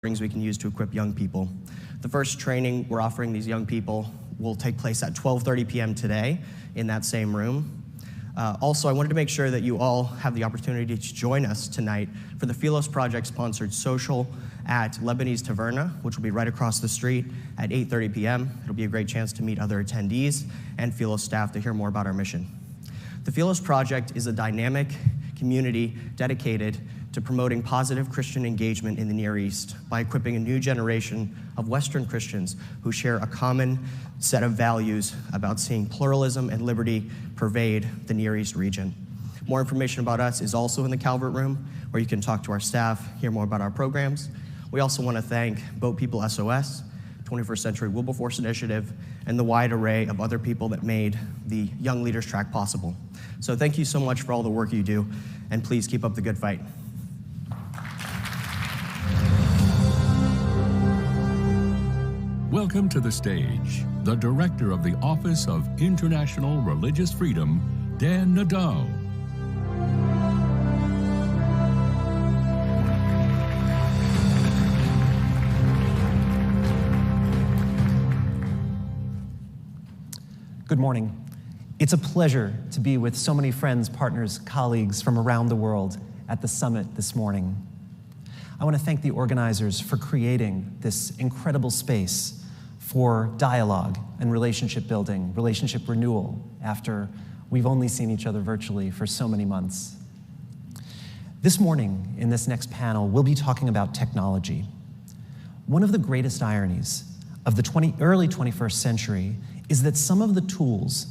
we can use to equip young people. The first training we're offering these young people will take place at 12:30 p.m. today in that same room. Also, I wanted to make sure that you all have the opportunity to join us tonight for the Philos Project-sponsored social at Lebanese Taverna, which will be right across the street at 8:30 p.m. It'll be a great chance to meet other attendees and Philos staff to hear more about our mission. The Philos Project is a dynamic community dedicated to promoting positive Christian engagement in the Near East by equipping a new generation of Western Christians who share a common set of values about seeing pluralism and liberty pervade the Near East region. More information about us is also in the Calvert Room, where you can talk to our staff, hear more about our programs. We also want to thank Boat People SOS, 21st Century Wilberforce Initiative, and the wide array of other people that made the Young Leaders Track possible. So thank you so much for all the work you do, and please keep up the good fight. Welcome to the stage, the Director of the Office of International Religious Freedom, Dan Nadeau. Good morning. It's a pleasure to be with so many friends, partners, colleagues from around the world at the summit this morning. I want to thank the organizers for creating this incredible space for dialogue and relationship building, relationship renewal, after we've only seen each other virtually for so many months. This morning, in this next panel, we'll be talking about technology. One of the greatest ironies of the early 21st century is that some of the tools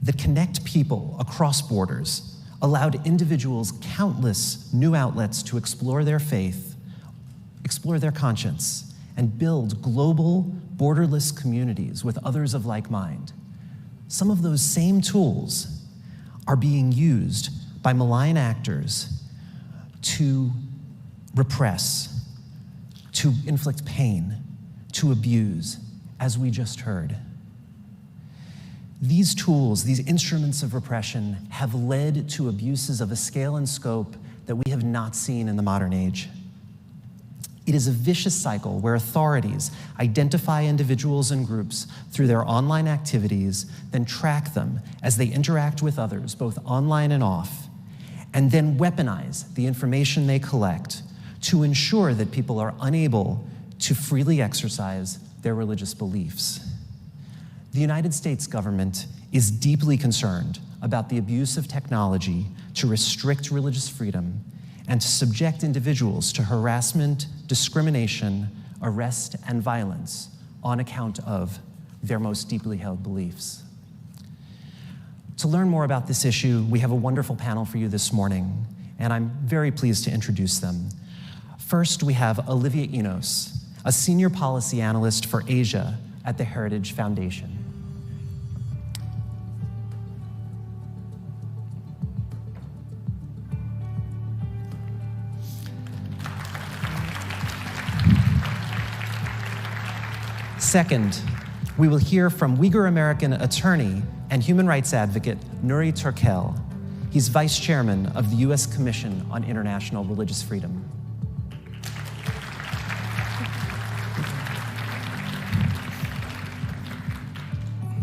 that connect people across borders allowed individuals countless new outlets to explore their faith, explore their conscience, and build global, borderless communities with others of like mind. Some of those same tools are being used by malign actors to repress, to inflict pain, to abuse, as we just heard. These tools, these instruments of repression, have led to abuses of a scale and scope that we have not seen in the modern age. It is a vicious cycle where authorities identify individuals and groups through their online activities, then track them as they interact with others, both online and off, and then weaponize the information they collect to ensure that people are unable to freely exercise their religious beliefs. The United States government is deeply concerned about the abuse of technology to restrict religious freedom and to subject individuals to harassment, discrimination, arrest, and violence on account of their most deeply held beliefs. To learn more about this issue, we have a wonderful panel for you this morning, and I'm very pleased to introduce them. First, we have Olivia Enos, a senior policy analyst for Asia at the Heritage Foundation. Second, we will hear from Uyghur American attorney and human rights advocate Nuri Turkel. He's vice chairman of the U.S. Commission on International Religious Freedom.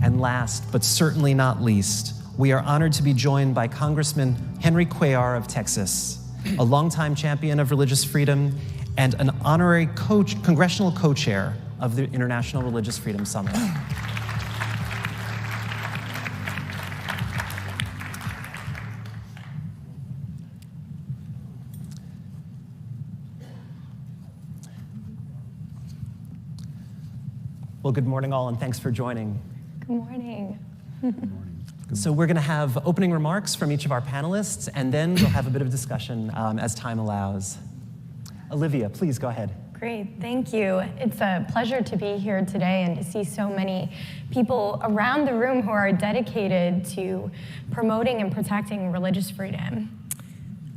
And last, but certainly not least, we are honored to be joined by Congressman Henry Cuellar of Texas, a longtime champion of religious freedom and an honorary congressional co-chair of the International Religious Freedom Summit. Well, good morning all, and thanks for joining. Good morning. Good morning. So we're going to have opening remarks from each of our panelists, and then we'll have a bit of discussion as time allows. Olivia, please go ahead. Great, thank you. It's a pleasure to be here today and to see so many people around the room who are dedicated to promoting and protecting religious freedom.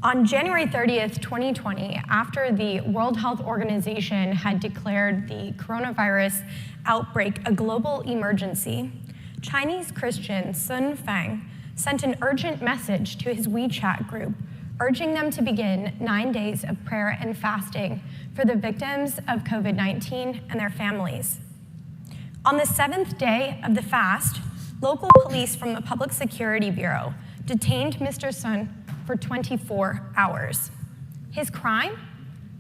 On January 30th, 2020, after the World Health Organization had declared the coronavirus outbreak a global emergency, Chinese Christian Sun Feng sent an urgent message to his WeChat group urging them to begin 9 days of prayer and fasting for the victims of COVID-19 and their families. On the 7th day of the fast, local police from the Public Security Bureau detained Mr. Sun for 24 hours. His crime?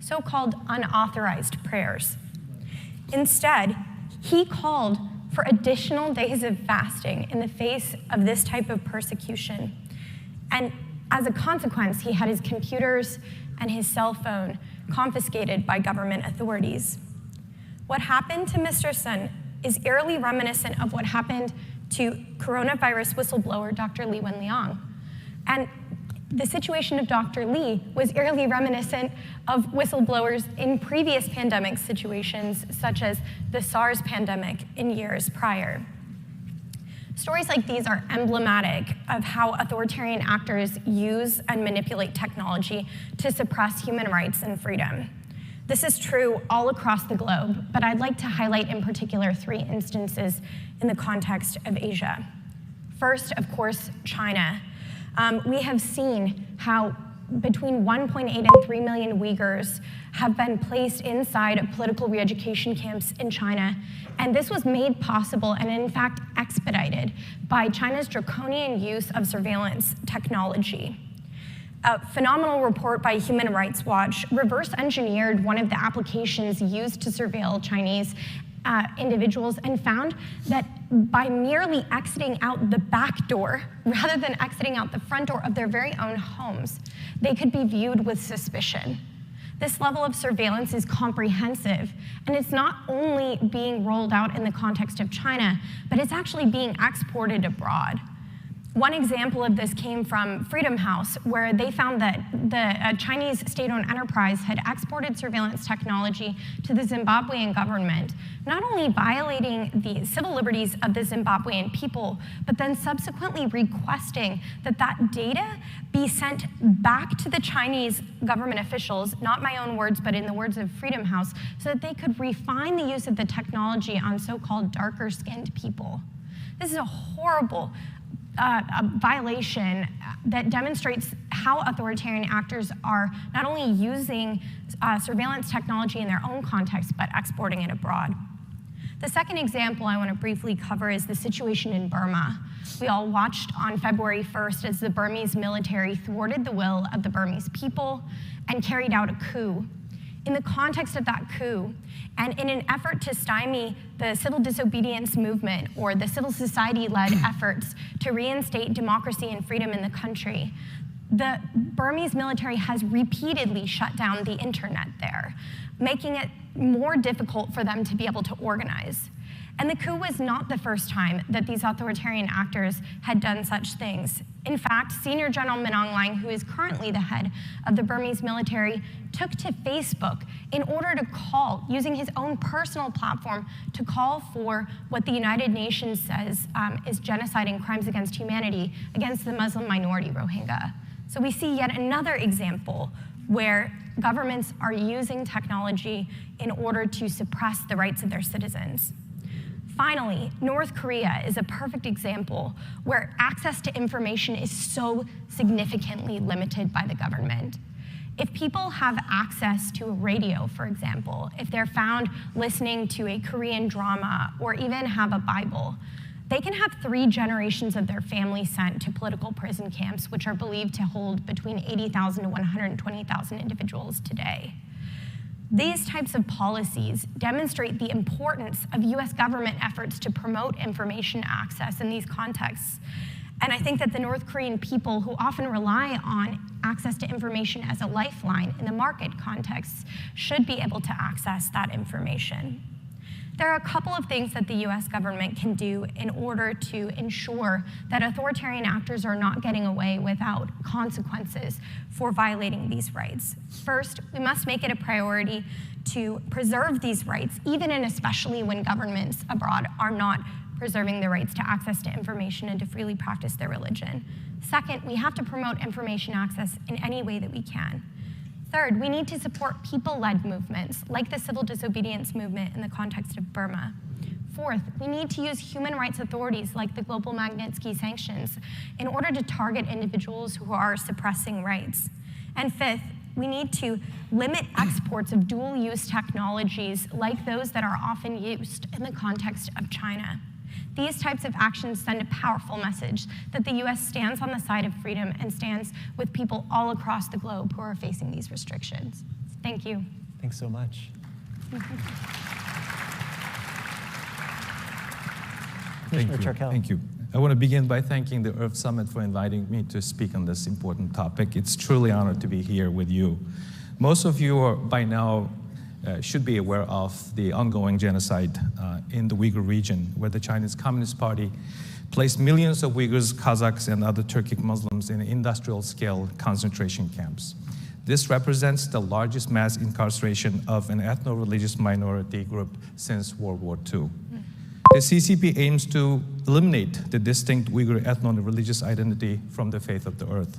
So-called unauthorized prayers. Instead, he called for additional days of fasting in the face of this type of persecution. And as a consequence, he had his computers and his cell phone confiscated by government authorities. What happened to Mr. Sun is eerily reminiscent of what happened to coronavirus whistleblower Dr. Li Wenliang. And the situation of Dr. Li was eerily reminiscent of whistleblowers in previous pandemic situations, such as the SARS pandemic in years prior. Stories like these are emblematic of how authoritarian actors use and manipulate technology to suppress human rights and freedom. This is true all across the globe, but I'd like to highlight in particular 3 instances in the context of Asia. First, of course, China. We have seen how between 1.8 and 3 million Uyghurs have been placed inside of political re-education camps in China, and this was made possible and in fact expedited by China's draconian use of surveillance technology. A phenomenal report by Human Rights Watch reverse engineered one of the applications used to surveil Chinese individuals and found that by merely exiting out the back door, rather than exiting out the front door of their very own homes, they could be viewed with suspicion. This level of surveillance is comprehensive, and it's not only being rolled out in the context of China, but it's actually being exported abroad. One example of this came from Freedom House, where they found that the Chinese state-owned enterprise had exported surveillance technology to the Zimbabwean government, not only violating the civil liberties of the Zimbabwean people, but then subsequently requesting that that data be sent back to the Chinese government officials, not my own words, but in the words of Freedom House, so that they could refine the use of the technology on so-called darker-skinned people. This is a horrible a violation that demonstrates how authoritarian actors are not only using surveillance technology in their own context, but exporting it abroad. The second example I want to briefly cover is the situation in Burma. We all watched on February 1st as the Burmese military thwarted the will of the Burmese people and carried out a coup. In the context of that coup, and in an effort to stymie the civil disobedience movement or the civil society-led efforts to reinstate democracy and freedom in the country, the Burmese military has repeatedly shut down the internet there, making it more difficult for them to be able to organize. And the coup was not the first time that these authoritarian actors had done such things. In fact, Senior General Min Aung Hlaing, who is currently the head of the Burmese military, took to Facebook in order to call, using his own personal platform, to call for what the United Nations says is genocide and crimes against humanity against the Muslim minority Rohingya. So we see yet another example where governments are using technology in order to suppress the rights of their citizens. Finally, North Korea is a perfect example where access to information is so significantly limited by the government. If people have access to a radio, for example, if they're found listening to a Korean drama or even have a Bible, they can have 3 generations of their family sent to political prison camps, which are believed to hold between 80,000 to 120,000 individuals today. These types of policies demonstrate the importance of US government efforts to promote information access in these contexts. And I think that the North Korean people, who often rely on access to information as a lifeline in the market contexts, should be able to access that information. There are a couple of things that the US government can do in order to ensure that authoritarian actors are not getting away without consequences for violating these rights. First, we must make it a priority to preserve these rights, even and especially when governments abroad are not preserving the rights to access to information and to freely practice their religion. Second, we have to promote information access in any way that we can. Third, we need to support people-led movements, like the civil disobedience movement in the context of Burma. Fourth, we need to use human rights authorities like the Global Magnitsky sanctions in order to target individuals who are suppressing rights. And fifth, we need to limit exports of dual-use technologies like those that are often used in the context of China. These types of actions send a powerful message that the US stands on the side of freedom and stands with people all across the globe who are facing these restrictions. Thank you. Thanks so much. Thank you. Charkel. Thank you. I want to begin by thanking the Earth Summit for inviting me to speak on this important topic. It's truly an honor to be here with you. Most of you are by now should be aware of the ongoing genocide in the Uyghur region, where the Chinese Communist Party placed millions of Uyghurs, Kazakhs, and other Turkic Muslims in industrial-scale concentration camps. This represents the largest mass incarceration of an ethno-religious minority group since World War II. The CCP aims to eliminate the distinct Uyghur ethno-religious identity from the face of the earth.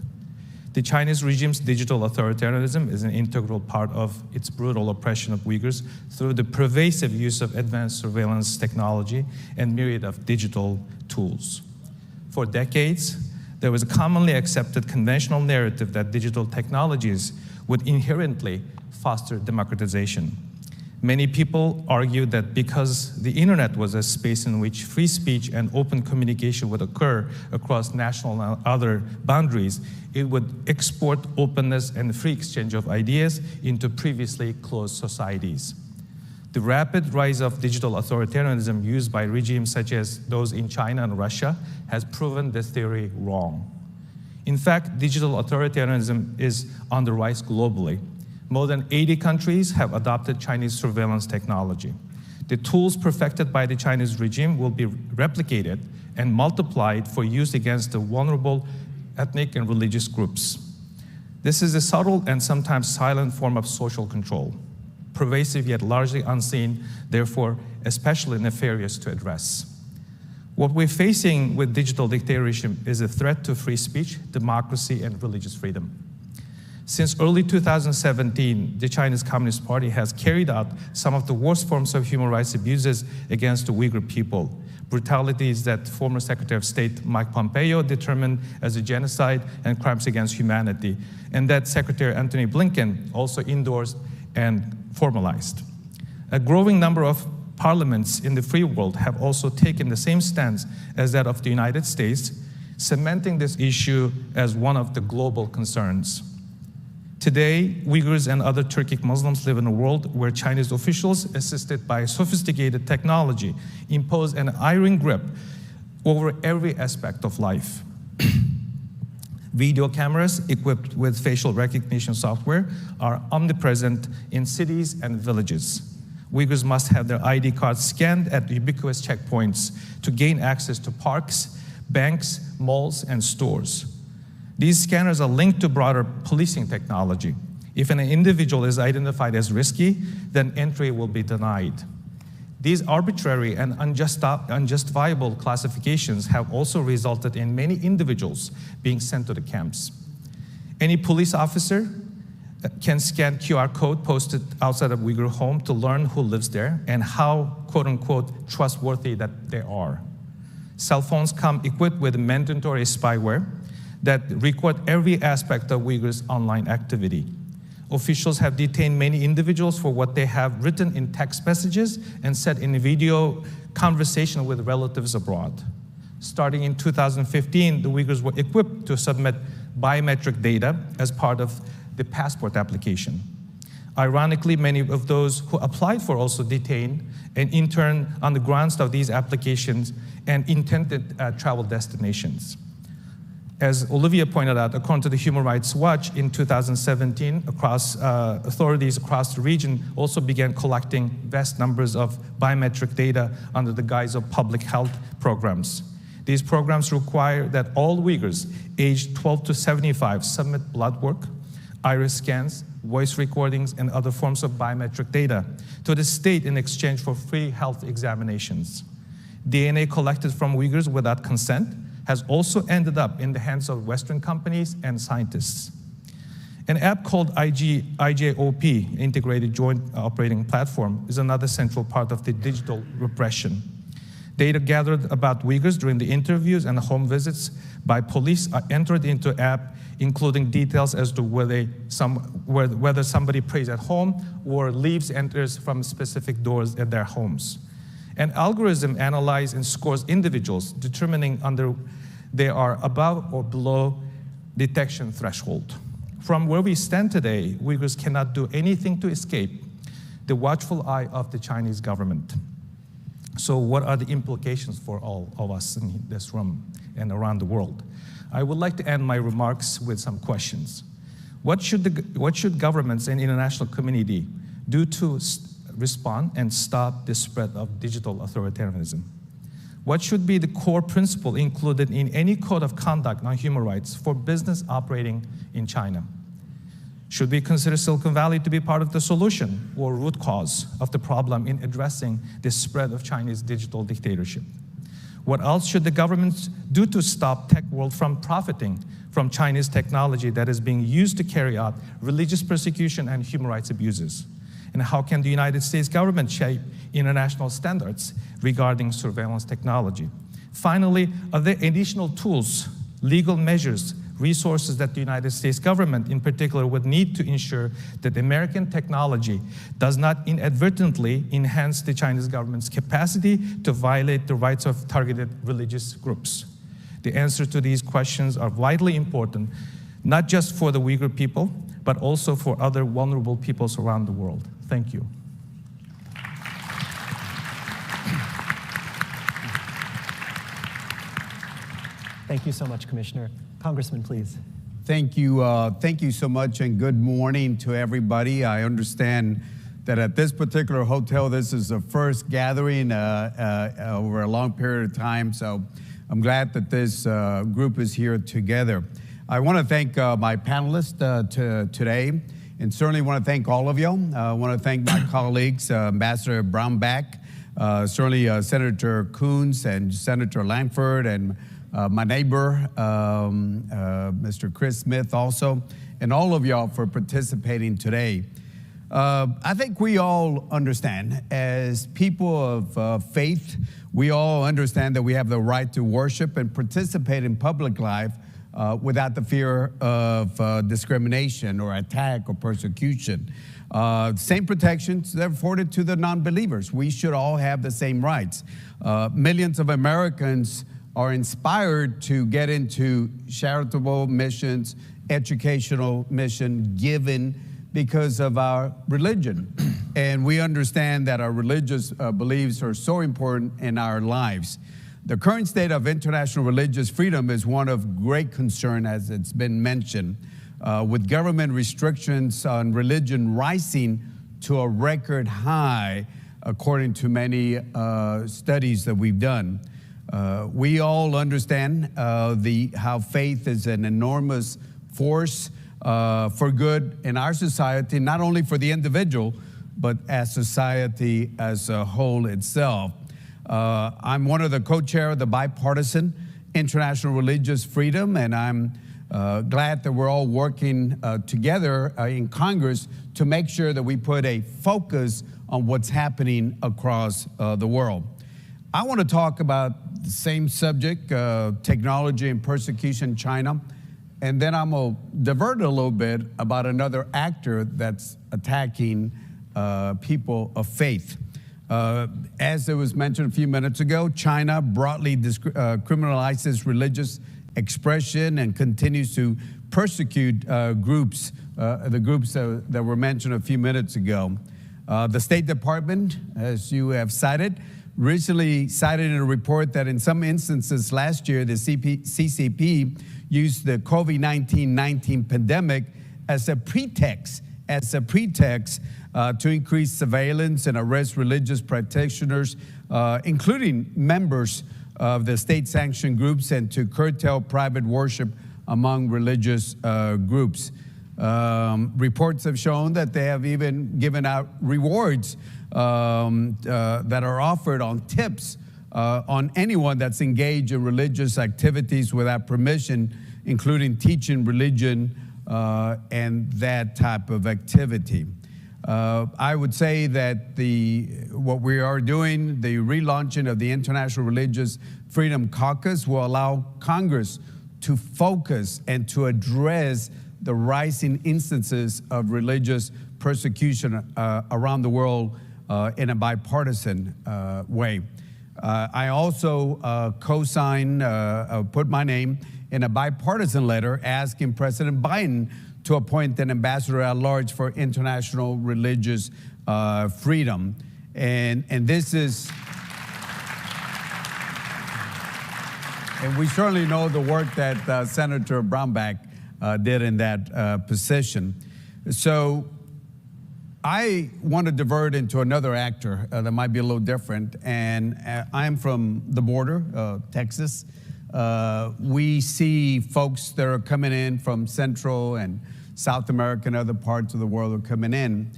The Chinese regime's digital authoritarianism is an integral part of its brutal oppression of Uyghurs through the pervasive use of advanced surveillance technology and myriad of digital tools. For decades, there was a commonly accepted conventional narrative that digital technologies would inherently foster democratization. Many people argue that because the internet was a space in which free speech and open communication would occur across national and other boundaries, it would export openness and free exchange of ideas into previously closed societies. The rapid rise of digital authoritarianism used by regimes such as those in China and Russia has proven this theory wrong. In fact, digital authoritarianism is on the rise globally. More than 80 countries have adopted Chinese surveillance technology. The tools perfected by the Chinese regime will be replicated and multiplied for use against the vulnerable ethnic and religious groups. This is a subtle and sometimes silent form of social control, pervasive yet largely unseen, therefore especially nefarious to address. What we're facing with digital dictatorship is a threat to free speech, democracy, and religious freedom. Since early 2017, the Chinese Communist Party has carried out some of the worst forms of human rights abuses against the Uyghur people, brutalities that former Secretary of State Mike Pompeo determined as a genocide and crimes against humanity, and that Secretary Antony Blinken also endorsed and formalized. A growing number of parliaments in the free world have also taken the same stance as that of the United States, cementing this issue as one of the global concerns. Today, Uyghurs and other Turkic Muslims live in a world where Chinese officials, assisted by sophisticated technology, impose an iron grip over every aspect of life. Video cameras equipped with facial recognition software are omnipresent in cities and villages. Uyghurs must have their ID cards scanned at ubiquitous checkpoints to gain access to parks, banks, malls, and stores. These scanners are linked to broader policing technology. If an individual is identified as risky, then entry will be denied. These arbitrary and unjustifiable classifications have also resulted in many individuals being sent to the camps. Any police officer can scan QR code posted outside of Uyghur home to learn who lives there and how, quote unquote, trustworthy that they are. Cell phones come equipped with mandatory spyware that record every aspect of Uyghurs' online activity. Officials have detained many individuals for what they have written in text messages and said in a video conversation with relatives abroad. Starting in 2015, the Uyghurs were equipped to submit biometric data as part of the passport application. Ironically, many of those who applied for also detained and interned on the grounds of these applications and intended travel destinations. As Olivia pointed out, according to the Human Rights Watch, in 2017, authorities across the region also began collecting vast numbers of biometric data under the guise of public health programs. These programs require that all Uyghurs aged 12 to 75 submit blood work, iris scans, voice recordings, and other forms of biometric data to the state in exchange for free health examinations. DNA collected from Uyghurs without consent has also ended up in the hands of Western companies and scientists. An app called IJOP, Integrated Joint Operating Platform, is another central part of the digital repression. Data gathered about Uyghurs during the interviews and home visits by police are entered into app, including details as to whether somebody prays at home or leaves, enters from specific doors at their homes. An algorithm analyzes and scores individuals, determining whether they are above or below detection threshold. From where we stand today, Uyghurs cannot do anything to escape the watchful eye of the Chinese government. So what are the implications for all of us in this room and around the world? I would like to end my remarks with some questions. What should governments and international community do to respond and stop the spread of digital authoritarianism? What should be the core principle included in any code of conduct on human rights for business operating in China? Should we consider Silicon Valley to be part of the solution or root cause of the problem in addressing the spread of Chinese digital dictatorship? What else should the governments do to stop tech world from profiting from Chinese technology that is being used to carry out religious persecution and human rights abuses? And how can the United States government shape international standards regarding surveillance technology? Finally, are there additional tools, legal measures, resources that the United States government in particular would need to ensure that American technology does not inadvertently enhance the Chinese government's capacity to violate the rights of targeted religious groups? The answer to these questions are vitally important, not just for the Uyghur people, but also for other vulnerable peoples around the world. Thank you. Thank you so much, Commissioner. Congressman, please. Thank you so much, and good morning to everybody. I understand that at this particular hotel, this is the first gathering over a long period of time, so I'm glad that this group is here together. I want to thank my panelists today, and certainly want to thank all of you. I want to thank my colleagues, Ambassador Brownback, certainly Senator Coons and Senator Langford, and my neighbor, Mr. Chris Smith also, and all of y'all for participating today. I think we all understand, as people of faith, we all understand that we have the right to worship and participate in public life without the fear of discrimination or attack or persecution. Same protections that are afforded to the non-believers. We should all have the same rights. Millions of Americans are inspired to get into charitable missions, educational mission, given because of our religion. And we understand that our religious beliefs are so important in our lives. The current state of international religious freedom is one of great concern, as it's been mentioned, with government restrictions on religion rising to a record high, according to many studies that we've done. We all understand how faith is an enormous force for good in our society, not only for the individual, but as society as a whole itself. I'm one of the co-chair of the bipartisan International Religious Freedom, and I'm glad that we're all working together in Congress to make sure that we put a focus on what's happening across the world. I want to talk about the same subject, technology and persecution in China, and then I'm going to divert a little bit about another actor that's attacking people of faith. As it was mentioned a few minutes ago, China broadly criminalizes religious expression and continues to persecute groups, the groups that were mentioned a few minutes ago. The State Department, as you have cited, recently cited in a report that in some instances last year, the CCP used the COVID-19 pandemic as a pretext to increase surveillance and arrest religious practitioners, including members of the state-sanctioned groups, and to curtail private worship among religious groups. Reports have shown that they have even given out rewards that are offered on tips on anyone that's engaged in religious activities without permission, including teaching religion and that type of activity. I would say that what we are doing, the relaunching of the International Religious Freedom Caucus, will allow Congress to focus and to address the rising instances of religious persecution around the world in a bipartisan way. I also co-signed, put my name in a bipartisan letter asking President Biden to appoint an ambassador at large for international religious freedom. And this is, and we certainly know the work that Senator Brownback did in that position. So I want to divert into another actor that might be a little different, and I'm from the border, Texas. We see folks that are coming in from Central and South America and other parts of the world are coming in.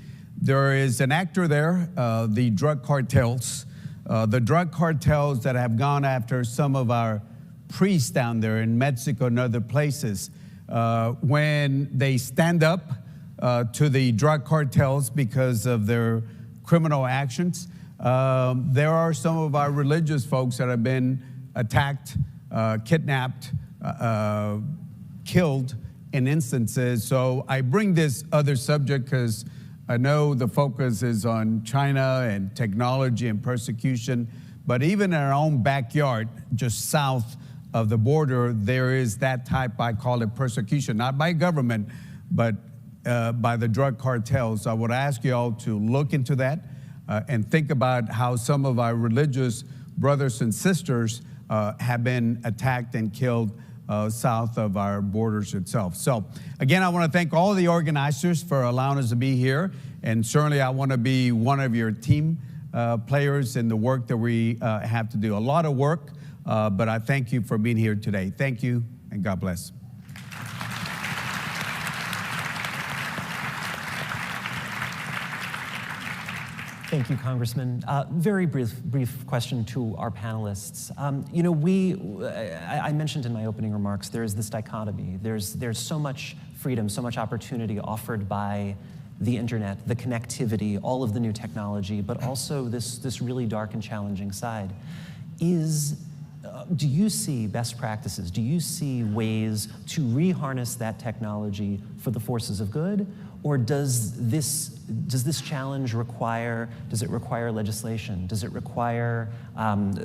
There is an actor there, the drug cartels. The drug cartels that have gone after some of our priests down there in Mexico and other places. When they stand up to the drug cartels because of their criminal actions, there are some of our religious folks that have been attacked, kidnapped, killed in instances. So I bring this other subject because I know the focus is on China and technology and persecution, but even in our own backyard, just south of the border, there is that type, I call it persecution, not by government, but by the drug cartels. So I would ask you all to look into that and think about how some of our religious brothers and sisters have been attacked and killed south of our borders itself. So again, I want to thank all the organizers for allowing us to be here. And certainly I want to be one of your team players in the work that we have to do. A lot of work, but I thank you for being here today. Thank you, and God bless. Thank you, Congressman. Very brief question to our panelists. You know, I mentioned in my opening remarks, there is this dichotomy. There's so much freedom, so much opportunity offered by the internet, the connectivity, all of the new technology, but also this really dark and challenging side. Do you see best practices? Do you see ways to reharness that technology for the forces of good? Or does this challenge require legislation? Does it require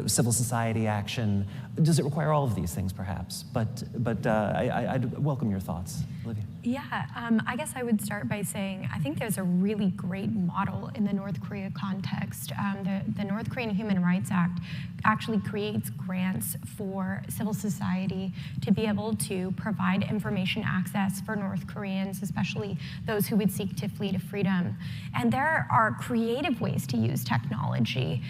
civil society action? Does it require all of these things, perhaps? But I'd welcome your thoughts. Olivia. Yeah, I guess I would start by saying I think there's a really great model in the North Korea context. The North Korean Human Rights Act actually creates grants for civil society to be able to provide information access for North Koreans, especially those who would seek to flee to freedom. And there are creative ways to use technology,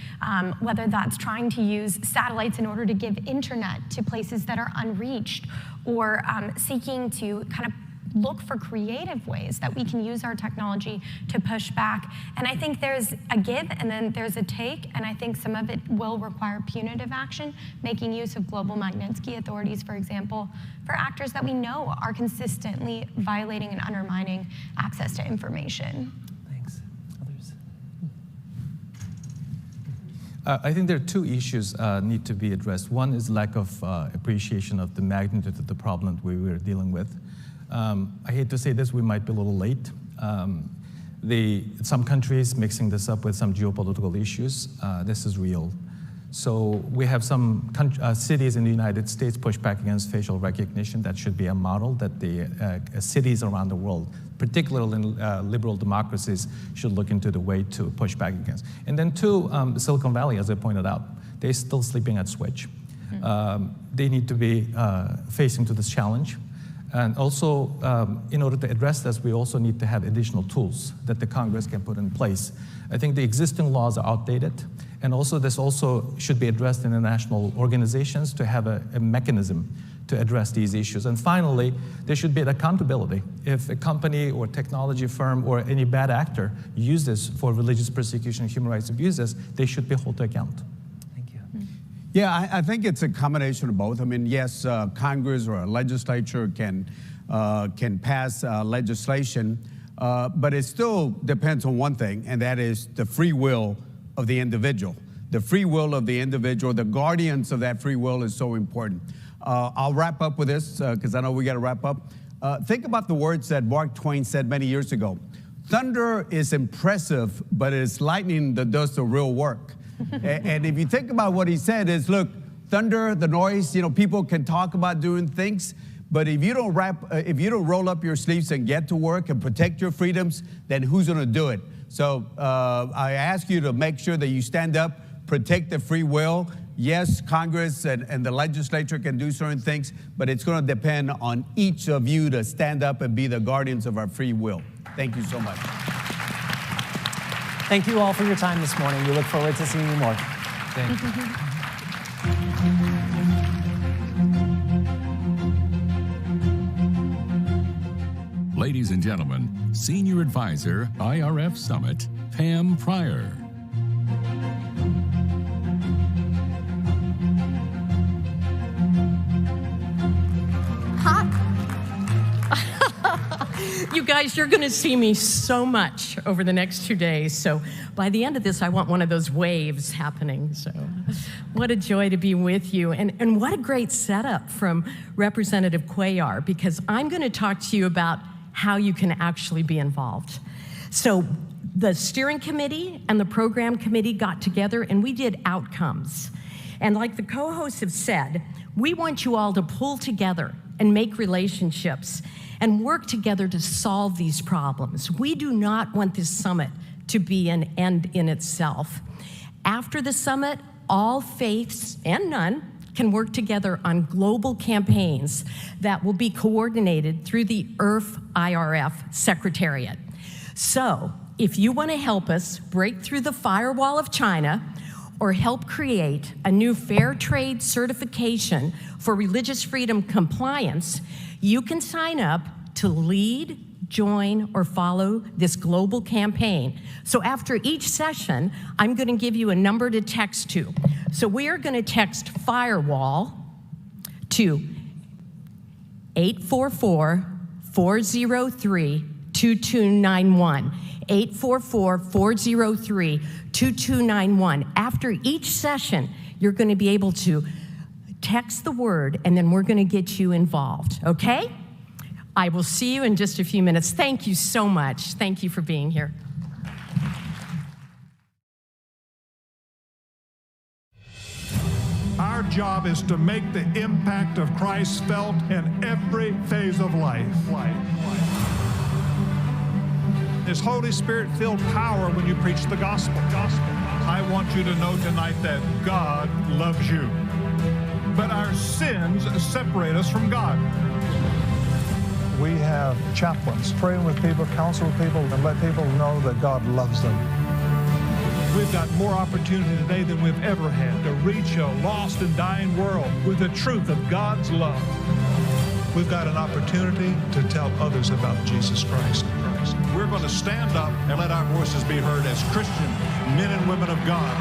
whether that's trying to use satellites in order to give internet to places that are unreached, or seeking to kind of look for creative ways that we can use our technology to push back. And I think there's a give and then there's a take, and I think some of it will require punitive action, making use of global Magnitsky authorities, for example, for actors that we know are consistently violating and undermining access to information. Thanks. Others? I think there are two issues need to be addressed. One is lack of appreciation of the magnitude of the problem we were dealing with. I hate to say this, we might be a little late. Some countries mixing this up with some geopolitical issues, this is real. So we have some cities in the United States push back against facial recognition. That should be a model that the cities around the world, particularly in liberal democracies, should look into the way to push back against. And then two, Silicon Valley, as I pointed out, they're still sleeping at switch. They need to be facing to this challenge. And also, in order to address this, we also need to have additional tools that the Congress can put in place. I think the existing laws are outdated, and also this also should be addressed in international organizations to have a mechanism to address these issues. And finally, there should be an accountability. If a company or technology firm or any bad actor uses for religious persecution and human rights abuses, they should be held to account. Yeah, I think it's a combination of both. I mean, yes, Congress or a legislature can pass legislation, but it still depends on one thing, and that is the free will of the individual. The free will of the individual, the guardians of that free will is so important. I'll wrap up with this because I know we got to wrap up. Think about the words that Mark Twain said many years ago. Thunder is impressive, but it's lightning that does the real work. And if you think about what he said is, look, thunder, the noise, people can talk about doing things, but if you don't roll up your sleeves and get to work and protect your freedoms, then who's going to do it? So I ask you to make sure that you stand up, protect the free will. Yes, Congress and the legislature can do certain things, but it's going to depend on each of you to stand up and be the guardians of our free will. Thank you so much. Thank you all for your time this morning. We look forward to seeing you more. Thank you. Ladies and gentlemen, Senior Advisor, IRF Summit, Pam Pryor. You guys, you're going to see me so much over the next 2 days. So by the end of this, I want one of those waves happening. So what a joy to be with you. And what a great setup from Representative Cuellar, because I'm going to talk to you about how you can actually be involved. So the steering committee and the program committee got together and we did outcomes. And like the co-hosts have said, we want you all to pull together and make relationships and work together to solve these problems. We do not want this summit to be an end in itself. After the summit, all faiths and none can work together on global campaigns that will be coordinated through the IRF Secretariat. So if you want to help us break through the firewall of China or help create a new fair trade certification for religious freedom compliance, you can sign up to lead, join, or follow this global campaign. So after each session, I'm going to give you a number to text to. So we are going to text firewall to 844-403-2291. 844-403-2291. After each session, you're going to be able to text the word, and then we're going to get you involved, okay? I will see you in just a few minutes. Thank you so much. Thank you for being here. Our job is to make the impact of Christ felt in every phase of life. His Holy Spirit-filled power when you preach the gospel. I want you to know tonight that God loves you. But our sins separate us from God. We have chaplains praying with people, counsel with people, and let people know that God loves them. We've got more opportunity today than we've ever had to reach a lost and dying world with the truth of God's love. We've got an opportunity to tell others about Jesus Christ. We're going to stand up and let our voices be heard as Christian men and women of God.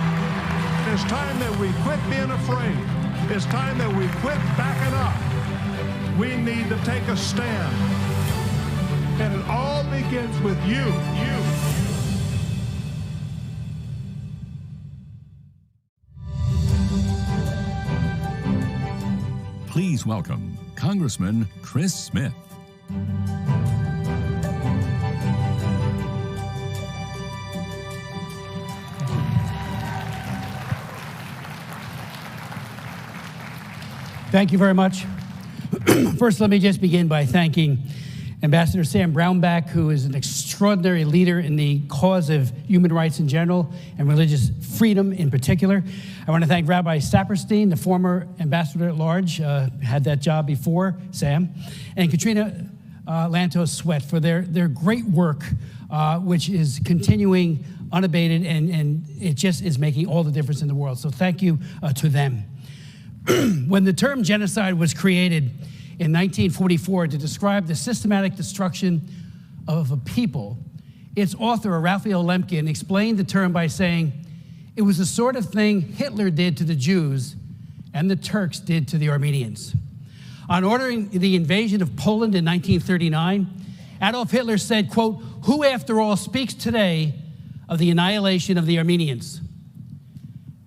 It's time that we quit being afraid. It's time that we quit backing up. We need to take a stand. And it all begins with you. Please welcome Congressman Chris Smith. Thank you very much. First, let me just begin by thanking Ambassador Sam Brownback, who is an extraordinary leader in the cause of human rights in general and religious freedom in particular. I want to thank Rabbi Saperstein, the former ambassador at large, had that job before Sam, and Katrina Lantos Sweat for their great work, which is continuing unabated, and it just is making all the difference in the world. So thank you to them. When the term genocide was created in 1944 to describe the systematic destruction of a people, its author, Raphael Lemkin, explained the term by saying, it was the sort of thing Hitler did to the Jews and the Turks did to the Armenians. On ordering the invasion of Poland in 1939, Adolf Hitler said, quote, "Who after all speaks today of the annihilation of the Armenians?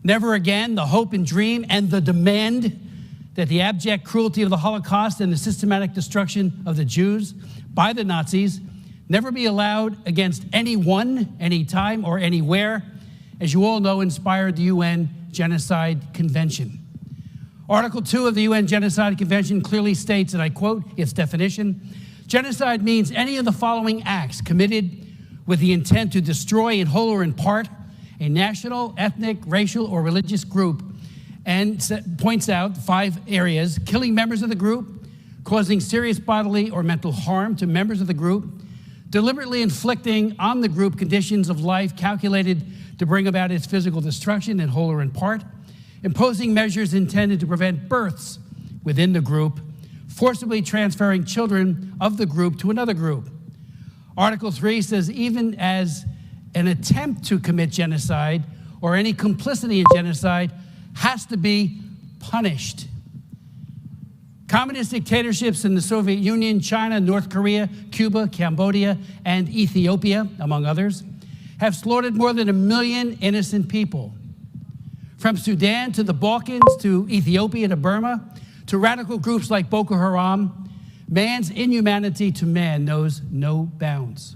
Never again the hope and dream and the demand that the abject cruelty of the Holocaust and the systematic destruction of the Jews by the Nazis never be allowed against anyone, anytime, or anywhere, as you all know, inspired the UN Genocide Convention. Article 2 of the UN Genocide Convention clearly states, and I quote its definition, genocide means any of the following acts committed with the intent to destroy in whole or in part a national, ethnic, racial, or religious group, and points out 5 areas: killing members of the group, causing serious bodily or mental harm to members of the group, deliberately inflicting on the group conditions of life calculated to bring about its physical destruction in whole or in part, imposing measures intended to prevent births within the group, forcibly transferring children of the group to another group. Article 3 says even as an attempt to commit genocide or any complicity in genocide has to be punished. Communist dictatorships in the Soviet Union, China, North Korea, Cuba, Cambodia, and Ethiopia, among others, have slaughtered more than 1 million innocent people. From Sudan to the Balkans to Ethiopia to Burma to radical groups like Boko Haram, man's inhumanity to man knows no bounds.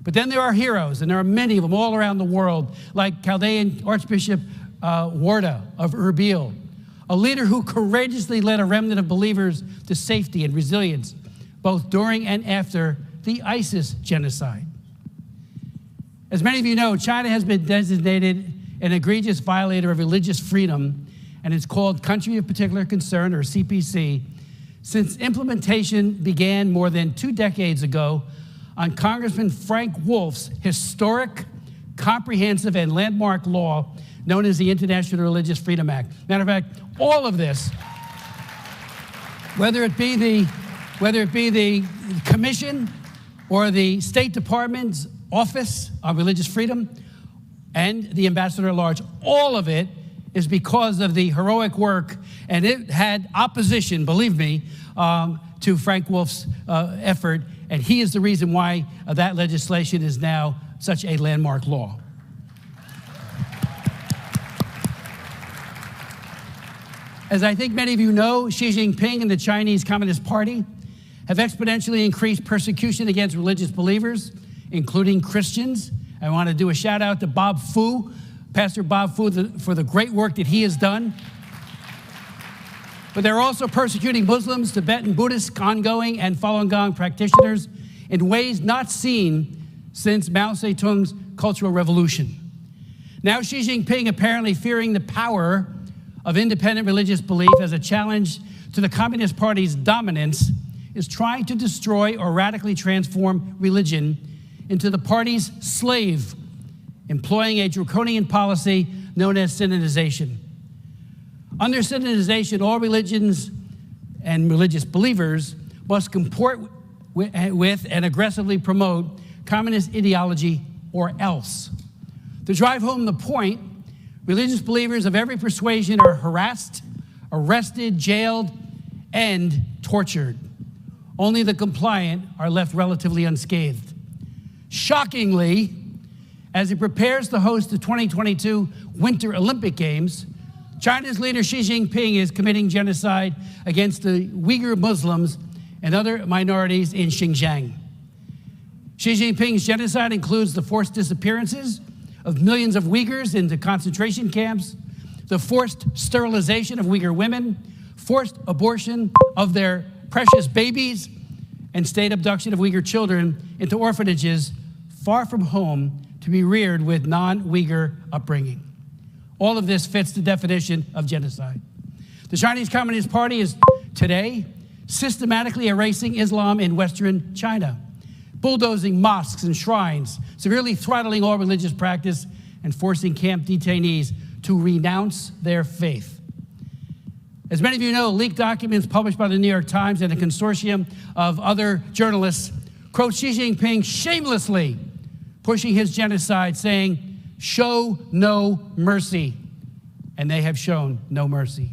But then there are heroes, and there are many of them all around the world, like Chaldean Archbishop Warda of Erbil, a leader who courageously led a remnant of believers to safety and resilience, both during and after the ISIS genocide. As many of you know, China has been designated an egregious violator of religious freedom, and it's called Country of Particular Concern, or CPC, since implementation began more than 2 decades ago on Congressman Frank Wolf's historic, comprehensive, and landmark law known as the International Religious Freedom Act. Matter of fact, all of this, whether it be the Commission or the State Department's Office on Religious Freedom and the Ambassador at Large, all of it is because of the heroic work, and it had opposition, believe me, to Frank Wolf's effort, and he is the reason why that legislation is now such a landmark law. As I think many of you know, Xi Jinping and the Chinese Communist Party have exponentially increased persecution against religious believers, including Christians. I want to do a shout out to Bob Fu, Pastor Bob Fu, for the great work that he has done. But they're also persecuting Muslims, Tibetan Buddhists, ongoing, and Falun Gong practitioners in ways not seen since Mao Zedong's Cultural Revolution. Now Xi Jinping, apparently fearing the power of independent religious belief as a challenge to the Communist Party's dominance, is trying to destroy or radically transform religion into the party's slave, employing a draconian policy known as synodization. Under synodization, all religions and religious believers must comport with and aggressively promote communist ideology or else. To drive home the point, religious believers of every persuasion are harassed, arrested, jailed, and tortured. Only the compliant are left relatively unscathed. Shockingly, as it prepares to host the 2022 Winter Olympic Games, China's leader Xi Jinping is committing genocide against the Uyghur Muslims and other minorities in Xinjiang. Xi Jinping's genocide includes the forced disappearances of millions of Uyghurs into concentration camps, the forced sterilization of Uyghur women, forced abortion of their precious babies, and state abduction of Uyghur children into orphanages far from home to be reared with non-Uyghur upbringing. All of this fits the definition of genocide. The Chinese Communist Party is today systematically erasing Islam in Western China, bulldozing mosques and shrines, severely throttling all religious practice, and forcing camp detainees to renounce their faith. As many of you know, leaked documents published by the New York Times and a consortium of other journalists quote Xi Jinping shamelessly pushing his genocide, saying, "Show no mercy," and they have shown no mercy.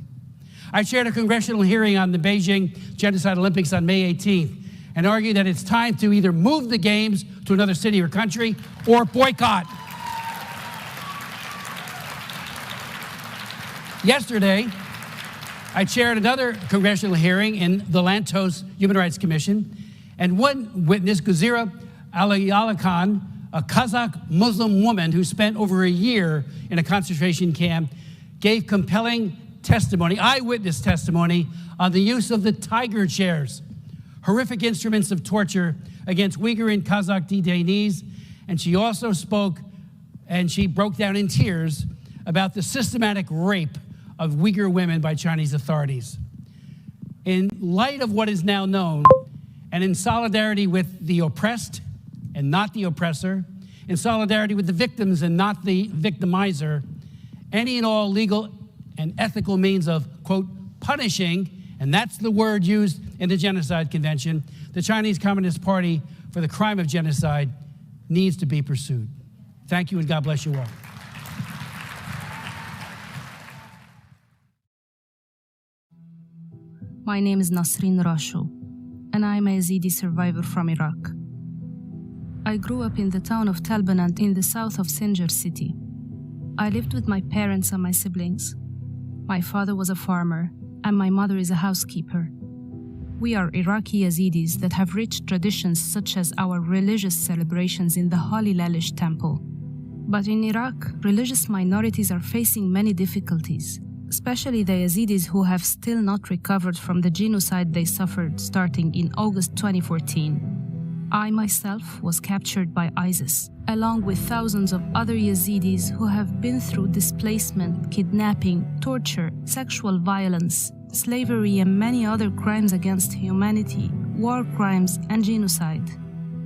I chaired a congressional hearing on the Beijing Genocide Olympics on May 18th and argued that it's time to either move the games to another city or country or boycott. Yesterday, I chaired another congressional hearing in the Lantos Human Rights Commission, and one witness, Guzira Alayalakan, a Kazakh Muslim woman who spent over a year in a concentration camp, gave compelling testimony, eyewitness testimony, on the use of the tiger chairs, horrific instruments of torture against Uyghur and Kazakh detainees. And she also spoke, and she broke down in tears, about the systematic rape of Uyghur women by Chinese authorities. In light of what is now known, and in solidarity with the oppressed and not the oppressor, in solidarity with the victims and not the victimizer, any and all legal and ethical means of, quote, punishing, and that's the word used in the Genocide Convention, the Chinese Communist Party for the crime of genocide needs to be pursued. Thank you, and God bless you all. My name is Nasrin Rasho, and I'm a Yazidi survivor from Iraq. I grew up in the town of Talbanant in the south of Sinjar city. I lived with my parents and my siblings. My father was a farmer, and my mother is a housekeeper. We are Iraqi Yazidis that have rich traditions such as our religious celebrations in the Holy Lalish Temple. But in Iraq, religious minorities are facing many difficulties, especially the Yazidis who have still not recovered from the genocide they suffered starting in August 2014. I myself was captured by ISIS, along with thousands of other Yazidis who have been through displacement, kidnapping, torture, sexual violence, slavery, and many other crimes against humanity, war crimes, and genocide.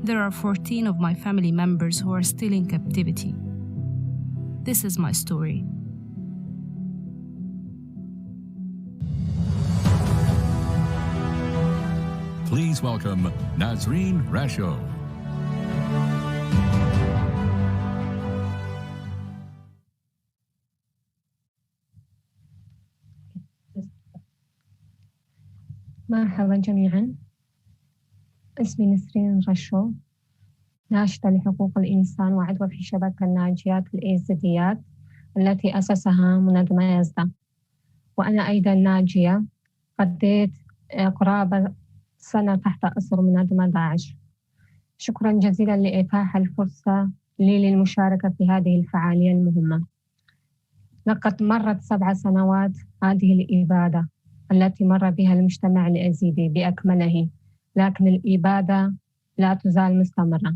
There are 14 of my family members who are still in captivity. This is my story. Please welcome Nasrin Rasho. مرحبا جميعا. اسمي نسرين رشو، ناشطة لحقوق الإنسان وعضوة في شبكة الناجيات الإيزيديات التي أسسها منظمة يزدة. وأنا أيضا ناجية، قضيت قرابة سنة تحت أسر منظمة داعش. شكرا جزيلا لإتاحة الفرصة لي للمشاركة في هذه الفعالية المهمة. لقد مرت 7 سنوات هذه الإبادة التي مر بها المجتمع اليزيدي بأكمله، لكن الإبادة لا تزال مستمرة.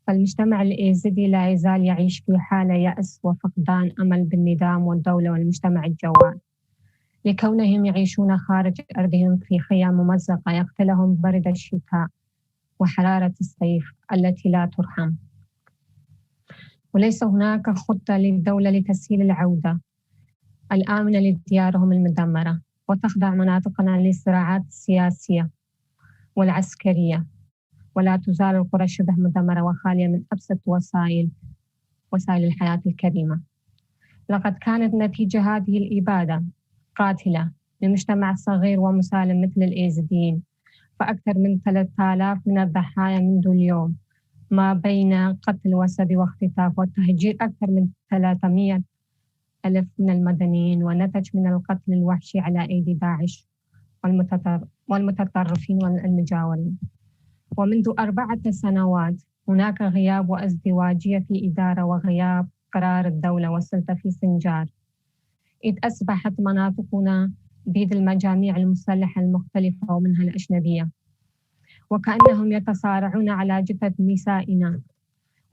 فالمجتمع اليزيدي لا يزال يعيش في حالة يأس وفقدان أمل بالنظام والدولة والمجتمع الجواد، لكونهم يعيشون خارج أرضهم في خيام ممزقة يقتلهم برد الشتاء وحرارة الصيف التي لا ترحم. وليس هناك خطة للدولة لتسهيل العودة الآمنة لديارهم المدمرة، وتخضع مناطقنا للصراعات السياسية والعسكرية، ولا تزال القرى شبه مدمرة وخالية من أبسط وسائل الحياة الكريمة. لقد كانت نتيجة هذه الإبادة قاتلة لمجتمع صغير ومسالم مثل الإيزيديين، فأكثر من 3000 من الضحايا منذ اليوم، ما بين قتل وسبي واختطاف وتهجير أكثر من 300,000 من المدنيين، ونتج من القتل الوحشي على أيدي داعش والمتطرفين والمجاورين. ومنذ 4 سنوات هناك غياب وازدواجية في إدارة وغياب قرار الدولة والسلطة في سنجار، إذ أصبحت مناطقنا بيد المجاميع المسلحة المختلفة ومنها الأجنبية، وكأنهم يتصارعون على جثث نسائنا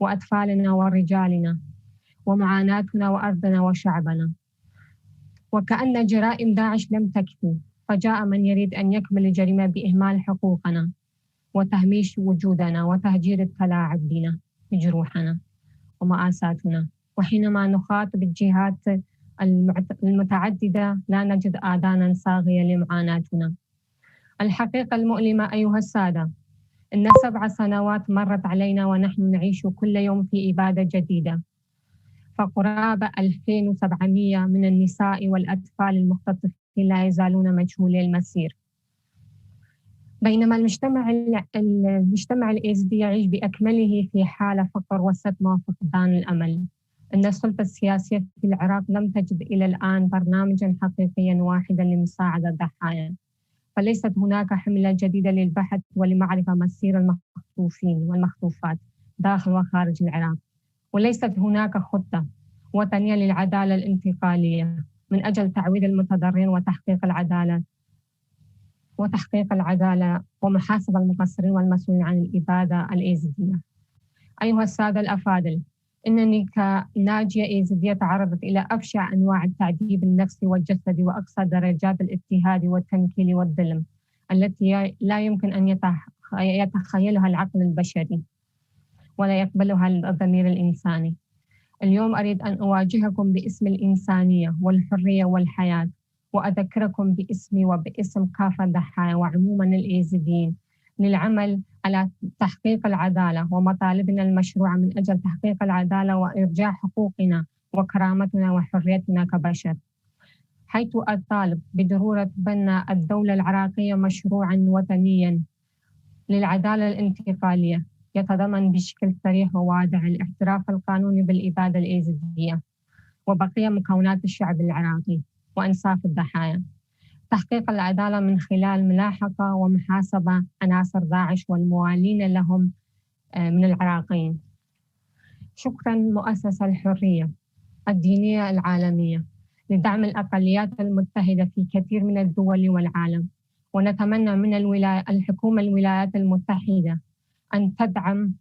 وأطفالنا ورجالنا ومعاناتنا وأرضنا وشعبنا. وكأن جرائم داعش لم تكفي، فجاء من يريد أن يكمل الجريمة بإهمال حقوقنا وتهميش وجودنا وتهجير التلاعب بنا بجروحنا ومآساتنا. وحينما نخاطب الجهات المتعددة لا نجد آذانا صاغية لمعاناتنا. الحقيقة المؤلمة أيها السادة، إن 7 سنوات مرت علينا ونحن نعيش كل يوم في إبادة جديدة. فقرابة 2700 من النساء والأطفال المختطفين لا يزالون مجهولي المصير. بينما المجتمع اليزيدي يعيش بأكمله في حالة فقر وصدمة وفقدان الأمل. أن السلطة السياسية في العراق لم تجد إلى الآن برنامجاً حقيقياً واحداً لمساعدة الضحايا، فليست هناك حملة جديدة للبحث ولمعرفة مصير المخطوفين والمخطوفات داخل وخارج العراق، وليست هناك خطة وطنية للعدالة الانتقالية من أجل تعويض المتضررين وتحقيق العدالة ومحاسبة المقصرين والمسؤولين عن الإبادة الإيزيدية. أيها السادة الأفاضل، إنني كناجية إيزيدية تعرضت إلى أبشع أنواع التعذيب النفسي والجسدي وأقصى درجات الاضطهاد والتنكيل والظلم التي لا يمكن أن يتخيلها العقل البشري ولا يقبلها الضمير الإنساني. اليوم أريد أن أواجهكم باسم الإنسانية والحرية والحياة، وأذكركم باسمي وباسم كافة الضحايا وعموما الإيزيديين للعمل على تحقيق العدالة ومطالبنا المشروعة من أجل تحقيق العدالة وإرجاع حقوقنا وكرامتنا وحريتنا كبشر، حيث أطالب بضرورة بناء الدولة العراقية مشروعا وطنيا للعدالة الانتقالية يتضمن بشكل صريح وواضح الاعتراف القانوني بالإبادة الإيزيدية وبقية مكونات الشعب العراقي وإنصاف الضحايا، تحقيق العدالة من خلال ملاحقة ومحاسبة عناصر داعش والموالين لهم من العراقيين. شكراً مؤسسة الحرية الدينية العالمية لدعم الأقليات المتحدة في كثير من الدول والعالم، ونتمنى من الحكومة الولايات المتحدة أن تدعم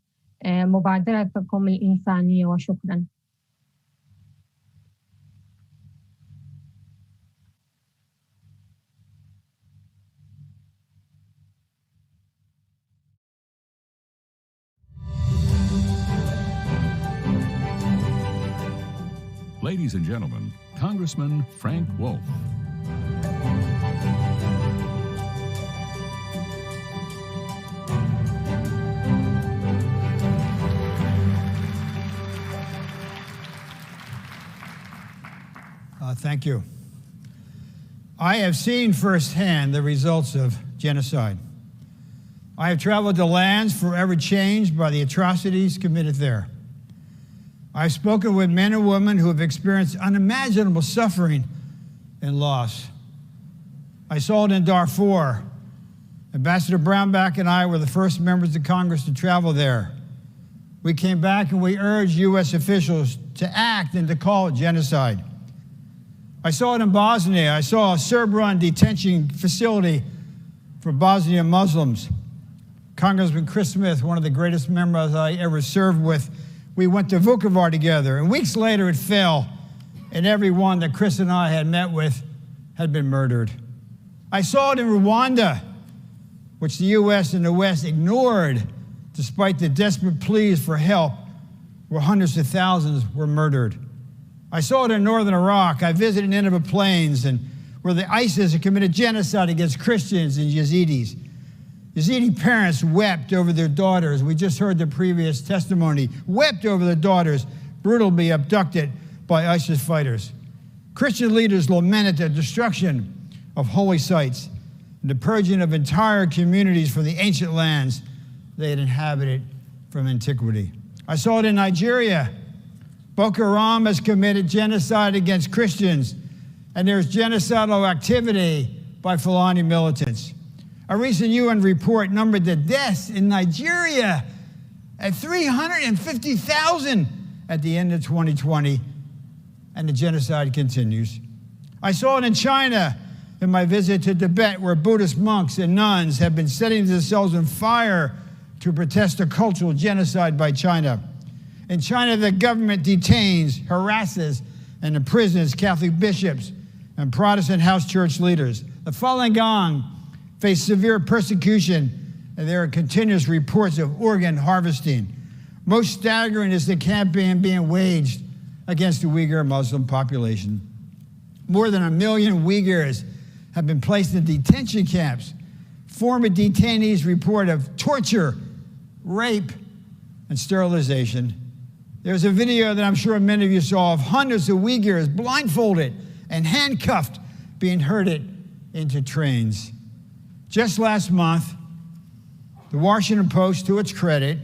مبادرتكم الإنسانية، وشكراً. Ladies and gentlemen, Congressman Frank Wolf. Thank you. I have seen firsthand the results of genocide. I have traveled to lands forever changed by the atrocities committed there. I've spoken with men and women who have experienced unimaginable suffering and loss. I saw it in Darfur. Ambassador Brownback and I were the first members of Congress to travel there. We came back and we urged U.S. officials to act and to call it genocide. I saw it in Bosnia. I saw a Serb-run detention facility for Bosnian Muslims. Congressman Chris Smith, one of the greatest members I ever served with, we went to Vukovar together, and weeks later it fell, and everyone that Chris and I had met with had been murdered. I saw it in Rwanda, which the U.S. and the West ignored despite the desperate pleas for help, where hundreds of thousands were murdered. I saw it in northern Iraq. I visited Nineveh Plains, and where the ISIS had committed genocide against Christians and Yazidis. Yazidi parents wept over their daughters. We just heard the previous testimony. Wept over their daughters brutally abducted by ISIS fighters. Christian leaders lamented the destruction of holy sites and the purging of entire communities from the ancient lands they had inhabited from antiquity. I saw it in Nigeria. Boko Haram has committed genocide against Christians, and there's genocidal activity by Fulani militants. A recent UN report numbered the deaths in Nigeria at 350,000 at the end of 2020, and the genocide continues. I saw it in China in my visit to Tibet, where Buddhist monks and nuns have been setting themselves on fire to protest a cultural genocide by China. In China, the government detains, harasses, and imprisons Catholic bishops and Protestant house church leaders. The Falun Gong face severe persecution, and there are continuous reports of organ harvesting. Most staggering is the campaign being waged against the Uyghur Muslim population. More than 1 million Uyghurs have been placed in detention camps. Former detainees report of torture, rape, and sterilization. There's a video that I'm sure many of you saw of hundreds of Uyghurs blindfolded and handcuffed being herded into trains. Just last month, the Washington Post, to its credit,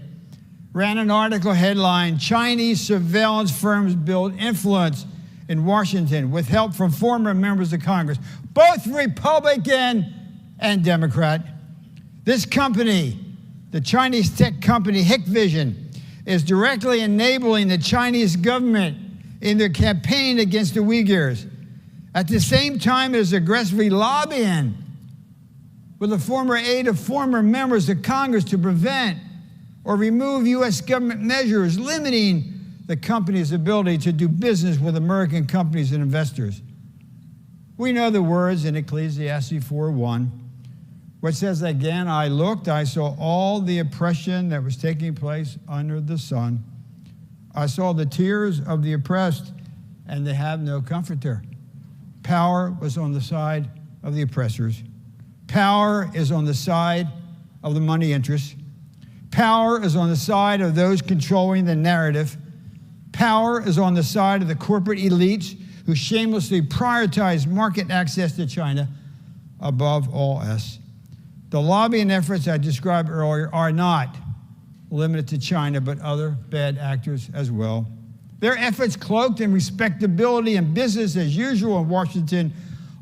ran an article headline, Chinese surveillance firms build influence in Washington with help from former members of Congress, both Republican and Democrat. This company, the Chinese tech company Hikvision, is directly enabling the Chinese government in their campaign against the Uyghurs. At the same time, it is aggressively lobbying with the former aid of former members of Congress to prevent or remove U.S. government measures limiting the company's ability to do business with American companies and investors. We know the words in Ecclesiastes 4:1, which says, again, I looked, I saw all the oppression that was taking place under the sun. I saw the tears of the oppressed, and they have no comforter. Power was on the side of the oppressors. Power is on the side of the money interests. Power is on the side of those controlling the narrative. Power is on the side of the corporate elites who shamelessly prioritize market access to China above all else. The lobbying efforts I described earlier are not limited to China, but other bad actors as well. Their efforts, cloaked in respectability and business as usual in Washington,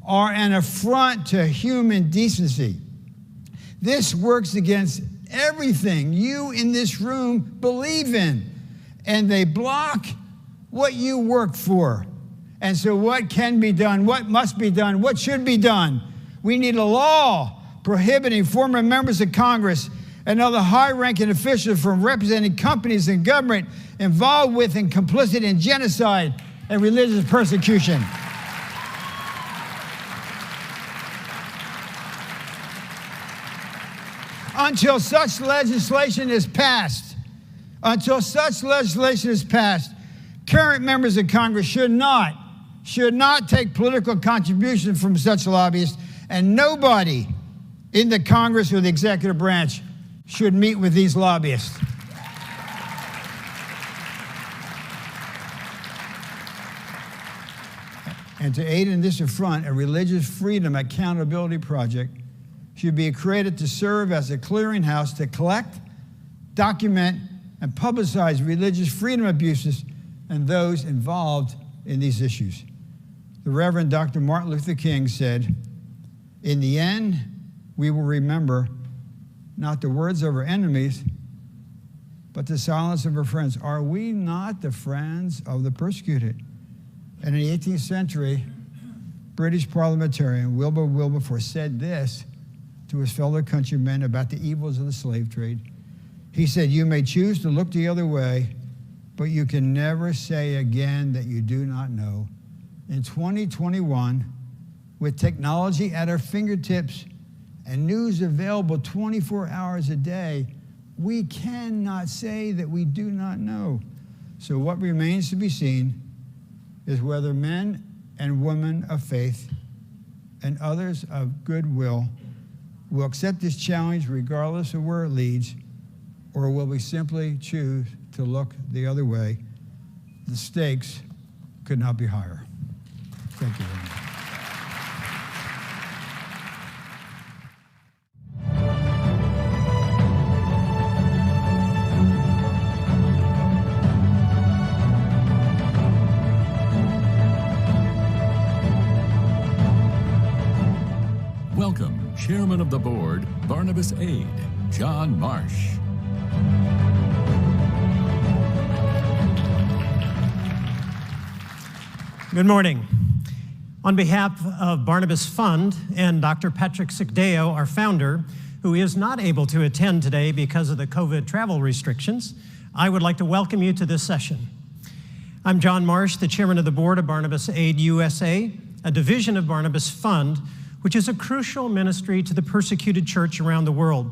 are an affront to human decency. This works against everything you in this room believe in, and they block what you work for. And so what can be done? What must be done? What should be done? We need a law prohibiting former members of Congress and other high-ranking officials from representing companies and government involved with and complicit in genocide and religious persecution. Until such legislation is passed, current members of Congress should not take political contribution from such lobbyists, and nobody in the Congress or the executive branch should meet with these lobbyists. And to aid in this affront, a Religious Freedom Accountability Project should be created to serve as a clearinghouse to collect, document, and publicize religious freedom abuses and those involved in these issues. The Reverend Dr. Martin Luther King said, in the end, we will remember not the words of our enemies, but the silence of our friends. Are we not the friends of the persecuted? And in the 18th century, British parliamentarian Wilberforce said this to his fellow countrymen about the evils of the slave trade. He said, you may choose to look the other way, but you can never say again that you do not know. In 2021, with technology at our fingertips and news available 24 hours a day, we cannot say that we do not know. So what remains to be seen is whether men and women of faith and others of goodwill will accept this challenge regardless of where it leads, or will we simply choose to look the other way? The stakes could not be higher. Thank you very much. Welcome, Chairman of the Board, Barnabas Aid, John Marsh. Good morning. On behalf of Barnabas Fund and Dr. Patrick Sikdeo, our founder, who is not able to attend today because of the COVID travel restrictions, I would like to welcome you to this session. I'm John Marsh, the chairman of the board of Barnabas Aid USA, a division of Barnabas Fund, which is a crucial ministry to the persecuted church around the world.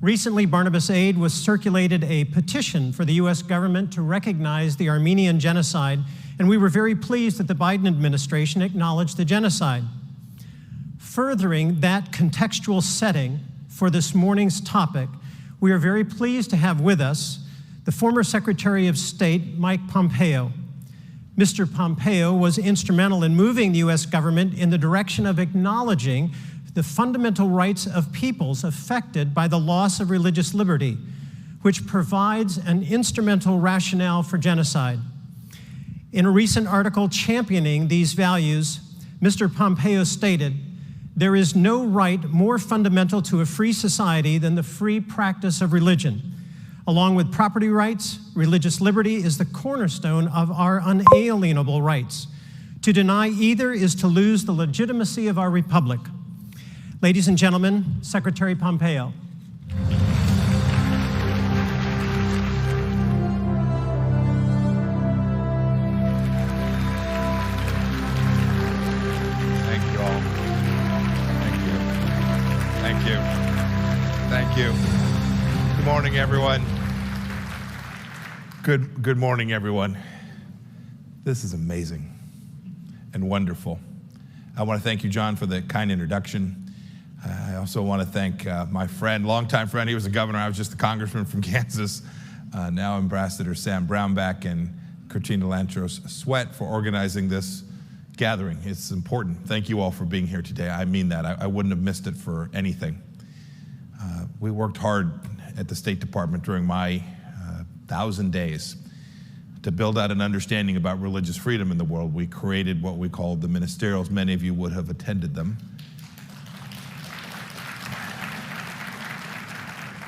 Recently, Barnabas Aid was circulated a petition for the U.S. government to recognize the Armenian genocide, and we were very pleased that the Biden administration acknowledged the genocide. Furthering that contextual setting for this morning's topic, we are very pleased to have with us the former Secretary of State, Mike Pompeo. Mr. Pompeo was instrumental in moving the U.S. government in the direction of acknowledging the fundamental rights of peoples affected by the loss of religious liberty, which provides an instrumental rationale for genocide. In a recent article championing these values, Mr. Pompeo stated, "There is no right more fundamental to a free society than the free practice of religion. Along with property rights, religious liberty is the cornerstone of our unalienable rights. To deny either is to lose the legitimacy of our republic." Ladies and gentlemen, Secretary Pompeo. Thank you all. Thank you. Thank you. Thank you. Good morning, everyone. Good morning, everyone. This is amazing and wonderful. I want to thank you, John, for the kind introduction. I also want to thank my friend, longtime friend. He was a governor. I was just a congressman from Kansas. Now Ambassador Sam Brownback and Katrina Lantros Sweat for organizing this gathering. It's important. Thank you all for being here today. I mean that. I wouldn't have missed it for anything. We worked hard at the State Department during my 1,000 days to build out an understanding about religious freedom in the world. We created what we called the ministerials. Many of you would have attended them.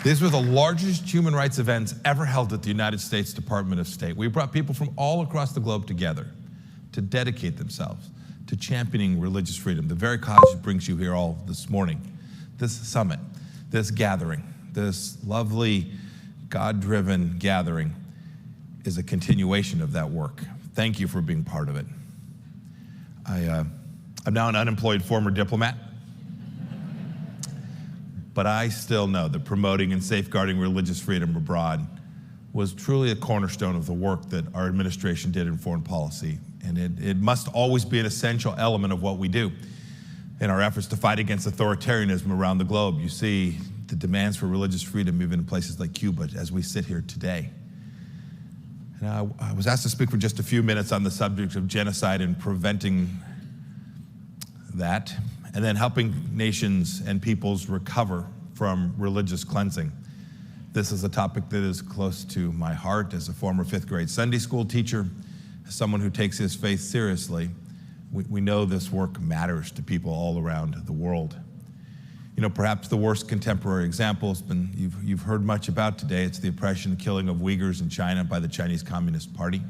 These were the largest human rights events ever held at the United States Department of State. We brought people from all across the globe together to dedicate themselves to championing religious freedom, the very cause that brings you here all this morning. This summit, this gathering, this lovely God-driven gathering is a continuation of that work. Thank you for being part of it. I'm now an unemployed former diplomat, but I still know that promoting and safeguarding religious freedom abroad was truly a cornerstone of the work that our administration did in foreign policy, and it must always be an essential element of what we do in our efforts to fight against authoritarianism around the globe. You see the demands for religious freedom even in places like Cuba as we sit here today. And I was asked to speak for just a few minutes on the subject of genocide and preventing that, and then helping nations and peoples recover from religious cleansing. This is a topic that is close to my heart as a former 5th grade Sunday school teacher, as someone who takes his faith seriously. We know this work matters to people all around the world. You know, perhaps the worst contemporary example has been, you've heard much about today. It's the oppression and killing of Uyghurs in China by the Chinese Communist Party.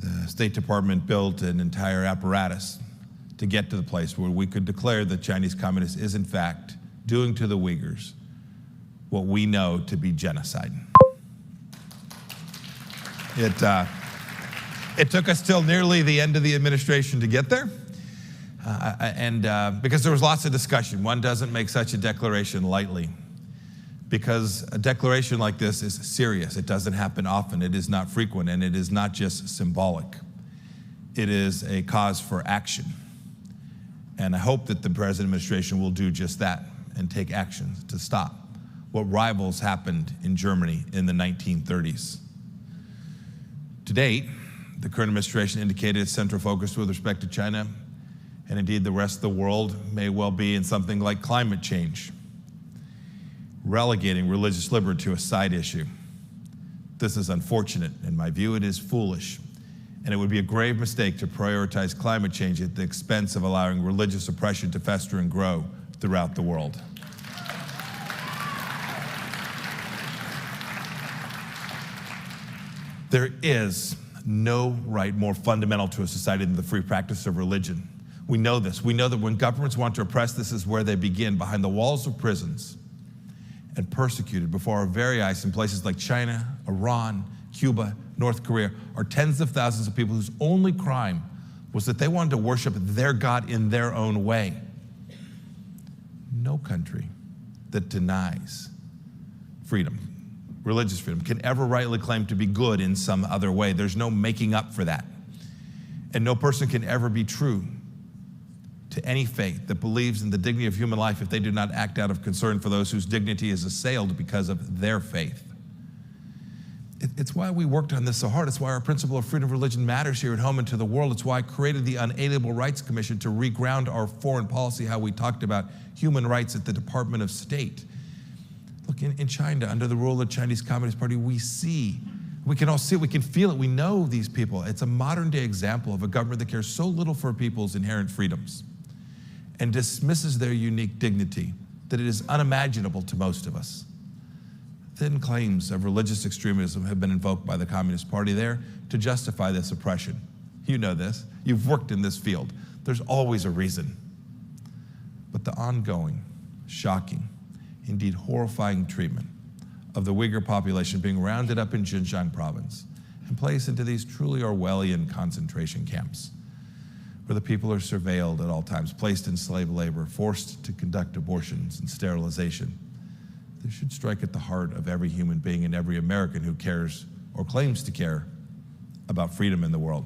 The State Department built an entire apparatus to get to the place where we could declare that Chinese Communists is in fact doing to the Uyghurs what we know to be genocide. It took us till nearly the end of the administration to get there. Because there was lots of discussion. One doesn't make such a declaration lightly, because a declaration like this is serious. It doesn't happen often. It is not frequent, and it is not just symbolic. It is a cause for action. And I hope that the present administration will do just that and take action to stop what rivals happened in Germany in the 1930s. To date, the current administration indicated its central focus with respect to China, and indeed the rest of the world, may well be in something like climate change, relegating religious liberty to a side issue. This is unfortunate. In my view, it is foolish, and it would be a grave mistake to prioritize climate change at the expense of allowing religious oppression to fester and grow throughout the world. There is no right more fundamental to a society than the free practice of religion. We know this. We know that when governments want to oppress, this is where they begin, behind the walls of prisons, and persecuted before our very eyes in places like China, Iran, Cuba, North Korea, are tens of thousands of people whose only crime was that they wanted to worship their God in their own way. No country that denies freedom, religious freedom, can ever rightly claim to be good in some other way. There's no making up for that. And no person can ever be true to any faith that believes in the dignity of human life if they do not act out of concern for those whose dignity is assailed because of their faith. It's why we worked on this so hard. It's why our principle of freedom of religion matters here at home and to the world. It's why I created the Unalienable Rights Commission to reground our foreign policy, how we talked about human rights at the Department of State. Look, in China, under the rule of the Chinese Communist Party, we can all see it, we can feel it, we know these people. It's a modern day example of a government that cares so little for people's inherent freedoms and dismisses their unique dignity that it is unimaginable to most of us. Thin claims of religious extremism have been invoked by the Communist Party there to justify this oppression. You know this, you've worked in this field. There's always a reason. But the ongoing, shocking, indeed horrifying treatment of the Uyghur population being rounded up in Xinjiang province and placed into these truly Orwellian concentration camps, where the people are surveilled at all times, placed in slave labor, forced to conduct abortions and sterilization. This should strike at the heart of every human being and every American who cares or claims to care about freedom in the world.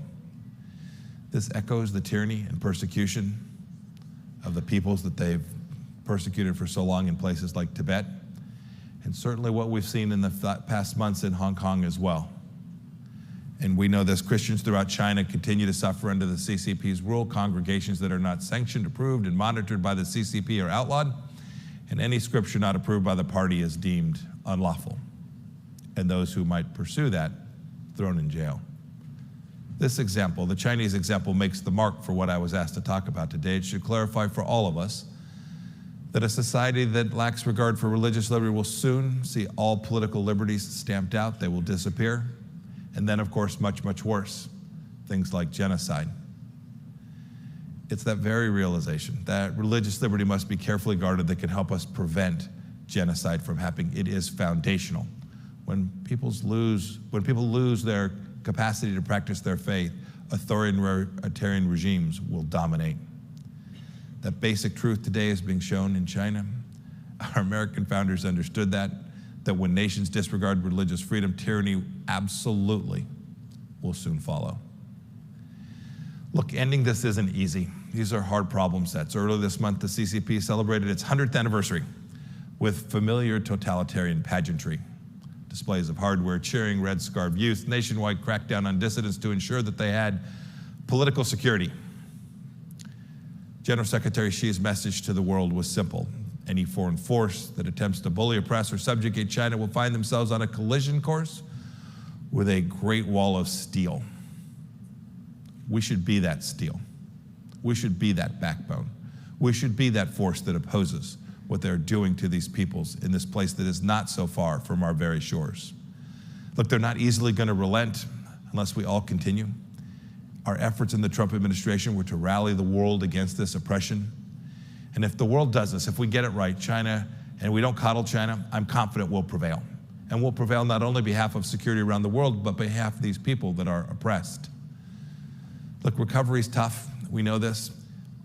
This echoes the tyranny and persecution of the peoples that they've persecuted for so long in places like Tibet, and certainly what we've seen in the past months in Hong Kong as well. And we know this, Christians throughout China continue to suffer under the CCP's rule. Congregations that are not sanctioned, approved, and monitored by the CCP are outlawed, and any scripture not approved by the party is deemed unlawful, and those who might pursue that thrown in jail. This example, the Chinese example, makes the mark for what I was asked to talk about today. It should clarify for all of us that a society that lacks regard for religious liberty will soon see all political liberties stamped out. They will disappear. And then, of course, much, much worse, things like genocide. It's that very realization that religious liberty must be carefully guarded that can help us prevent genocide from happening. It is foundational. When people lose their capacity to practice their faith, authoritarian regimes will dominate. That basic truth today is being shown in China. Our American founders understood that when nations disregard religious freedom, tyranny absolutely will soon follow. Look, ending this isn't easy. These are hard problem sets. Earlier this month, the CCP celebrated its 100th anniversary with familiar totalitarian pageantry. Displays of hardware, cheering red-scarred youth, nationwide crackdown on dissidents to ensure that they had political security. General Secretary Xi's message to the world was simple. Any foreign force that attempts to bully, oppress, or subjugate China will find themselves on a collision course with a great wall of steel. We should be that steel. We should be that backbone. We should be that force that opposes what they're doing to these peoples in this place that is not so far from our very shores. Look, they're not easily going to relent unless we all continue. Our efforts in the Trump administration were to rally the world against this oppression. And if the world does this, if we get it right, China, and we don't coddle China, I'm confident we'll prevail. And we'll prevail not only on behalf of security around the world, but on behalf of these people that are oppressed. Look, recovery's tough. We know this.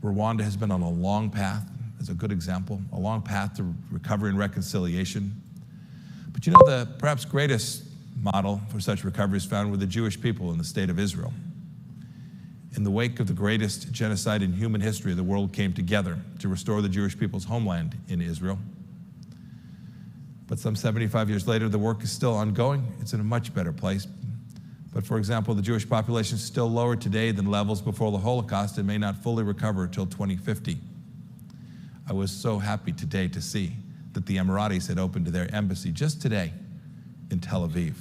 Rwanda has been on a long path, as a good example, a long path to recovery and reconciliation. But you know, the perhaps greatest model for such recovery is found with the Jewish people in the state of Israel. In the wake of the greatest genocide in human history, the world came together to restore the Jewish people's homeland in Israel. But some 75 years later, the work is still ongoing. It's in a much better place. But for example, the Jewish population is still lower today than levels before the Holocaust and may not fully recover until 2050. I was so happy today to see that the Emiratis had opened their embassy just today in Tel Aviv.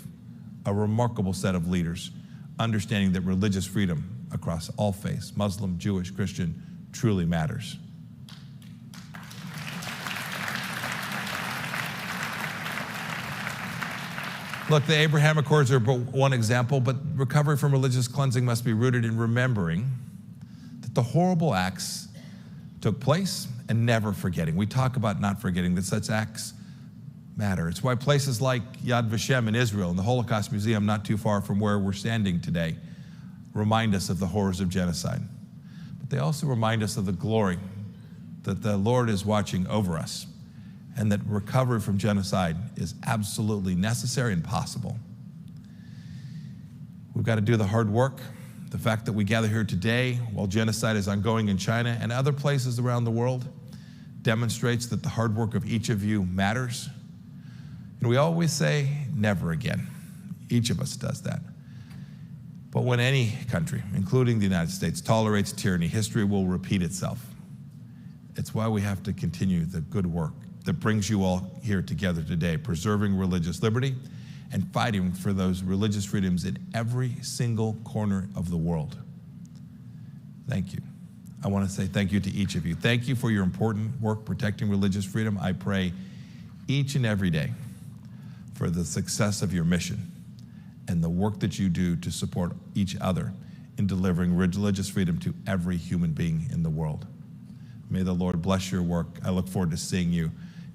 A remarkable set of leaders understanding that religious freedom across all faiths, Muslim, Jewish, Christian, truly matters. Look, the Abraham Accords are but one example, but recovery from religious cleansing must be rooted in remembering that the horrible acts took place and never forgetting. We talk about not forgetting that such acts matter. It's why places like Yad Vashem in Israel and the Holocaust Museum not too far from where we're standing today remind us of the horrors of genocide. But they also remind us of the glory that the Lord is watching over us and that recovery from genocide is absolutely necessary and possible. We've got to do the hard work. The fact that we gather here today while genocide is ongoing in China and other places around the world demonstrates that the hard work of each of you matters. And we always say, never again. Each of us does that. But when any country, including the United States, tolerates tyranny, history will repeat itself. It's why we have to continue the good work that brings you all here together today, preserving religious liberty and fighting for those religious freedoms in every single corner of the world. Thank you. I want to say thank you to each of you. Thank you for your important work protecting religious freedom. I pray each and every day for the success of your mission and the work that you do to support each other in delivering religious freedom to every human being in the world. May the Lord bless your work. I look forward to seeing you.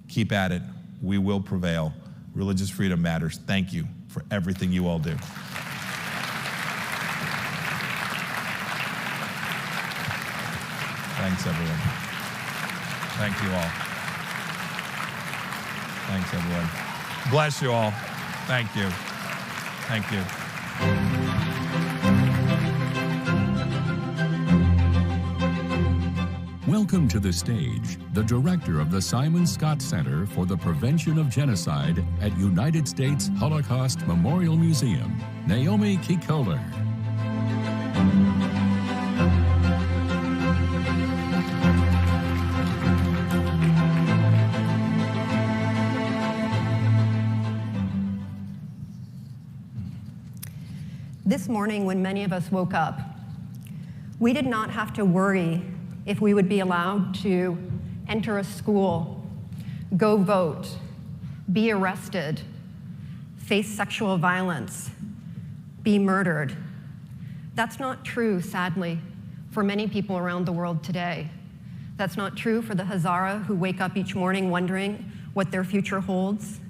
Keep at it. We will prevail. Religious freedom matters. Thank you for everything you all do. Thanks, everyone. Thank you all. Thanks, everyone. Bless you all. Thank you. Thank you. Welcome to the stage, the director of the Simon Scott Center for the Prevention of Genocide at United States Holocaust Memorial Museum, Naomi Kikoler. This morning, when many of us woke up, we did not have to worry if we would be allowed to enter a school, go vote, be arrested, face sexual violence, be murdered. That's not true, sadly, for many people around the world today. That's not true for the Hazara who wake up each morning wondering what their future holds,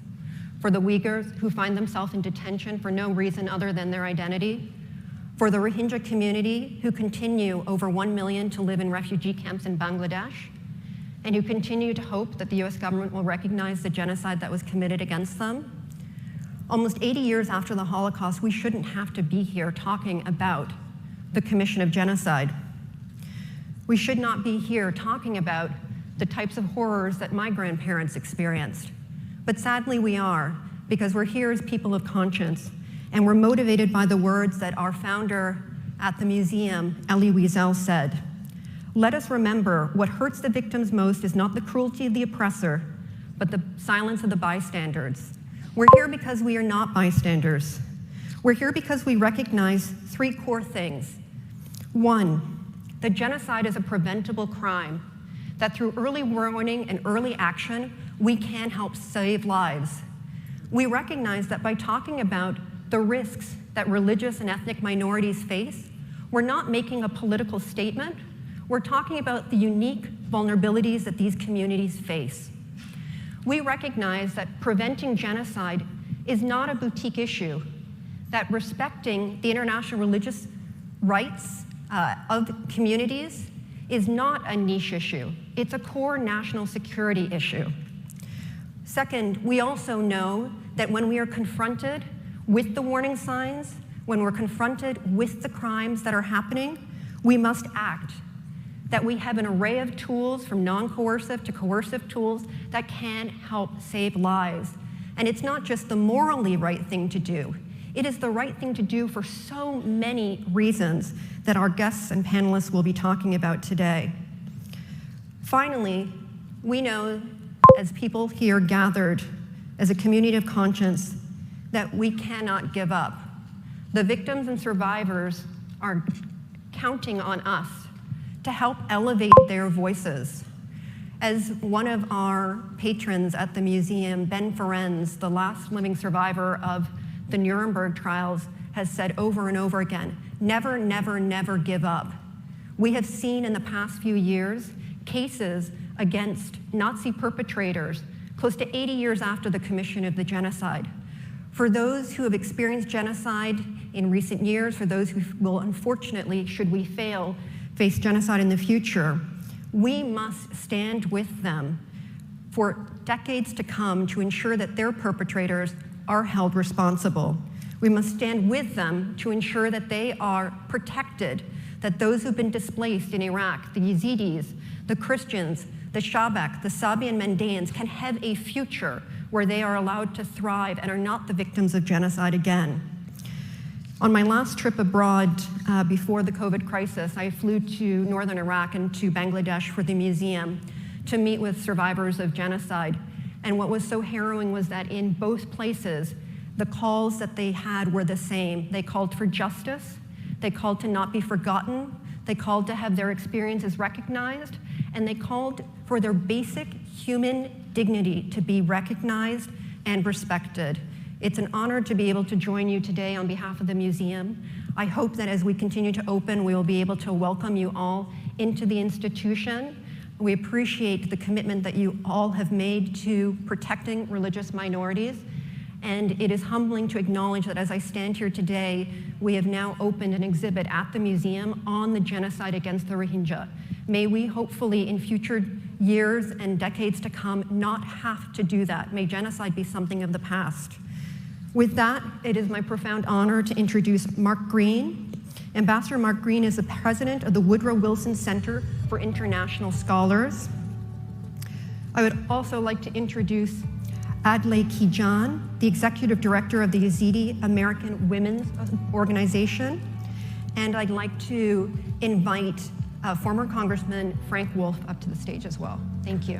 for the Uyghurs who find themselves in detention for no reason other than their identity, for the Rohingya community who continue, over 1 million, to live in refugee camps in Bangladesh, and who continue to hope that the US government will recognize the genocide that was committed against them. Almost 80 years after the Holocaust, we shouldn't have to be here talking about the commission of genocide. We should not be here talking about the types of horrors that my grandparents experienced. But sadly we are, because we're here as people of conscience, and we're motivated by the words that our founder at the museum, Elie Wiesel, said. Let us remember what hurts the victims most is not the cruelty of the oppressor, but the silence of the bystanders. We're here because we are not bystanders. We're here because we recognize 3 core things. 1, that genocide is a preventable crime, that through early warning and early action, we can help save lives. We recognize that by talking about the risks that religious and ethnic minorities face, we're not making a political statement, we're talking about the unique vulnerabilities that these communities face. We recognize that preventing genocide is not a boutique issue, that respecting the international religious rights of communities is not a niche issue, it's a core national security issue. Second, we also know that when we are confronted with the warning signs, when we're confronted with the crimes that are happening, we must act. That we have an array of tools, from non-coercive to coercive tools, that can help save lives. And it's not just the morally right thing to do, it is the right thing to do for so many reasons that our guests and panelists will be talking about today. Finally, we know, as people here gathered as a community of conscience, that we cannot give up. The victims and survivors are counting on us to help elevate their voices. As one of our patrons at the museum, Ben Ferenz, the last living survivor of the Nuremberg trials, has said over and over again, never, never, never give up. We have seen in the past few years cases against Nazi perpetrators close to 80 years after the commission of the genocide. For those who have experienced genocide in recent years, for those who will unfortunately, should we fail, face genocide in the future, we must stand with them for decades to come to ensure that their perpetrators are held responsible. We must stand with them to ensure that they are protected, that those who've been displaced in Iraq, the Yazidis, the Christians, the Shabak, the Sabi and Mandaeans, can have a future where they are allowed to thrive and are not the victims of genocide again. On my last trip abroad before the COVID crisis, I flew to northern Iraq and to Bangladesh for the museum to meet with survivors of genocide. And what was so harrowing was that in both places, the calls that they had were the same. They called for justice, they called to not be forgotten, they called to have their experiences recognized, and they called for their basic human dignity to be recognized and respected. It's an honor to be able to join you today on behalf of the museum. I hope that as we continue to open, we will be able to welcome you all into the institution. We appreciate the commitment that you all have made to protecting religious minorities. And it is humbling to acknowledge that as I stand here today, we have now opened an exhibit at the museum on the genocide against the Rohingya. May we hopefully in future years and decades to come not have to do that. May genocide be something of the past. With that, it is my profound honor to introduce Mark Green. Ambassador Mark Green is the president of the Woodrow Wilson Center for International Scholars. I would also like to introduce Adlai Kijan, the executive director of the Yazidi American Women's Organization. And I'd like to invite former Congressman Frank Wolf up to the stage as well. Thank you.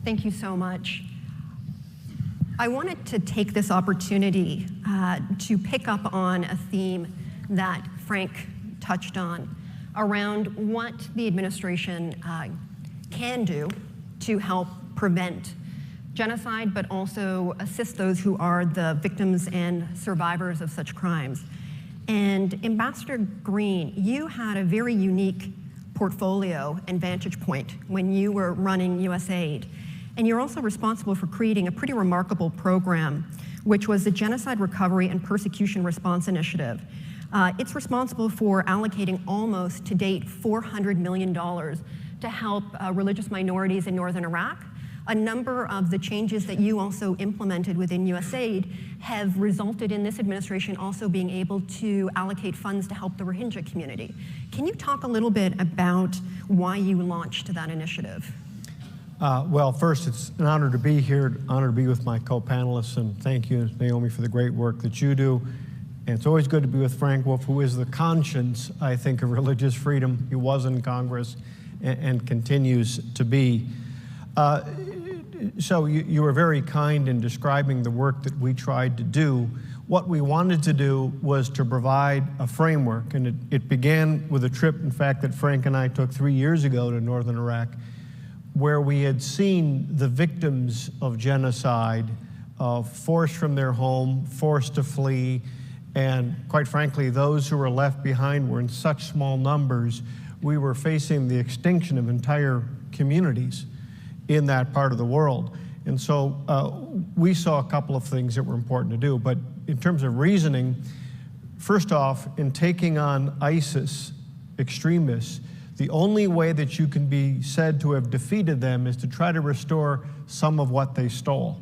Thank you so much. I wanted to take this opportunity to pick up on a theme that Frank touched on around what the administration can do to help prevent genocide, but also assist those who are the victims and survivors of such crimes. And Ambassador Green, you had a very unique portfolio and vantage point when you were running USAID. And you're also responsible for creating a pretty remarkable program, which was the Genocide Recovery and Persecution Response Initiative. It's responsible for allocating almost, to date, $400 million to help religious minorities in northern Iraq. A number of the changes that you also implemented within USAID have resulted in this administration also being able to allocate funds to help the Rohingya community. Can you talk a little bit about why you launched that initiative? Well, first, it's an honor to be here, honor to be with my co-panelists, and thank you, Naomi, for the great work that you do. And it's always good to be with Frank Wolf, who is the conscience, I think, of religious freedom. He was in Congress and continues to be. So you were very kind in describing the work that we tried to do. What we wanted to do was to provide a framework, and it began with a trip, in fact, that Frank and I took 3 years ago to northern Iraq, where we had seen the victims of genocide, forced from their home, forced to flee, and quite frankly, those who were left behind were in such small numbers, we were facing the extinction of entire communities in that part of the world. And so we saw a couple of things that were important to do, but in terms of reasoning, first off, in taking on ISIS extremists, the only way that you can be said to have defeated them is to try to restore some of what they stole.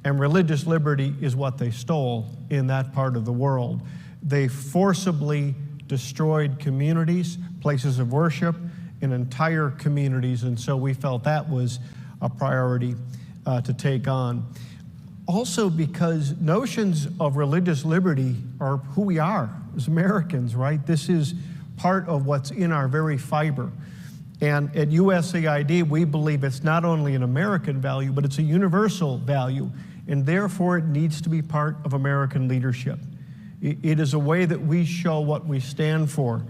And religious liberty is what they stole in that part of the world. They forcibly destroyed communities, places of worship, and entire communities, and so we felt that was a priority to take on. Also because notions of religious liberty are who we are as Americans, right? This is part of what's in our very fiber. And at USAID, we believe it's not only an American value, but it's a universal value, and therefore it needs to be part of American leadership. It is a way that we show what we stand for.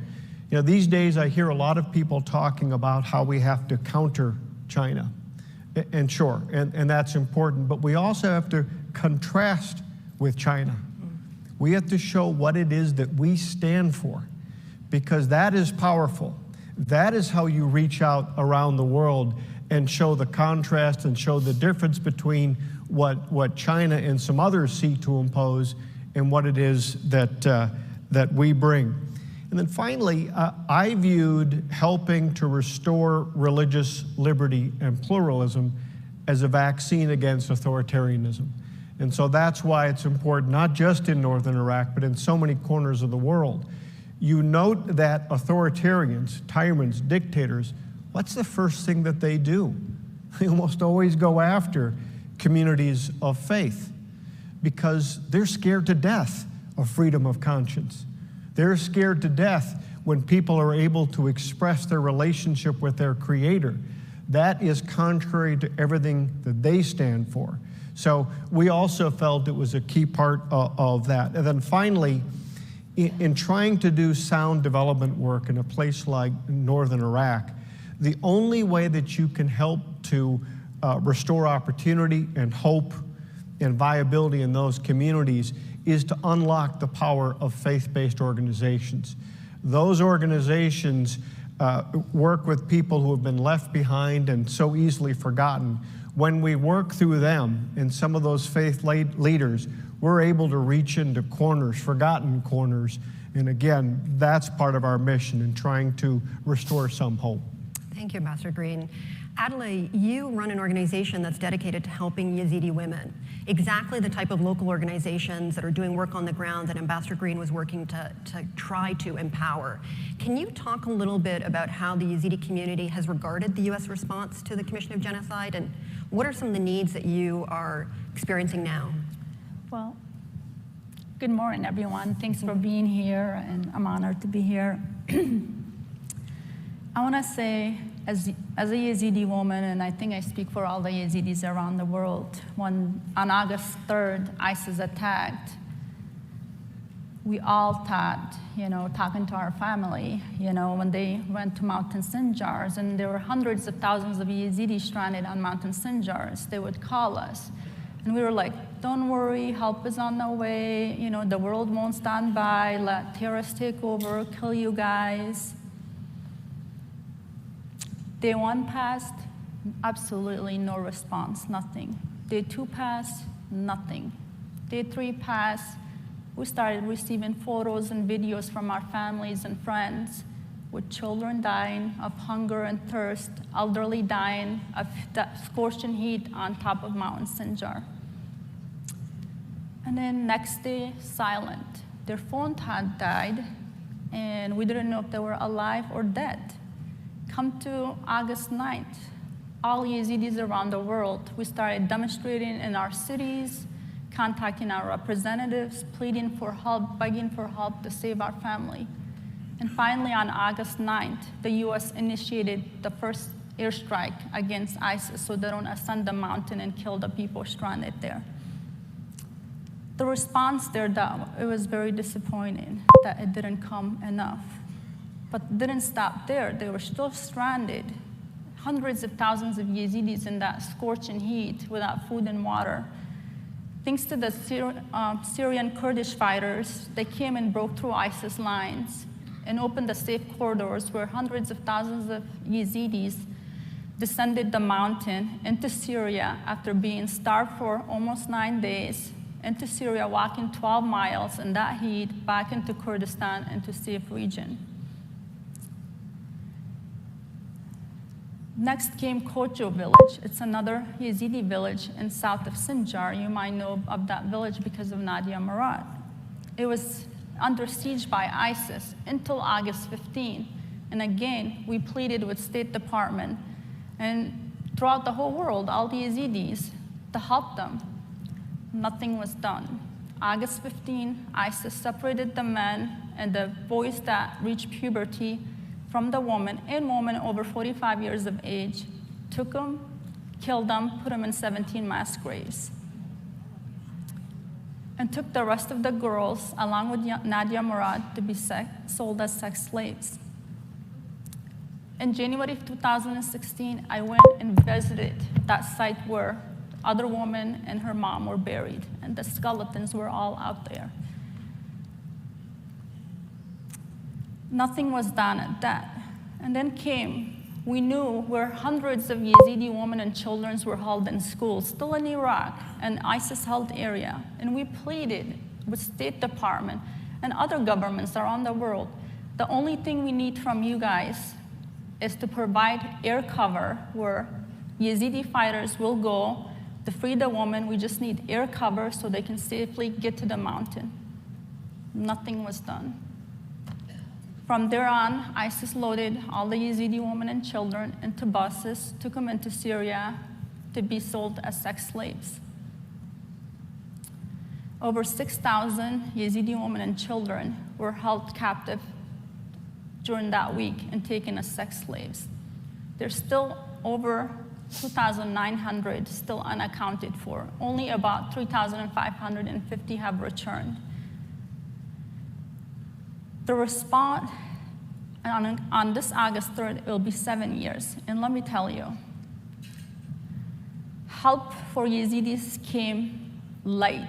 You know, these days I hear a lot of people talking about how we have to counter China, and sure, and that's important, but we also have to contrast with China. We have to show what it is that we stand for, because that is powerful. That is how you reach out around the world and show the contrast and show the difference between what China and some others seek to impose and what it is that we bring. And then finally, I viewed helping to restore religious liberty and pluralism as a vaccine against authoritarianism. And so that's why it's important, not just in northern Iraq, but in so many corners of the world. You note that authoritarians, tyrants, dictators, what's the first thing that they do? They almost always go after communities of faith because they're scared to death of freedom of conscience. They're scared to death when people are able to express their relationship with their Creator. That is contrary to everything that they stand for. So we also felt it was a key part of that. And then finally, in trying to do sound development work in a place like northern Iraq, the only way that you can help to restore opportunity and hope and viability in those communities is to unlock the power of faith-based organizations. Those organizations work with people who have been left behind and so easily forgotten. When we work through them and some of those faith leaders, we're able to reach into corners, forgotten corners. And again, that's part of our mission in trying to restore some hope. Thank you, Ambassador Green. Adelaide, you run an organization that's dedicated to helping Yazidi women, exactly the type of local organizations that are doing work on the ground that Ambassador Green was working to try to empower. Can you talk a little bit about how the Yazidi community has regarded the U.S. response to the Commission of Genocide, and what are some of the needs that you are experiencing now? Well, good morning, everyone. Thanks for being here, and I'm honored to be here. I want to say, as a Yazidi woman, and I think I speak for all the Yazidis around the world, when on August 3rd, ISIS attacked, we all thought, talking to our family, when they went to Mountain Sinjars, and there were hundreds of thousands of Yazidis stranded on Mountain Sinjars, they would call us. And we were like, don't worry, help is on the way, the world won't stand by, let terrorists take over, kill you guys. Day 1 passed, absolutely no response, nothing. Day 2 passed, nothing. Day 3 passed, we started receiving photos and videos from our families and friends with children dying of hunger and thirst, elderly dying of the scorching heat on top of Mount Sinjar. And then next day, silent. Their phone had died, and we didn't know if they were alive or dead. Come to August 9th, all Yazidis around the world, we started demonstrating in our cities, contacting our representatives, pleading for help, begging for help to save our family. And finally, on August 9th, the US initiated the first airstrike against ISIS so they don't ascend the mountain and kill the people stranded there. The response there, though, it was very disappointing that it didn't come enough. But it didn't stop there. They were still stranded. Hundreds of thousands of Yazidis in that scorching heat without food and water. Thanks to the Syrian Kurdish fighters, they came and broke through ISIS lines and opened the safe corridors where hundreds of thousands of Yazidis descended the mountain into Syria after being starved for almost 9 days, into Syria, walking 12 miles in that heat, back into Kurdistan, into safe region. Next came Kocho village. It's another Yazidi village in south of Sinjar. You might know of that village because of Nadia Murad. It was under siege by ISIS until August 15. And again, we pleaded with State Department and throughout the whole world, all the Yazidis, to help them. Nothing was done. August 15, ISIS separated the men and the boys that reached puberty from the woman, and women over 45 years of age, took them, killed them, put them in 17 mass graves, and took the rest of the girls, along with Nadia Murad, to be sold as sex slaves. In January of 2016, I went and visited that site where other woman and her mom were buried, and the skeletons were all out there. Nothing was done at that. And then we knew where hundreds of Yazidi women and children were held in schools, still in Iraq, an ISIS-held area. And we pleaded with State Department and other governments around the world, the only thing we need from you guys is to provide air cover where Yazidi fighters will go to free the woman. We just need air cover so they can safely get to the mountain. Nothing was done. From there on, ISIS loaded all the Yazidi women and children into buses, took them into Syria, to be sold as sex slaves. Over 6,000 Yazidi women and children were held captive during that week and taken as sex slaves. There's still over 2,900 still unaccounted for. Only about 3,550 have returned. The response on this August 3rd, it will be 7 years. And let me tell you, help for Yazidis came late.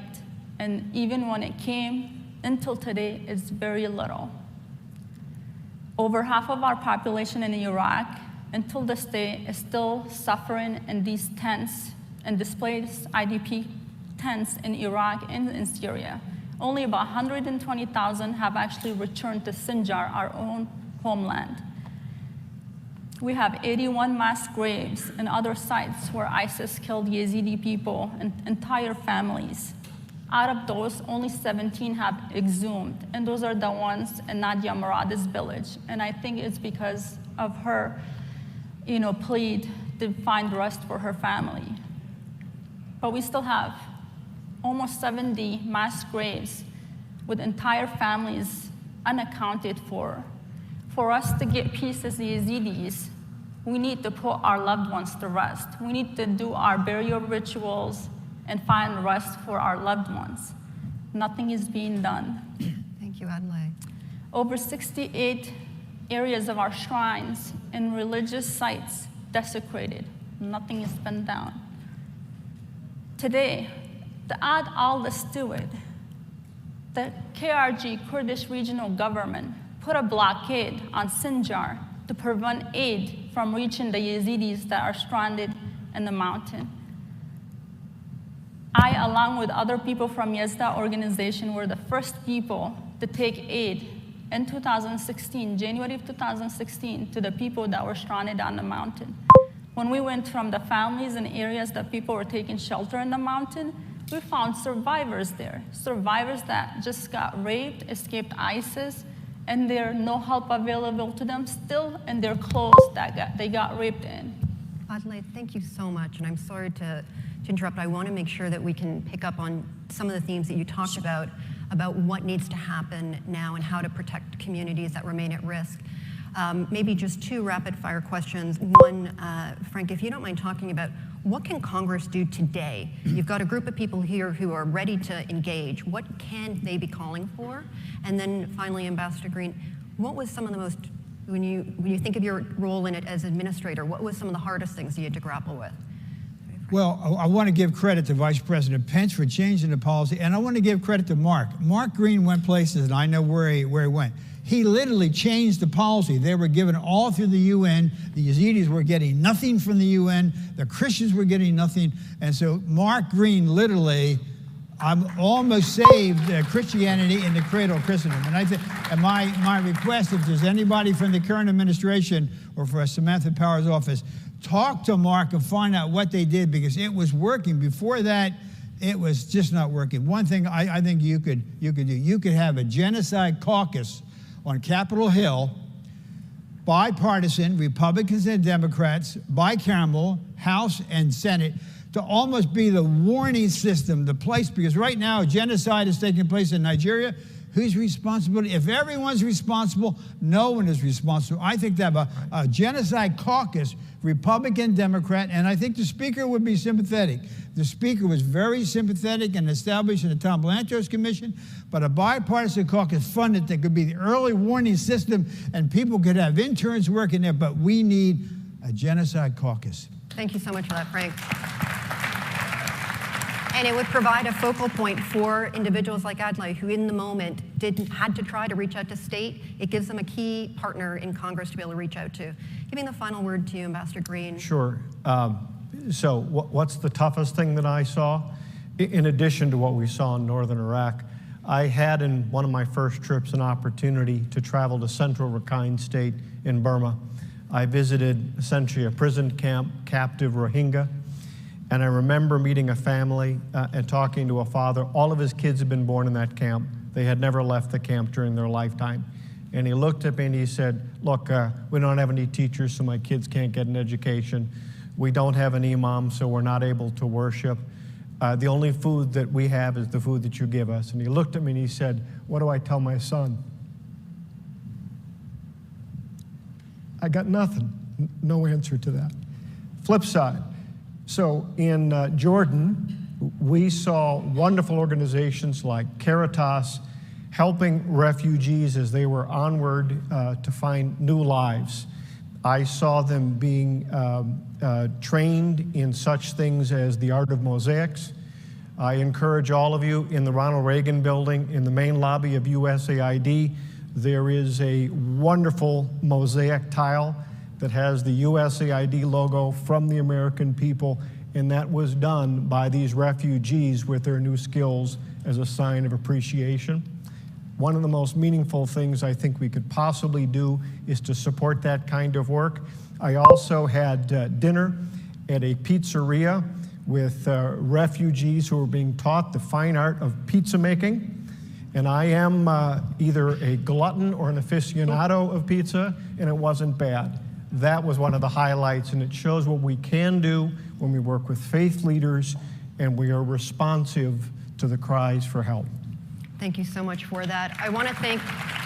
And even when it came, until today, it's very little. Over half of our population in Iraq, until this day, is still suffering in these tents and displaced IDP tents in Iraq and in Syria. Only about 120,000 have actually returned to Sinjar, our own homeland. We have 81 mass graves and other sites where ISIS killed Yazidi people and entire families. Out of those, only 17 have exhumed, and those are the ones in Nadia Murad's village. And I think it's because of her, plea to find rest for her family. But we still have almost 70 mass graves with entire families unaccounted for. For us to get peace as the Yazidis, we need to put our loved ones to rest. We need to do our burial rituals and find rest for our loved ones. Nothing is being done. Thank you, Adlai. Over 68 areas of our shrines and religious sites desecrated. Nothing has been done. Today, to add all this to it, the KRG, Kurdish Regional Government, put a blockade on Sinjar to prevent aid from reaching the Yazidis that are stranded in the mountain. I, along with other people from Yazda organization, were the first people to take aid in 2016, January of 2016, to the people that were stranded on the mountain. When we went from the families and areas that people were taking shelter in the mountain, we found survivors there, survivors that just got raped, escaped ISIS, and there's no help available to them, still in their clothes that they got raped in. Adlai, thank you so much, and I'm sorry to interrupt. I want to make sure that we can pick up on some of the themes that you talked about what needs to happen now and how to protect communities that remain at risk. Maybe just two rapid-fire questions. One, Frank, if you don't mind talking about what can Congress do today? You've got a group of people here who are ready to engage. What can they be calling for? And then finally, Ambassador Green, what was some of the most, when you think of your role in it as administrator, what was some of the hardest things you had to grapple with? Well, I want to give credit to Vice President Pence for changing the policy, and I want to give credit to Mark. Mark Green went places, and I know where he went. He literally changed the policy. They were given all through the UN. The Yazidis were getting nothing from the UN. The Christians were getting nothing. And so Mark Green literally almost saved Christianity in the cradle of Christendom. And my request, if there's anybody from the current administration or for Samantha Power's office, talk to Mark and find out what they did, because it was working. Before that, it was just not working. One thing I think you could do, you could have a genocide caucus on Capitol Hill, bipartisan, Republicans and Democrats, bicameral, House and Senate, to almost be the warning system, the place, because right now genocide is taking place in Nigeria. Who's responsible? If everyone's responsible, no one is responsible. I think that a genocide caucus, Republican, Democrat, and I think the Speaker would be sympathetic. The Speaker was very sympathetic in establishing the Tom Blanchard's Commission, but a bipartisan caucus funded that could be the early warning system, and people could have interns working there, but we need a genocide caucus. Thank you so much for that, Frank. And it would provide a focal point for individuals like Adlai, who in the moment had to try to reach out to state. It gives them a key partner in Congress to be able to reach out to. Giving the final word to you, Ambassador Green. Sure. So what's the toughest thing that I saw? In addition to what we saw in northern Iraq, I had in one of my first trips an opportunity to travel to central Rakhine State in Burma. I visited essentially a prison camp, captive Rohingya. And I remember meeting a family and talking to a father. All of his kids had been born in that camp. They had never left the camp during their lifetime. And he looked at me and he said, look, we don't have any teachers, so my kids can't get an education. We don't have an imam, so we're not able to worship. The only food that we have is the food that you give us. And he looked at me and he said, what do I tell my son? I got nothing, no answer to that. Flip side, so in Jordan, we saw wonderful organizations like Caritas helping refugees as they were onward to find new lives. I saw them being trained in such things as the art of mosaics. I encourage all of you in the Ronald Reagan building, in the main lobby of USAID, there is a wonderful mosaic tile that has the USAID logo from the American people, and that was done by these refugees with their new skills as a sign of appreciation. One of the most meaningful things I think we could possibly do is to support that kind of work. I also had dinner at a pizzeria with refugees who were being taught the fine art of pizza making. And I am either a glutton or an aficionado of pizza, and it wasn't bad. That was one of the highlights, and it shows what we can do when we work with faith leaders and we are responsive to the cries for help. Thank you so much for that. I want to thank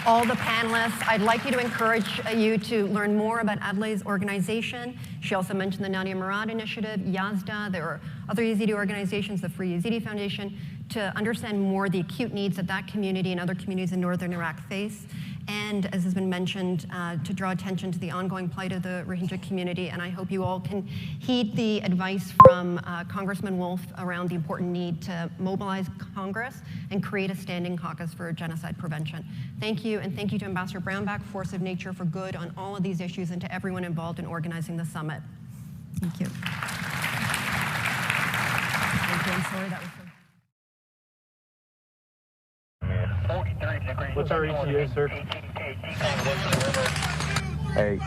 all the panelists. I'd like you to encourage you to learn more about Adelaide's organization. She also mentioned the Nadia Murad Initiative, Yazda. There are other Yazidi organizations, the Free Yazidi Foundation, to understand more the acute needs that that community and other communities in northern Iraq face. And as has been mentioned, to draw attention to the ongoing plight of the Rohingya community. And I hope you all can heed the advice from Congressman Wolf around the important need to mobilize Congress and create a standing caucus for genocide prevention. Thank you, and thank you to Ambassador Brownback, Force of Nature for Good on all of these issues, and to everyone involved in organizing the summit. Thank you. Thank you. I'm sorry that was so. What's our ETA, sir? Hey.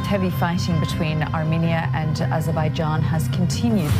Heavy fighting between Armenia and Azerbaijan has continued.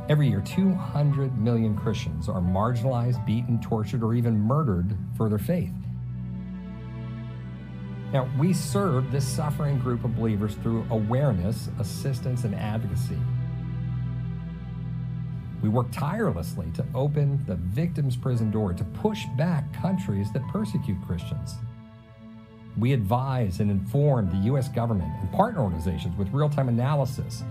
Every year, 200 million Christians are marginalized, beaten, tortured, or even murdered for their faith. Now, we serve this suffering group of believers through awareness, assistance, and advocacy. We work tirelessly to open the victim's prison door, to push back countries that persecute Christians. We advise and inform the U.S. government and partner organizations with real-time analysis.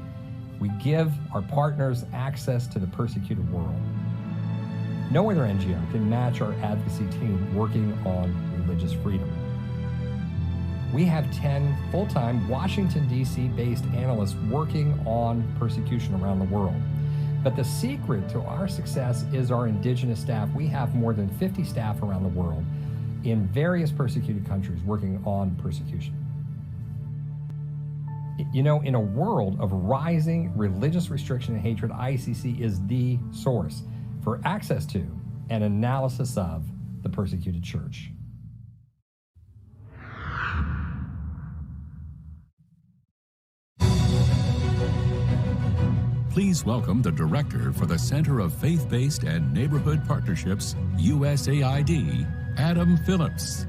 We give our partners access to the persecuted world. No other NGO can match our advocacy team working on religious freedom. We have 10 full-time Washington, D.C. based analysts working on persecution around the world. But the secret to our success is our indigenous staff. We have more than 50 staff around the world in various persecuted countries working on persecution. You know, in a world of rising religious restriction and hatred, ICC is the source for access to and analysis of the persecuted church. Please welcome the Director for the Center of Faith-Based and Neighborhood Partnerships, USAID, Adam Phillips.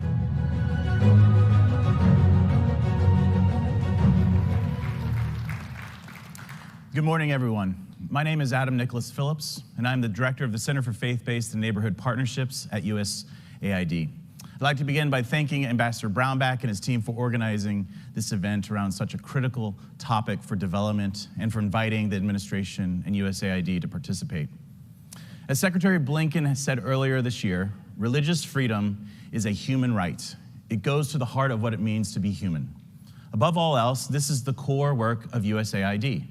Good morning, everyone. My name is Adam Nicholas Phillips, and I'm the Director of the Center for Faith-Based and Neighborhood Partnerships at USAID. I'd like to begin by thanking Ambassador Brownback and his team for organizing this event around such a critical topic for development and for inviting the administration and USAID to participate. As Secretary Blinken has said earlier this year, religious freedom is a human right. It goes to the heart of what it means to be human. Above all else, this is the core work of USAID,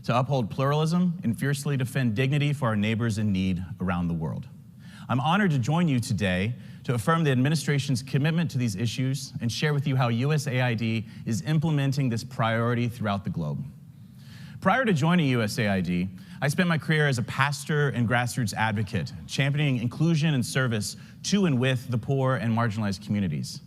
to uphold pluralism and fiercely defend dignity for our neighbors in need around the world. I'm honored to join you today to affirm the administration's commitment to these issues and share with you how USAID is implementing this priority throughout the globe. Prior to joining USAID, I spent my career as a pastor and grassroots advocate, championing inclusion and service to and with the poor and marginalized communities.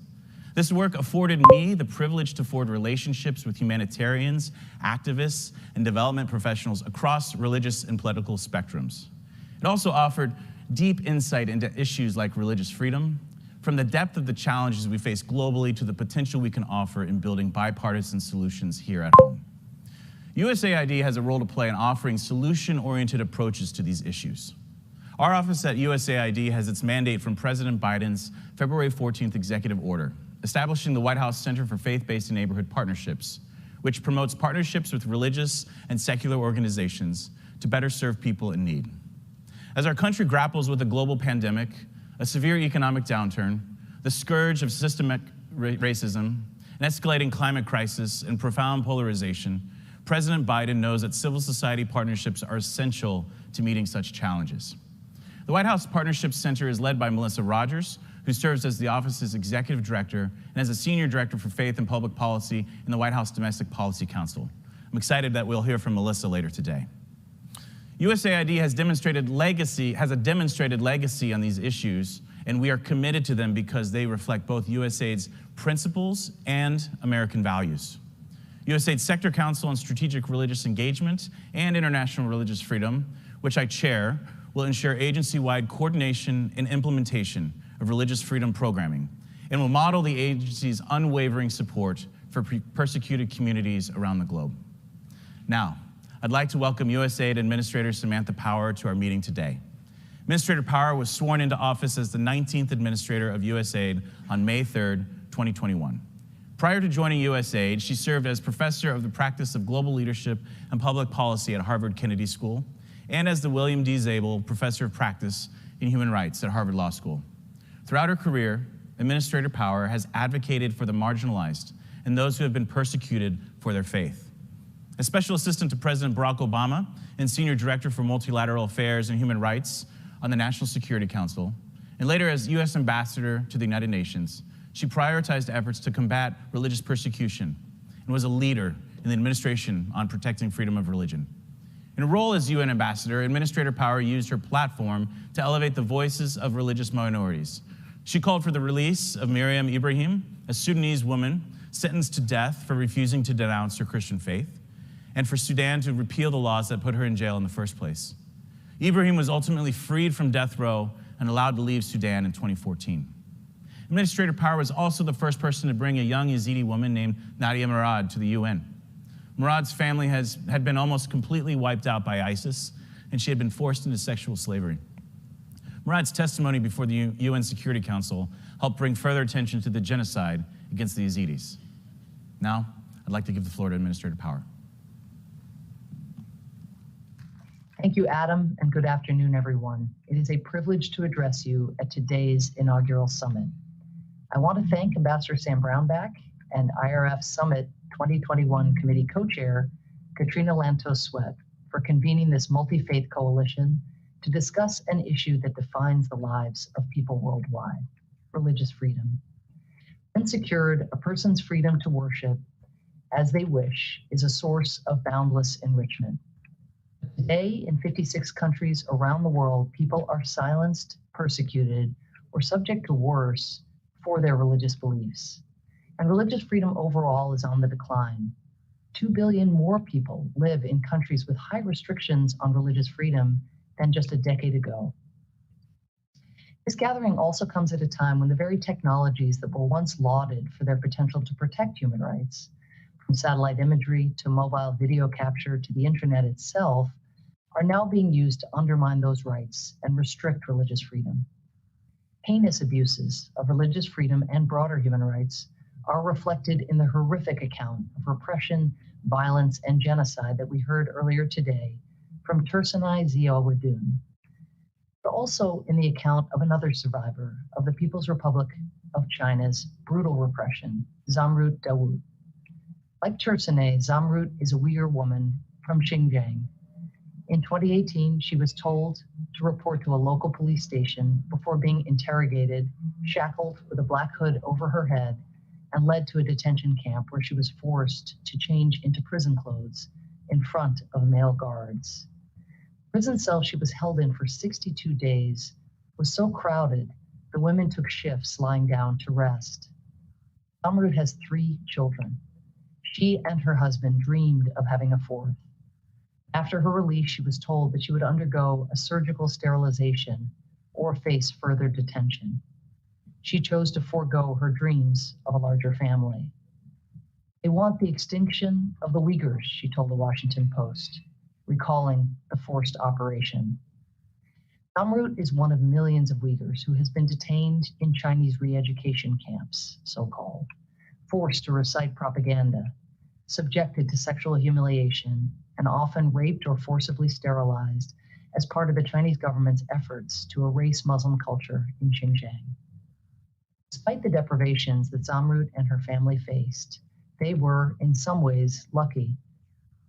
This work afforded me the privilege to forge relationships with humanitarians, activists, and development professionals across religious and political spectrums. It also offered deep insight into issues like religious freedom, from the depth of the challenges we face globally to the potential we can offer in building bipartisan solutions here at home. USAID has a role to play in offering solution-oriented approaches to these issues. Our office at USAID has its mandate from President Biden's February 14th executive order, establishing the White House Center for Faith-Based and Neighborhood Partnerships, which promotes partnerships with religious and secular organizations to better serve people in need. As our country grapples with a global pandemic, a severe economic downturn, the scourge of systemic racism, an escalating climate crisis, and profound polarization, President Biden knows that civil society partnerships are essential to meeting such challenges. The White House Partnerships Center is led by Melissa Rogers, who serves as the office's executive director and as a senior director for faith and public policy in the White House Domestic Policy Council. I'm excited that we'll hear from Melissa later today. USAID has a demonstrated legacy on these issues, and we are committed to them because they reflect both USAID's principles and American values. USAID's Sector Council on Strategic Religious Engagement and International Religious Freedom, which I chair, will ensure agency-wide coordination and implementation of religious freedom programming, and will model the agency's unwavering support for persecuted communities around the globe. Now, I'd like to welcome USAID Administrator Samantha Power to our meeting today. Administrator Power was sworn into office as the 19th Administrator of USAID on May 3rd, 2021. Prior to joining USAID, she served as Professor of the Practice of Global Leadership and Public Policy at Harvard Kennedy School, and as the William D. Zabel Professor of Practice in Human Rights at Harvard Law School. Throughout her career, Administrator Power has advocated for the marginalized and those who have been persecuted for their faith. As Special Assistant to President Barack Obama and Senior Director for Multilateral Affairs and Human Rights on the National Security Council, and later as U.S. Ambassador to the United Nations, she prioritized efforts to combat religious persecution and was a leader in the administration on protecting freedom of religion. In her role as UN Ambassador, Administrator Power used her platform to elevate the voices of religious minorities. She called for the release of Miriam Ibrahim, a Sudanese woman sentenced to death for refusing to denounce her Christian faith, and for Sudan to repeal the laws that put her in jail in the first place. Ibrahim was ultimately freed from death row and allowed to leave Sudan in 2014. Administrator Power was also the first person to bring a young Yazidi woman named Nadia Murad to the UN. Murad's family had been almost completely wiped out by ISIS, and she had been forced into sexual slavery. Murad's testimony before the UN Security Council helped bring further attention to the genocide against the Yazidis. Now, I'd like to give the floor to Administrator Power. Thank you, Adam, and good afternoon, everyone. It is a privilege to address you at today's inaugural summit. I want to thank Ambassador Sam Brownback and IRF Summit 2021 Committee Co-Chair, Katrina Lantos-Sweat, for convening this multi-faith coalition to discuss an issue that defines the lives of people worldwide, religious freedom. When secured, a person's freedom to worship as they wish is a source of boundless enrichment. Today, in 56 countries around the world, people are silenced, persecuted, or subject to worse for their religious beliefs. And religious freedom overall is on the decline. 2 billion more people live in countries with high restrictions on religious freedom than just a decade ago. This gathering also comes at a time when the very technologies that were once lauded for their potential to protect human rights, from satellite imagery to mobile video capture to the internet itself, are now being used to undermine those rights and restrict religious freedom. Heinous abuses of religious freedom and broader human rights are reflected in the horrific account of repression, violence, and genocide that we heard earlier today from Tursunay Ziawadoon, but also in the account of another survivor of the People's Republic of China's brutal repression, Zamrut Dawood. Like Tursunay, Zamrut is a Uyghur woman from Xinjiang. In 2018, she was told to report to a local police station before being interrogated, shackled with a black hood over her head, and led to a detention camp where she was forced to change into prison clothes in front of male guards. The prison cell she was held in for 62 days was so crowded, the women took shifts lying down to rest. Zamrut has 3 children. She and her husband dreamed of having a 4th. After her release, she was told that she would undergo a surgical sterilization or face further detention. She chose to forego her dreams of a larger family. They want the extinction of the Uyghurs, she told the Washington Post, recalling the forced operation. Zamrut is one of millions of Uyghurs who has been detained in Chinese re-education camps, so-called, forced to recite propaganda, subjected to sexual humiliation, and often raped or forcibly sterilized as part of the Chinese government's efforts to erase Muslim culture in Xinjiang. Despite the deprivations that Zamrut and her family faced, they were, in some ways, lucky.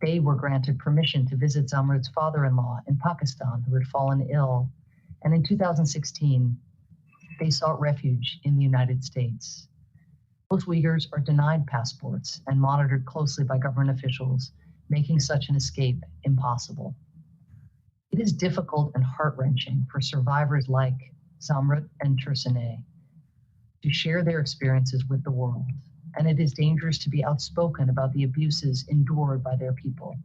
They were granted permission to visit Zamrut's father-in-law in Pakistan, who had fallen ill, and in 2016, they sought refuge in the United States. Most Uyghurs are denied passports and monitored closely by government officials, making such an escape impossible. It is difficult and heart-wrenching for survivors like Zamrut and Tursunay to share their experiences with the world, and it is dangerous to be outspoken about the abuses endured by their people.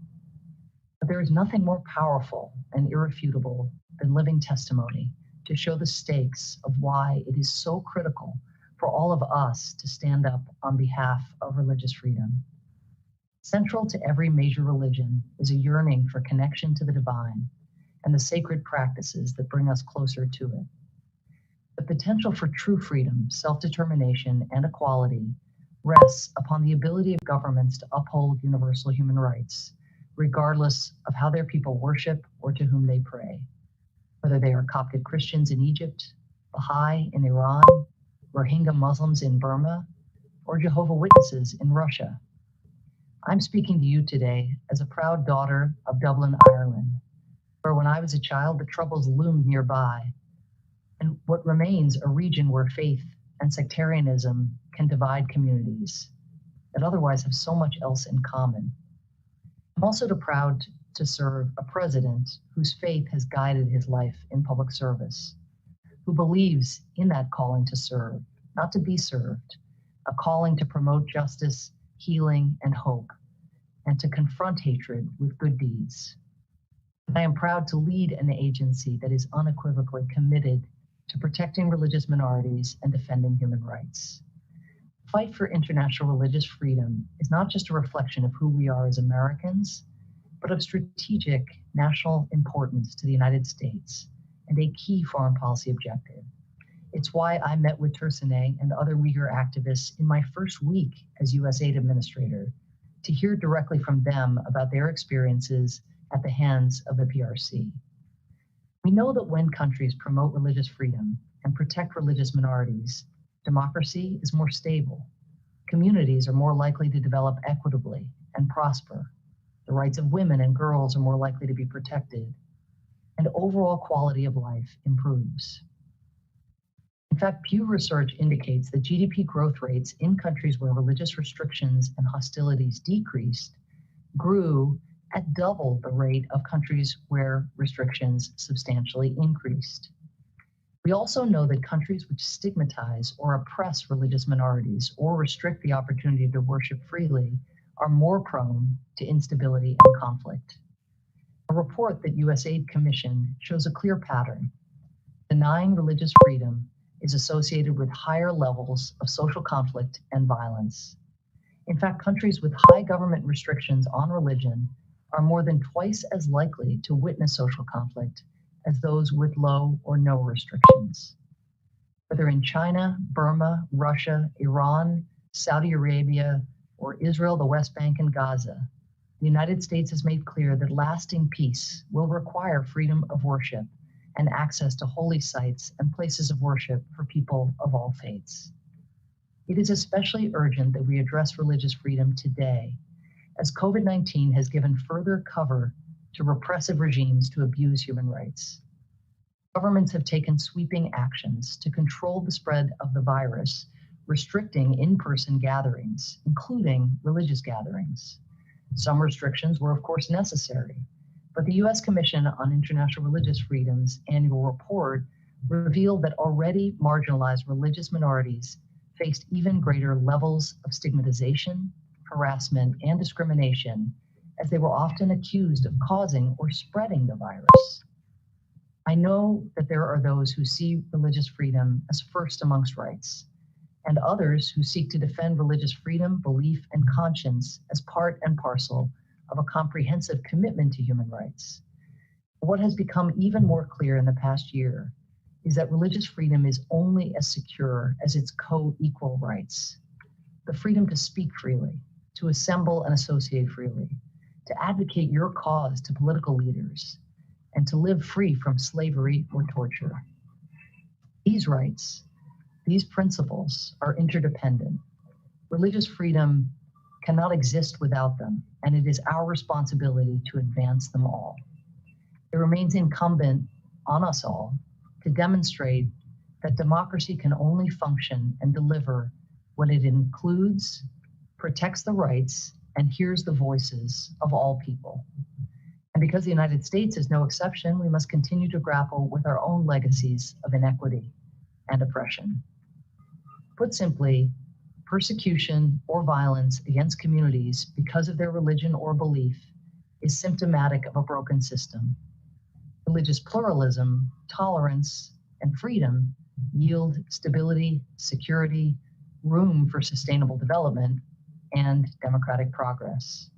But there is nothing more powerful and irrefutable than living testimony to show the stakes of why it is so critical for all of us to stand up on behalf of religious freedom. Central to every major religion is a yearning for connection to the divine and the sacred practices that bring us closer to it. The potential for true freedom, self-determination, and equality rests upon the ability of governments to uphold universal human rights, regardless of how their people worship or to whom they pray. Whether they are Coptic Christians in Egypt, Baha'i in Iran, Rohingya Muslims in Burma, or Jehovah's Witnesses in Russia. I'm speaking to you today as a proud daughter of Dublin, Ireland, where when I was a child, the troubles loomed nearby, and what remains a region where faith and sectarianism can divide communities that otherwise have so much else in common. I'm also proud to serve a president whose faith has guided his life in public service, who believes in that calling to serve, not to be served, a calling to promote justice, healing, and hope, and to confront hatred with good deeds. And I am proud to lead an agency that is unequivocally committed to protecting religious minorities and defending human rights. The fight for international religious freedom is not just a reflection of who we are as Americans, but of strategic national importance to the United States and a key foreign policy objective. It's why I met with Tursunay and other Uyghur activists in my first week as USAID administrator to hear directly from them about their experiences at the hands of the PRC. We know that when countries promote religious freedom and protect religious minorities, democracy is more stable, Communities are more likely to develop equitably and prosper. The rights of women and girls are more likely to be protected, and overall quality of life improves. In fact, Pew Research indicates that GDP growth rates in countries where religious restrictions and hostilities decreased grew at double the rate of countries where restrictions substantially increased. We also know that countries which stigmatize or oppress religious minorities or restrict the opportunity to worship freely are more prone to instability and conflict. A report that USAID commissioned shows a clear pattern. Denying religious freedom is associated with higher levels of social conflict and violence. In fact, countries with high government restrictions on religion are more than twice as likely to witness social conflict as those with low or no restrictions. Whether in China, Burma, Russia, Iran, Saudi Arabia, or Israel, the West Bank, and Gaza, the United States has made clear that lasting peace will require freedom of worship and access to holy sites and places of worship for people of all faiths. It is especially urgent that we address religious freedom today, as COVID-19 has given further cover to repressive regimes to abuse human rights. Governments have taken sweeping actions to control the spread of the virus, restricting in-person gatherings, including religious gatherings. Some restrictions were, of course, necessary, but the U.S. Commission on International Religious Freedom's annual report revealed that already marginalized religious minorities faced even greater levels of stigmatization, harassment, and discrimination, as they were often accused of causing or spreading the virus. I know that there are those who see religious freedom as first amongst rights, and others who seek to defend religious freedom, belief, and conscience as part and parcel of a comprehensive commitment to human rights. What has become even more clear in the past year is that religious freedom is only as secure as its co-equal rights. The freedom to speak freely, to assemble and associate freely, to advocate your cause to political leaders, and to live free from slavery or torture. These rights, these principles are interdependent. Religious freedom cannot exist without them, and it is our responsibility to advance them all. It remains incumbent on us all to demonstrate that democracy can only function and deliver when it includes, protects the rights, and hears the voices of all people. And because the United States is no exception, we must continue to grapple with our own legacies of inequity and oppression. Put simply, persecution or violence against communities because of their religion or belief is symptomatic of a broken system. Religious pluralism, tolerance, and freedom yield stability, security, room for sustainable development, and democratic progress.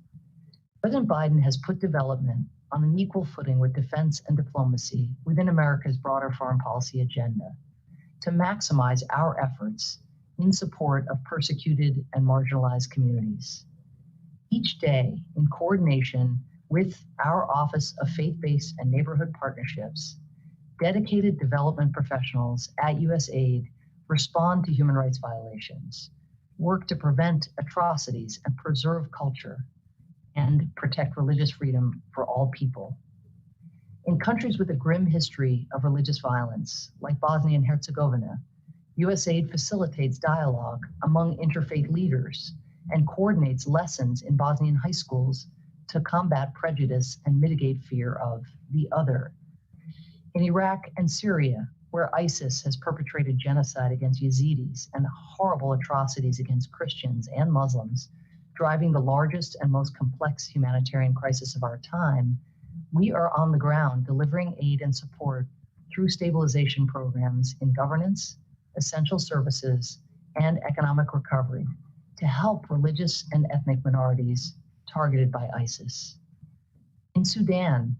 President Biden has put development on an equal footing with defense and diplomacy within America's broader foreign policy agenda to maximize our efforts in support of persecuted and marginalized communities. Each day, in coordination with our Office of Faith-Based and Neighborhood Partnerships, dedicated development professionals at USAID respond to human rights violations, work to prevent atrocities and preserve culture, and protect religious freedom for all people. In countries with a grim history of religious violence, like Bosnia and Herzegovina, USAID facilitates dialogue among interfaith leaders and coordinates lessons in Bosnian high schools to combat prejudice and mitigate fear of the other. In Iraq and Syria, where ISIS has perpetrated genocide against Yazidis and horrible atrocities against Christians and Muslims, driving the largest and most complex humanitarian crisis of our time, we are on the ground delivering aid and support through stabilization programs in governance, essential services, and economic recovery to help religious and ethnic minorities targeted by ISIS. In Sudan,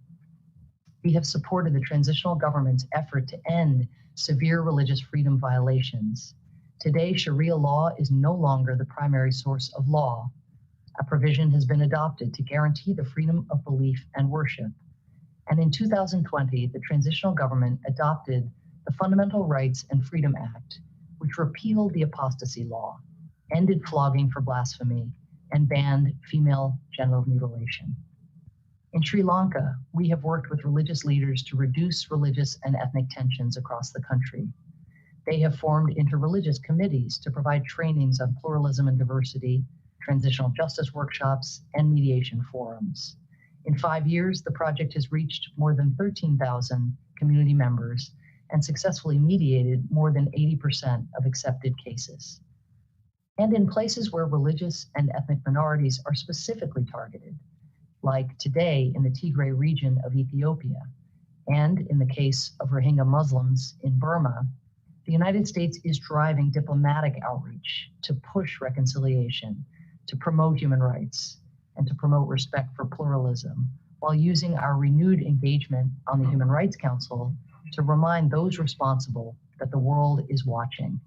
we have supported the transitional government's effort to end severe religious freedom violations. Today, Sharia law is no longer the primary source of law. A provision has been adopted to guarantee the freedom of belief and worship. And in 2020, the transitional government adopted the Fundamental Rights and Freedom Act, which repealed the apostasy law ended flogging for blasphemy, and banned female genital mutilation. In Sri Lanka, we have worked with religious leaders to reduce religious and ethnic tensions across the country. They have formed interreligious committees to provide trainings on pluralism and diversity, transitional justice workshops, and mediation forums. In 5 years, the project has reached more than 13,000 community members and successfully mediated more than 80% of accepted cases. And in places where religious and ethnic minorities are specifically targeted, like today in the Tigray region of Ethiopia, and in the case of Rohingya Muslims in Burma, the United States is driving diplomatic outreach to push reconciliation, to promote human rights, and to promote respect for pluralism, while using our renewed engagement on the Human Rights Council to remind those responsible that the world is watching.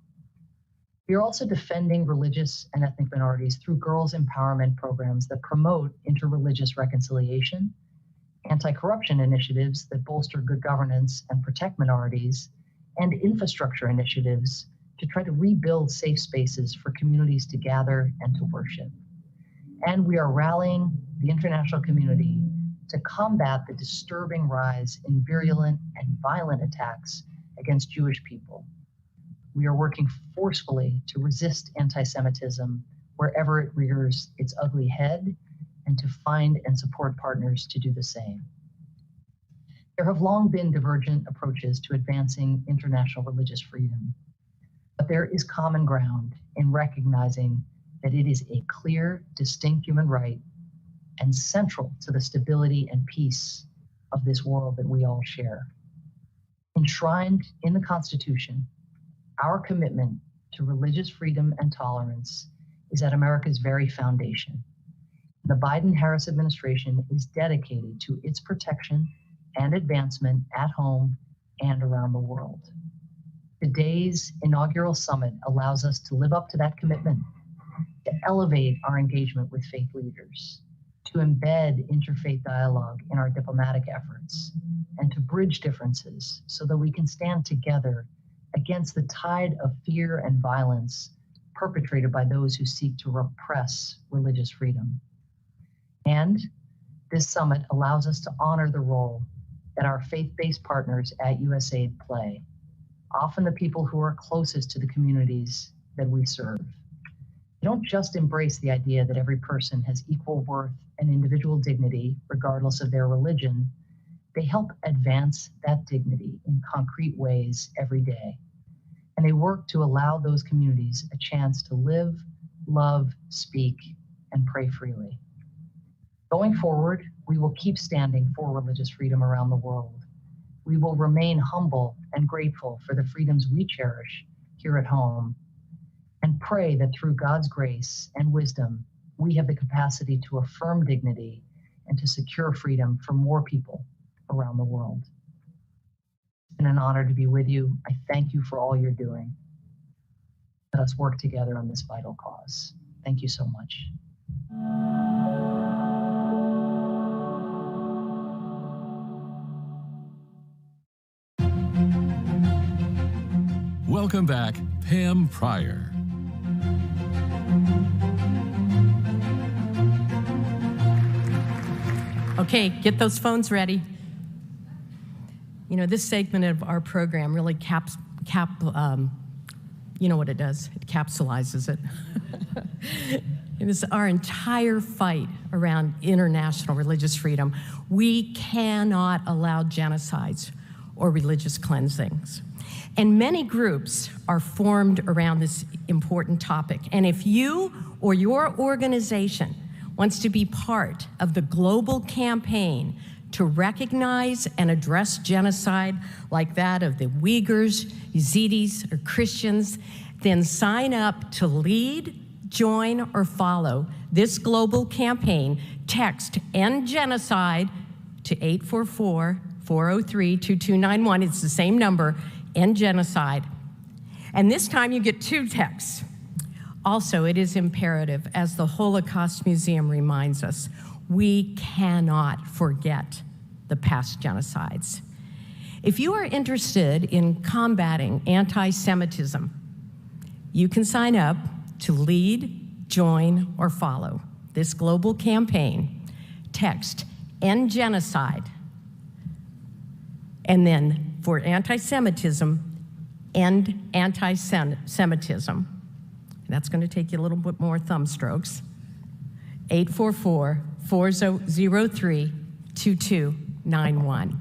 We are also defending religious and ethnic minorities through girls' empowerment programs that promote interreligious reconciliation, anti-corruption initiatives that bolster good governance and protect minorities, and infrastructure initiatives to try to rebuild safe spaces for communities to gather and to worship. And we are rallying the international community to combat the disturbing rise in virulent and violent attacks against Jewish people. We are working forcefully to resist anti-Semitism wherever it rears its ugly head and to find and support partners to do the same. There have long been divergent approaches to advancing international religious freedom, but there is common ground in recognizing that it is a clear, distinct human right and central to the stability and peace of this world that we all share. Enshrined in the Constitution, our commitment to religious freedom and tolerance is at America's very foundation. The Biden-Harris administration is dedicated to its protection and advancement at home and around the world. Today's inaugural summit allows us to live up to that commitment, to elevate our engagement with faith leaders, to embed interfaith dialogue in our diplomatic efforts, and to bridge differences so that we can stand together against the tide of fear and violence perpetrated by those who seek to repress religious freedom. And this summit allows us to honor the role that our faith-based partners at USAID play, often the people who are closest to the communities that we serve. They don't just embrace the idea that every person has equal worth and individual dignity, regardless of their religion. They help advance that dignity in concrete ways every day. And they work to allow those communities a chance to live, love, speak, and pray freely. Going forward, we will keep standing for religious freedom around the world. We will remain humble and grateful for the freedoms we cherish here at home, and pray that through God's grace and wisdom, we have the capacity to affirm dignity and to secure freedom for more people around the world. It's been an honor to be with you. I thank you for all you're doing. Let us work together on this vital cause. Thank you so much. Welcome back, Pam Pryor. Okay, get those phones ready. You know, this segment of our program really you know what it does? It capsulizes it. It is our entire fight around international religious freedom. We cannot allow genocides or religious cleansings. And many groups are formed around this important topic. And if you or your organization wants to be part of the global campaign to recognize and address genocide like that of the Uyghurs, Yazidis, or Christians, then sign up to lead, join, or follow this global campaign. Text End Genocide to 844-403-2291. It's the same number, End Genocide. And this time you get 2 texts. Also, it is imperative, as the Holocaust Museum reminds us, we cannot forget the past genocides. If you are interested in combating anti-Semitism, you can sign up to lead, join, or follow this global campaign, text "End Genocide," and then for anti-Semitism, "End Anti-Semitism." That's going to take you a little bit more thumb strokes. 844-403-2291.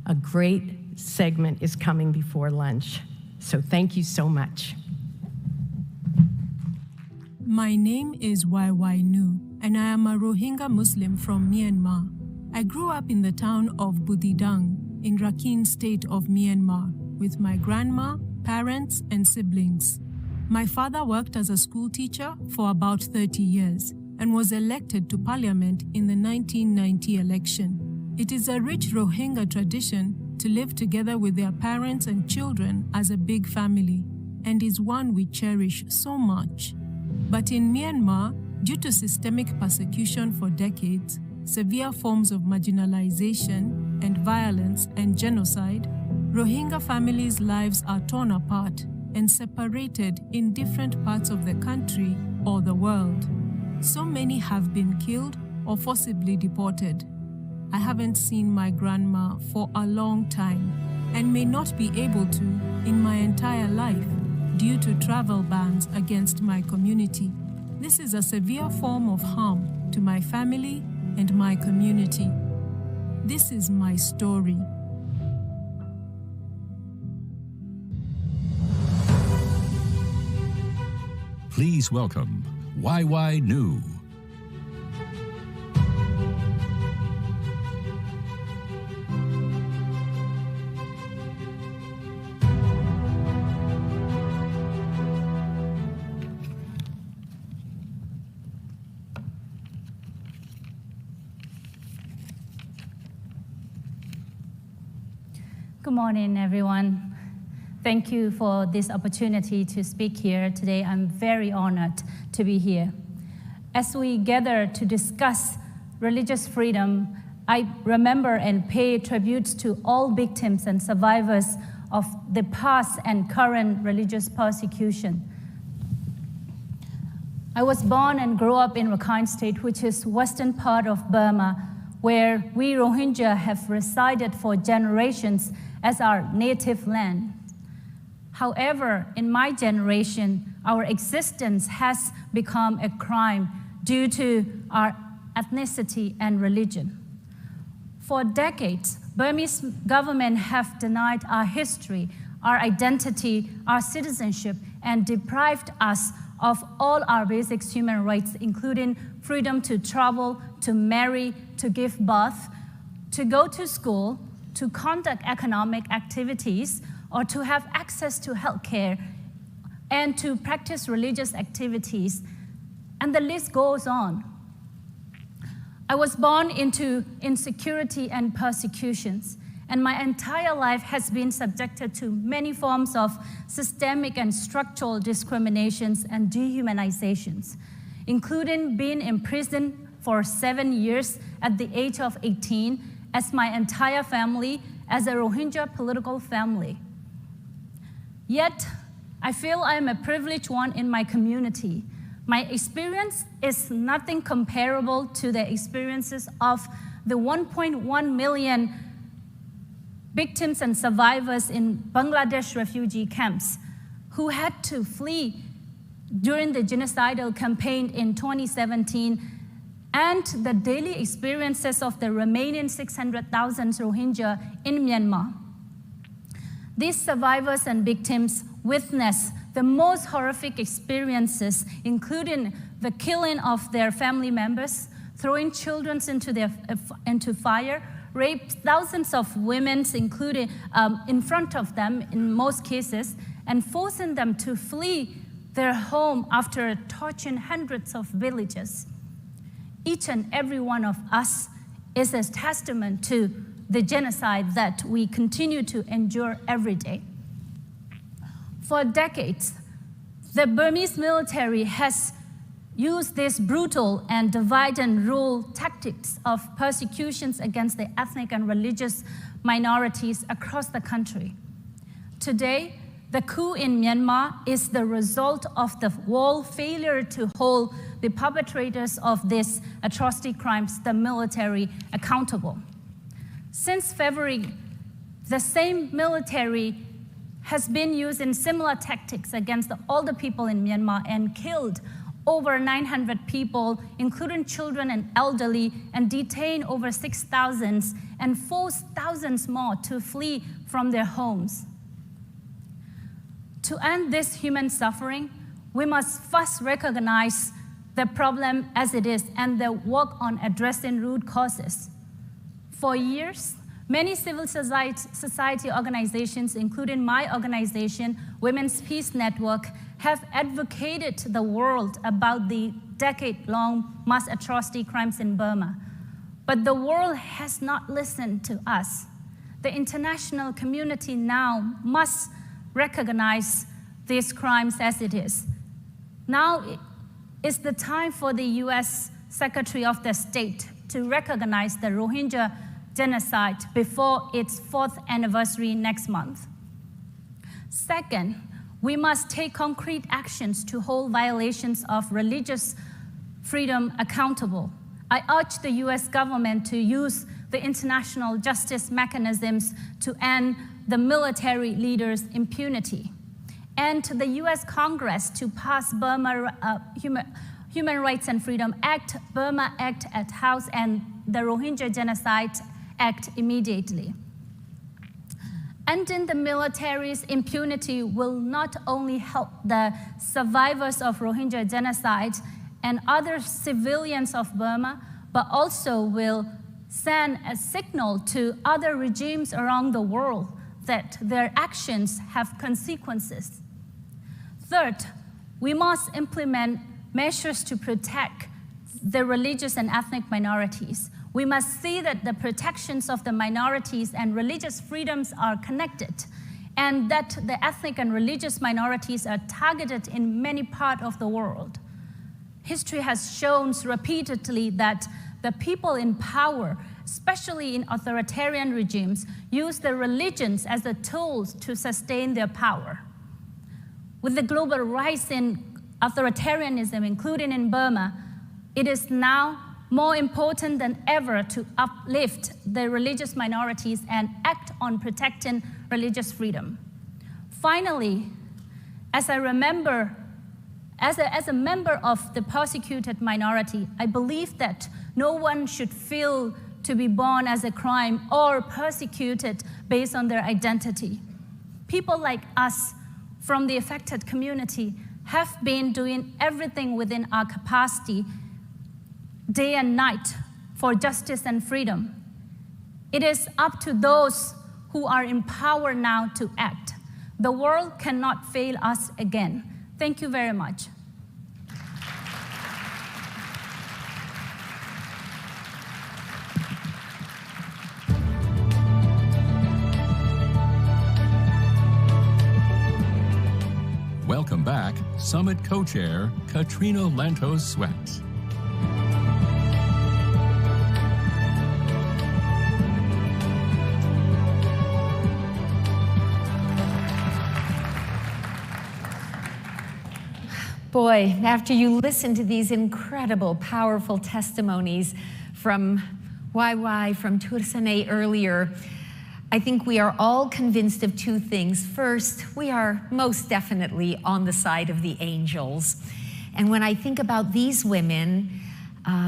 A great segment is coming before lunch, so thank you so much. My name is YY Nu, and I am a Rohingya Muslim from Myanmar. I grew up in the town of Butidang in Rakhine State of Myanmar with my grandma, parents, and siblings. My father worked as a school teacher for about 30 years and was elected to parliament in the 1990 election. It is a rich Rohingya tradition to live together with their parents and children as a big family, and is one we cherish so much. But in Myanmar, due to systemic persecution for decades, severe forms of marginalization and violence and genocide, Rohingya families' lives are torn apart and separated in different parts of the country or the world. So many have been killed or forcibly deported. I haven't seen my grandma for a long time and may not be able to in my entire life due to travel bans against my community. This is a severe form of harm to my family and my community. This is my story. Please welcome YY Nu. Good morning, everyone. Thank you for this opportunity to speak here today. I'm very honored to be here. As we gather to discuss religious freedom, I remember and pay tribute to all victims and survivors of the past and current religious persecution. I was born and grew up in Rakhine State, which is western part of Burma, where we Rohingya have resided for generations as our native land. However, in my generation, our existence has become a crime due to our ethnicity and religion. For decades, Burmese government have denied our history, our identity, our citizenship, and deprived us of all our basic human rights, including freedom to travel, to marry, to give birth, to go to school, to conduct economic activities, or to have access to healthcare, and to practice religious activities, and the list goes on. I was born into insecurity and persecutions, and my entire life has been subjected to many forms of systemic and structural discriminations and dehumanizations, including being imprisoned for 7 years at the age of 18 as my entire family, as a Rohingya political family. Yet, I feel I am a privileged one in my community. My experience is nothing comparable to the experiences of the 1.1 million victims and survivors in Bangladesh refugee camps who had to flee during the genocidal campaign in 2017, and the daily experiences of the remaining 600,000 Rohingya in Myanmar. These survivors and victims witness the most horrific experiences, including the killing of their family members, throwing children into fire, rape thousands of women, including in front of them in most cases, and forcing them to flee their home after torching hundreds of villages. Each and every one of us is a testament to the genocide that we continue to endure every day. For decades, the Burmese military has used this brutal and divide and rule tactics of persecutions against the ethnic and religious minorities across the country. Today, The coup in Myanmar is the result of the world failure to hold the perpetrators of these atrocity crimes, the military, accountable. Since February, the same military has been used in similar tactics against all the people in Myanmar and killed over 900 people, including children and elderly, and detained over 6,000 and forced thousands more to flee from their homes. To end this human suffering, we must first recognize the problem as it is and then work on addressing root causes. For years, many civil society organizations, including my organization, Women's Peace Network, have advocated to the world about the decade-long mass atrocity crimes in Burma. But the world has not listened to us. The international community now must recognize these crimes as it is. Now is the time for the US Secretary of the State to recognize the Rohingya genocide before its 4th anniversary next month. Second, we must take concrete actions to hold violations of religious freedom accountable. I urge the US government to use the international justice mechanisms to end the military leaders' impunity, and to the US Congress to pass Burma Human Rights and Freedom Act, Burma Act at House, and the Rohingya Genocide Act immediately. Ending the military's impunity will not only help the survivors of Rohingya genocide and other civilians of Burma, but also will send a signal to other regimes around the world that their actions have consequences. Third, we must implement measures to protect the religious and ethnic minorities. We must see that the protections of the minorities and religious freedoms are connected, and that the ethnic and religious minorities are targeted in many parts of the world. History has shown repeatedly that the people in power, especially in authoritarian regimes, use the religions as the tools to sustain their power. With the global rise in authoritarianism, including in Burma, it is now more important than ever to uplift the religious minorities and act on protecting religious freedom. Finally, as a member of the persecuted minority, I believe that no one should feel to be born as a crime or persecuted based on their identity. People like us from the affected community have been doing everything within our capacity day and night for justice and freedom. It is up to those who are in power now to act. The world cannot fail us again. Thank you very much. Welcome back, Summit Co-Chair Katrina Lantos Sweat. Boy, after you listen to these incredible, powerful testimonies from YY, from Tursane earlier, I think we are all convinced of two things. First, we are most definitely on the side of the angels. And when I think about these women,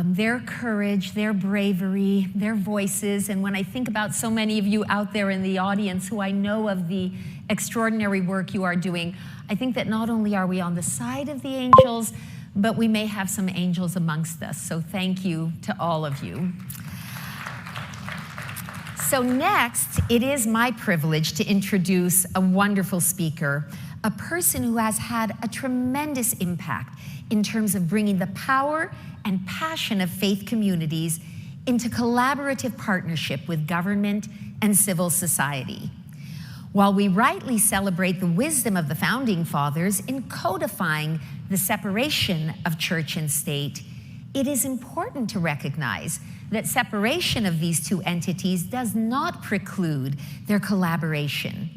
their courage, their bravery, their voices, and when I think about so many of you out there in the audience who I know of the extraordinary work you are doing, I think that not only are we on the side of the angels, but we may have some angels amongst us. So thank you to all of you. So next, it is my privilege to introduce a wonderful speaker, a person who has had a tremendous impact in terms of bringing the power and passion of faith communities into collaborative partnership with government and civil society. While we rightly celebrate the wisdom of the Founding Fathers in codifying the separation of church and state, it is important to recognize that separation of these two entities does not preclude their collaboration.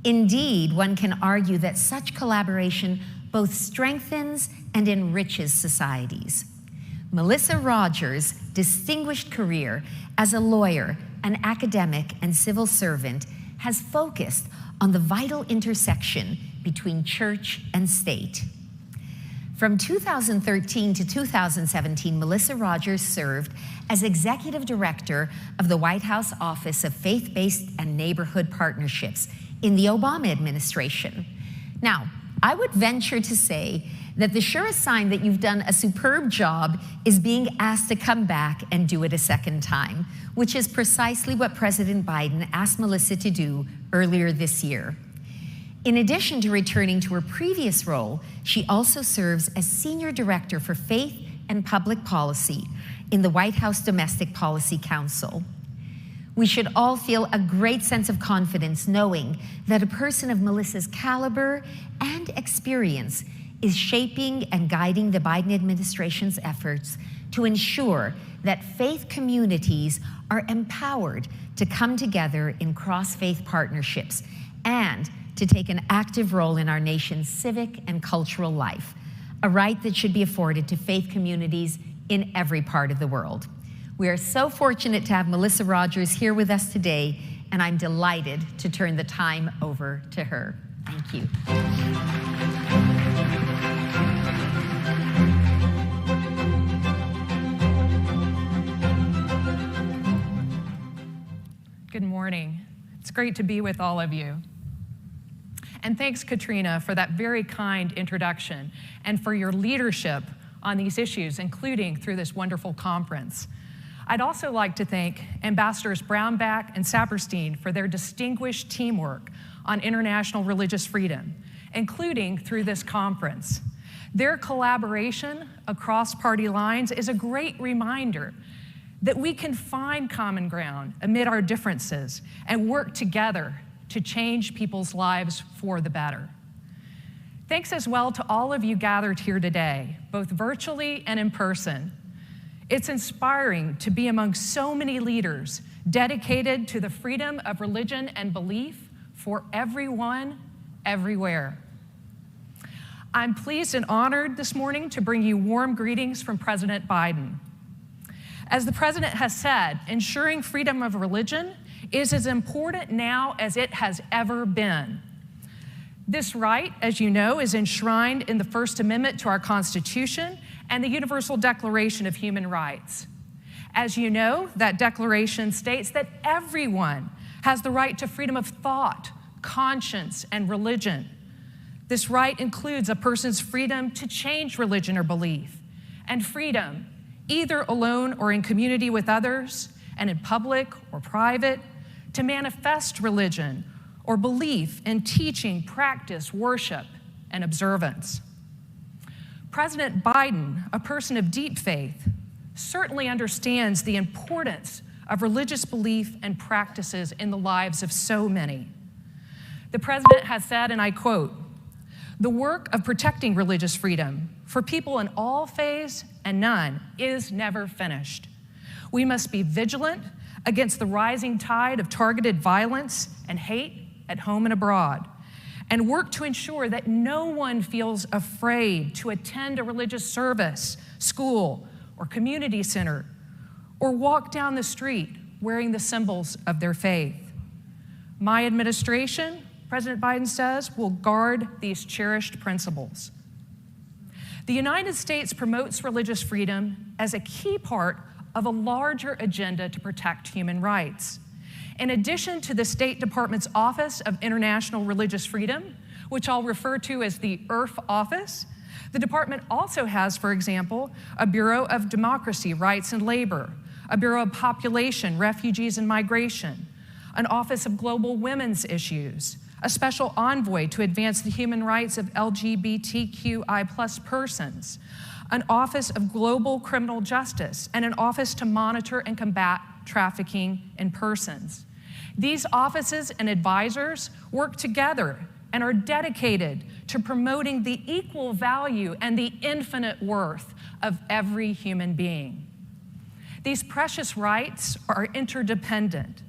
Indeed, one can argue that such collaboration both strengthens and enriches societies. Melissa Rogers' distinguished career as a lawyer, an academic, and civil servant has focused on the vital intersection between church and state. From 2013 to 2017, Melissa Rogers served as Executive Director of the White House Office of Faith-Based and Neighborhood Partnerships in the Obama administration. Now, I would venture to say that the surest sign that you've done a superb job is being asked to come back and do it a second time, which is precisely what President Biden asked Melissa to do earlier this year. In addition to returning to her previous role, she also serves as Senior Director for Faith and Public Policy in the White House Domestic Policy Council. We should all feel a great sense of confidence knowing that a person of Melissa's caliber and experience is shaping and guiding the Biden administration's efforts to ensure that faith communities are empowered to come together in cross-faith partnerships and to take an active role in our nation's civic and cultural life, a right that should be afforded to faith communities in every part of the world. We are so fortunate to have Melissa Rogers here with us today, and I'm delighted to turn the time over to her. Thank you. Good morning. It's great to be with all of you. And thanks, Katrina, for that very kind introduction and for your leadership on these issues, including through this wonderful conference. I'd also like to thank Ambassadors Brownback and Saperstein for their distinguished teamwork on international religious freedom, including through this conference. Their collaboration across party lines is a great reminder that we can find common ground amid our differences and work together to change people's lives for the better. Thanks as well to all of you gathered here today, both virtually and in person. It's inspiring to be among so many leaders dedicated to the freedom of religion and belief for everyone, everywhere. I'm pleased and honored this morning to bring you warm greetings from President Biden. As the President has said, ensuring freedom of religion is as important now as it has ever been. This right, as you know, is enshrined in the First Amendment to our Constitution and the Universal Declaration of Human Rights. As you know, that declaration states that everyone has the right to freedom of thought, conscience, and religion. This right includes a person's freedom to change religion or belief, and freedom, either alone or in community with others, and in public or private, to manifest religion or belief in teaching, practice, worship, and observance. President Biden, a person of deep faith, certainly understands the importance of religious belief and practices in the lives of so many. The President has said, and I quote, "The work of protecting religious freedom for people in all faiths and none is never finished. We must be vigilant against the rising tide of targeted violence and hate at home and abroad, and work to ensure that no one feels afraid to attend a religious service, school, or community center, or walk down the street wearing the symbols of their faith. My administration," President Biden says, "will guard these cherished principles." The United States promotes religious freedom as a key part of a larger agenda to protect human rights. In addition to the State Department's Office of International Religious Freedom, which I'll refer to as the IRF office, the department also has, for example, a Bureau of Democracy, Rights, and Labor, a Bureau of Population, Refugees, and Migration, an Office of Global Women's Issues, a special envoy to advance the human rights of LGBTQI+ persons, an Office of Global Criminal Justice, and an Office to monitor and combat trafficking in persons. These offices and advisors work together and are dedicated to promoting the equal value and the infinite worth of every human being. These precious rights are interdependent.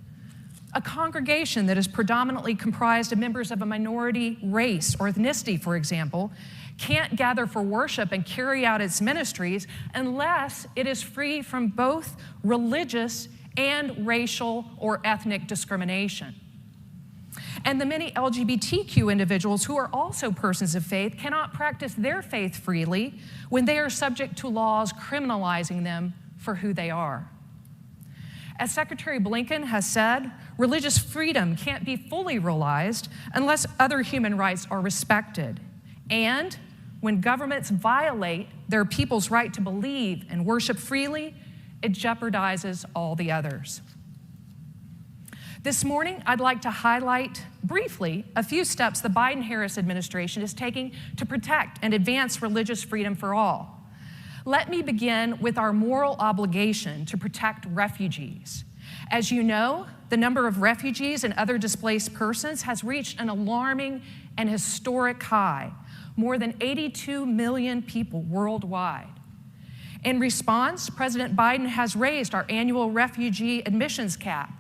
A congregation that is predominantly comprised of members of a minority race or ethnicity, for example, can't gather for worship and carry out its ministries unless it is free from both religious and racial or ethnic discrimination. And the many LGBTQ individuals who are also persons of faith cannot practice their faith freely when they are subject to laws criminalizing them for who they are. As Secretary Blinken has said, religious freedom can't be fully realized unless other human rights are respected. And when governments violate their people's right to believe and worship freely, it jeopardizes all the others. This morning, I'd like to highlight briefly a few steps the Biden-Harris administration is taking to protect and advance religious freedom for all. Let me begin with our moral obligation to protect refugees. As you know, the number of refugees and other displaced persons has reached an alarming and historic high, more than 82 million people worldwide. In response, President Biden has raised our annual refugee admissions cap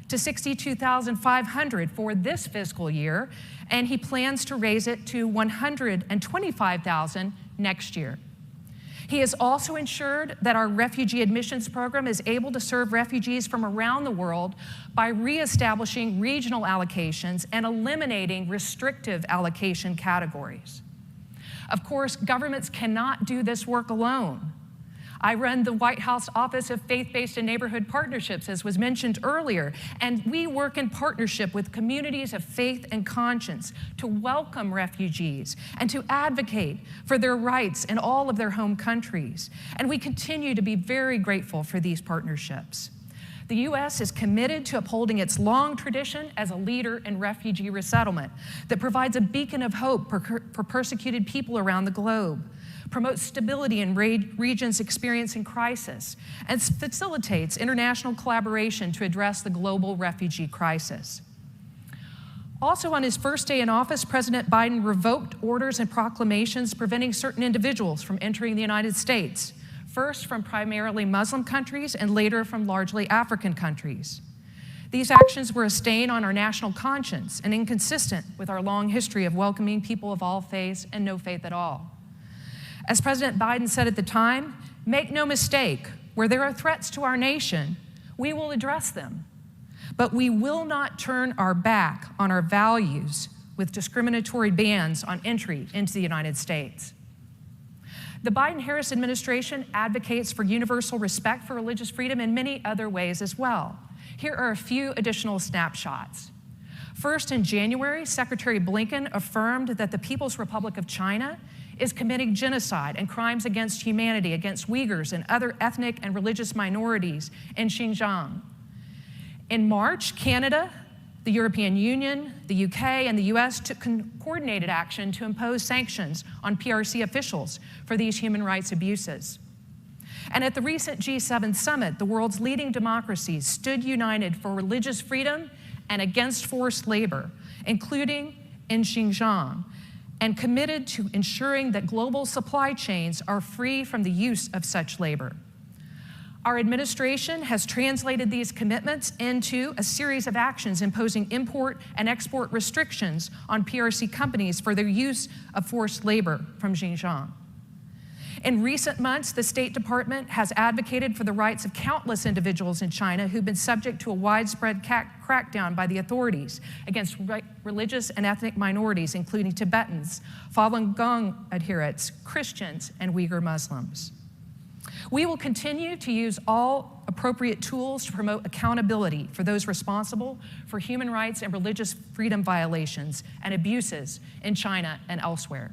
to 62,500 for this fiscal year, and he plans to raise it to 125,000 next year. He has also ensured that our refugee admissions program is able to serve refugees from around the world by reestablishing regional allocations and eliminating restrictive allocation categories. Of course, governments cannot do this work alone. I run the White House Office of Faith-Based and Neighborhood Partnerships, as was mentioned earlier, and we work in partnership with communities of faith and conscience to welcome refugees and to advocate for their rights in all of their home countries. And we continue to be very grateful for these partnerships. The U.S. is committed to upholding its long tradition as a leader in refugee resettlement that provides a beacon of hope for persecuted people around the globe, promotes stability in regions experiencing crisis, and facilitates international collaboration to address the global refugee crisis. Also, on his first day in office, President Biden revoked orders and proclamations preventing certain individuals from entering the United States, first from primarily Muslim countries and later from largely African countries. These actions were a stain on our national conscience and inconsistent with our long history of welcoming people of all faiths and no faith at all. As President Biden said at the time, make no mistake, where there are threats to our nation, we will address them. But we will not turn our back on our values with discriminatory bans on entry into the United States. The Biden-Harris administration advocates for universal respect for religious freedom in many other ways as well. Here are a few additional snapshots. First, in January, Secretary Blinken affirmed that the People's Republic of China is committing genocide and crimes against humanity against Uyghurs and other ethnic and religious minorities in Xinjiang. In March, Canada, the European Union, the UK, and the US took coordinated action to impose sanctions on PRC officials for these human rights abuses. And at the recent G7 summit, the world's leading democracies stood united for religious freedom and against forced labor, including in Xinjiang, and committed to ensuring that global supply chains are free from the use of such labor. Our administration has translated these commitments into a series of actions imposing import and export restrictions on PRC companies for their use of forced labor from Xinjiang. In recent months, the State Department has advocated for the rights of countless individuals in China who've been subject to a widespread crackdown by the authorities against religious and ethnic minorities, including Tibetans, Falun Gong adherents, Christians, and Uyghur Muslims. We will continue to use all appropriate tools to promote accountability for those responsible for human rights and religious freedom violations and abuses in China and elsewhere.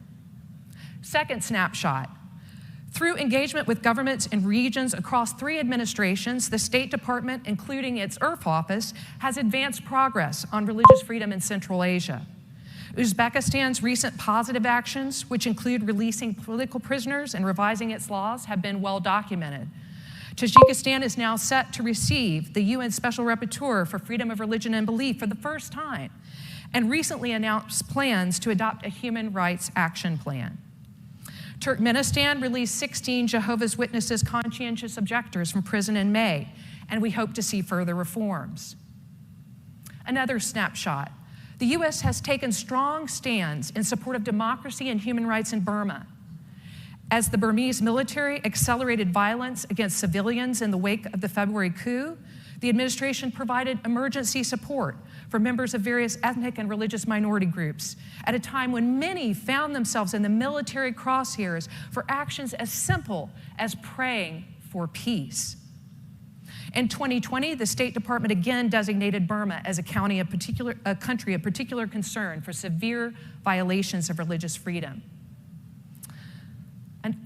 Second snapshot. Through engagement with governments in regions across 3 administrations, the State Department, including its IRF office, has advanced progress on religious freedom in Central Asia. Uzbekistan's recent positive actions, which include releasing political prisoners and revising its laws, have been well documented. Tajikistan is now set to receive the UN Special Rapporteur for Freedom of Religion and Belief for the first time, and recently announced plans to adopt a human rights action plan. Turkmenistan released 16 Jehovah's Witnesses conscientious objectors from prison in May, and we hope to see further reforms. Another snapshot. The U.S. has taken strong stands in support of democracy and human rights in Burma. As the Burmese military accelerated violence against civilians in the wake of the February coup, the administration provided emergency support for members of various ethnic and religious minority groups at a time when many found themselves in the military crosshairs for actions as simple as praying for peace. In 2020, the State Department again designated Burma as a country of particular concern for severe violations of religious freedom.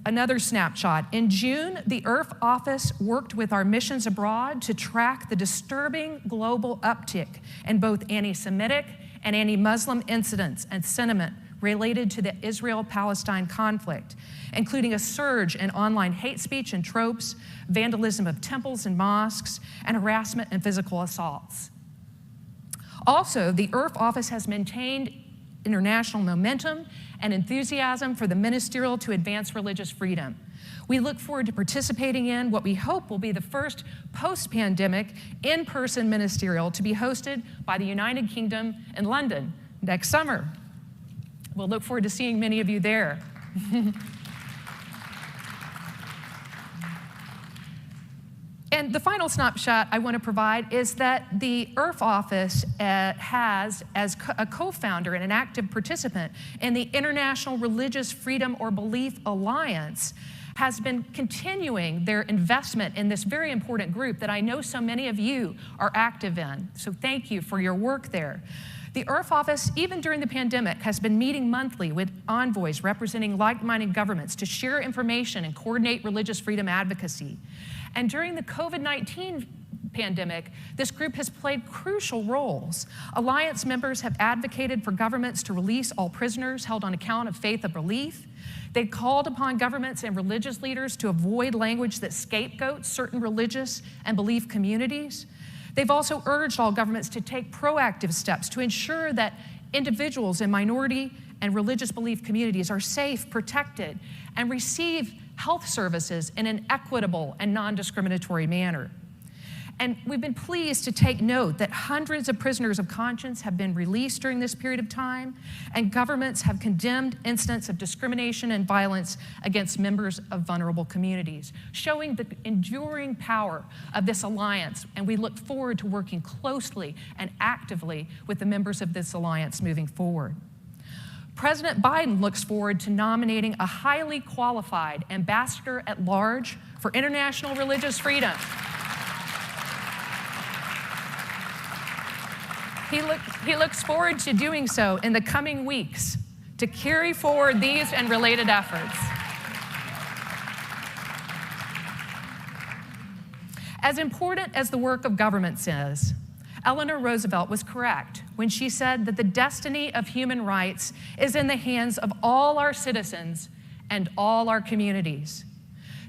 Another snapshot. In June, the IRF office worked with our missions abroad to track the disturbing global uptick in both anti-Semitic and anti-Muslim incidents and sentiment related to the Israel-Palestine conflict, including a surge in online hate speech and tropes, vandalism of temples and mosques, and harassment and physical assaults. Also, the IRF office has maintained international momentum and enthusiasm for the ministerial to advance religious freedom. We look forward to participating in what we hope will be the first post-pandemic in-person ministerial to be hosted by the United Kingdom in London next summer. We'll look forward to seeing many of you there. And the final snapshot I want to provide is that the IRF office has, as a co-founder and an active participant in the International Religious Freedom or Belief Alliance, has been continuing their investment in this very important group that I know so many of you are active in. So thank you for your work there. The IRF office, even during the pandemic, has been meeting monthly with envoys representing like-minded governments to share information and coordinate religious freedom advocacy. And during the COVID-19 pandemic, this group has played crucial roles. Alliance members have advocated for governments to release all prisoners held on account of faith or belief. They called upon governments and religious leaders to avoid language that scapegoats certain religious and belief communities. They've also urged all governments to take proactive steps to ensure that individuals in minority and religious belief communities are safe, protected, and receive health services in an equitable and non-discriminatory manner. And we've been pleased to take note that hundreds of prisoners of conscience have been released during this period of time, and governments have condemned incidents of discrimination and violence against members of vulnerable communities, showing the enduring power of this alliance. And we look forward to working closely and actively with the members of this alliance moving forward. President Biden looks forward to nominating a highly qualified ambassador at large for international religious freedom. He looks forward to doing so in the coming weeks to carry forward these and related efforts. As important as the work of governments is, Eleanor Roosevelt was correct when she said that the destiny of human rights is in the hands of all our citizens and all our communities.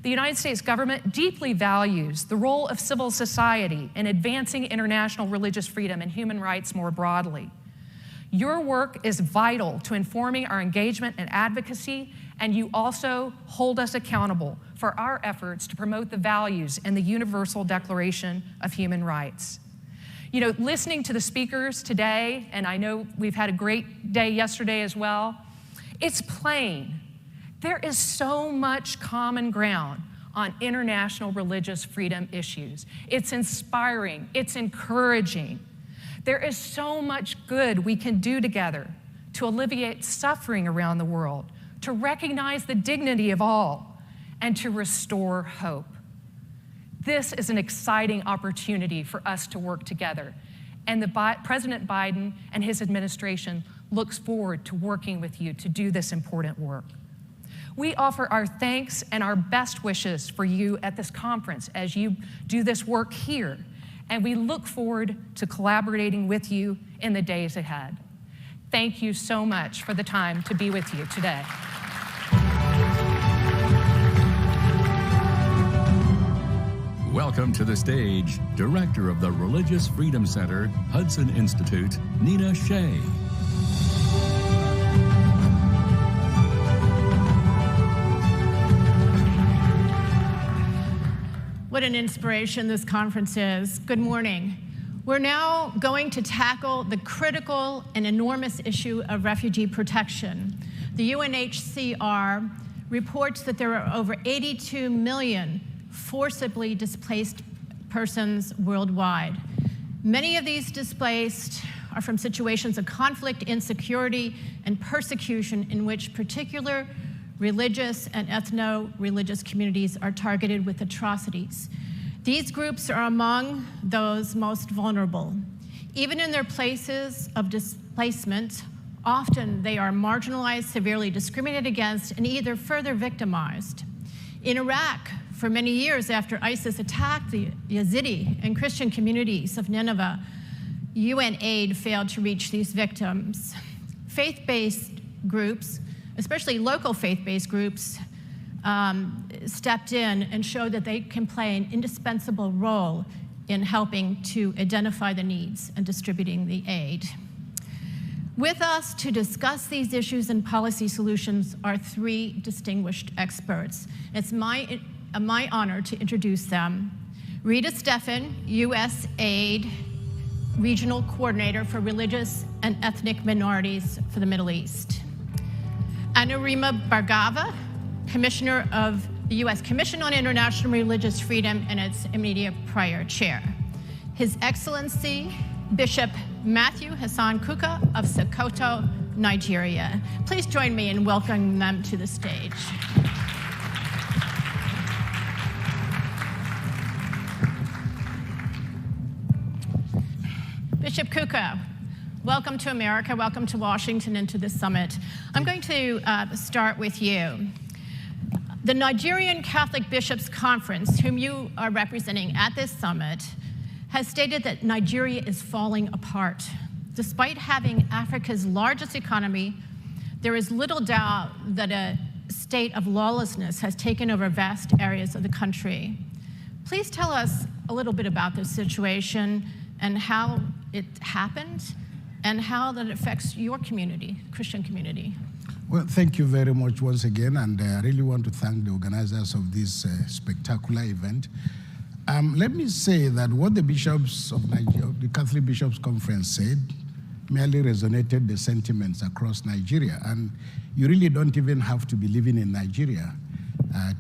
The United States government deeply values the role of civil society in advancing international religious freedom and human rights more broadly. Your work is vital to informing our engagement and advocacy, and you also hold us accountable for our efforts to promote the values in the Universal Declaration of Human Rights. You know, listening to the speakers today, and I know we've had a great day yesterday as well, it's plain there is so much common ground on international religious freedom issues. It's inspiring, it's encouraging. There is so much good we can do together to alleviate suffering around the world, to recognize the dignity of all, and to restore hope. This is an exciting opportunity for us to work together. And President Biden and his administration looks forward to working with you to do this important work. We offer our thanks and our best wishes for you at this conference as you do this work here, and we look forward to collaborating with you in the days ahead. Thank you so much for the time to be with you today. Welcome to the stage, Director of the Religious Freedom Center, Hudson Institute, Nina Shea. What an inspiration this conference is. Good morning. We're now going to tackle the critical and enormous issue of refugee protection. The UNHCR reports that there are over 82 million forcibly displaced persons worldwide. Many of these displaced are from situations of conflict, insecurity, and persecution in which particular religious and ethno-religious communities are targeted with atrocities. These groups are among those most vulnerable. Even in their places of displacement, often they are marginalized, severely discriminated against, and either further victimized. In Iraq, for many years after ISIS attacked the Yazidi and Christian communities of Nineveh, USAID failed to reach these victims. Faith-based groups, especially local faith-based groups, stepped in and showed that they can play an indispensable role in helping to identify the needs and distributing the aid. With us to discuss these issues and policy solutions are three distinguished experts. It's my honor to introduce them. Rita Stephan, USAID Regional Coordinator for Religious and Ethnic Minorities for the Middle East. Anurima Bhargava, Commissioner of the U.S. Commission on International Religious Freedom and its immediate prior chair. His Excellency, Bishop Matthew Hassan Kuka of Sokoto, Nigeria. Please join me in welcoming them to the stage. Bishop Kuka, welcome to America, welcome to Washington and to this summit. I'm going to start with you. The Nigerian Catholic Bishops' Conference, whom you are representing at this summit, has stated that Nigeria is falling apart. Despite having Africa's largest economy, there is little doubt that a state of lawlessness has taken over vast areas of the country. Please tell us a little bit about this situation and how it happened and how that affects your community, Christian community. Well, thank you very much once again, and I really want to thank the organizers of this spectacular event. Let me say that what the bishops of Nigeria, the Catholic Bishops' Conference said merely resonated the sentiments across Nigeria, and you really don't even have to be living in Nigeria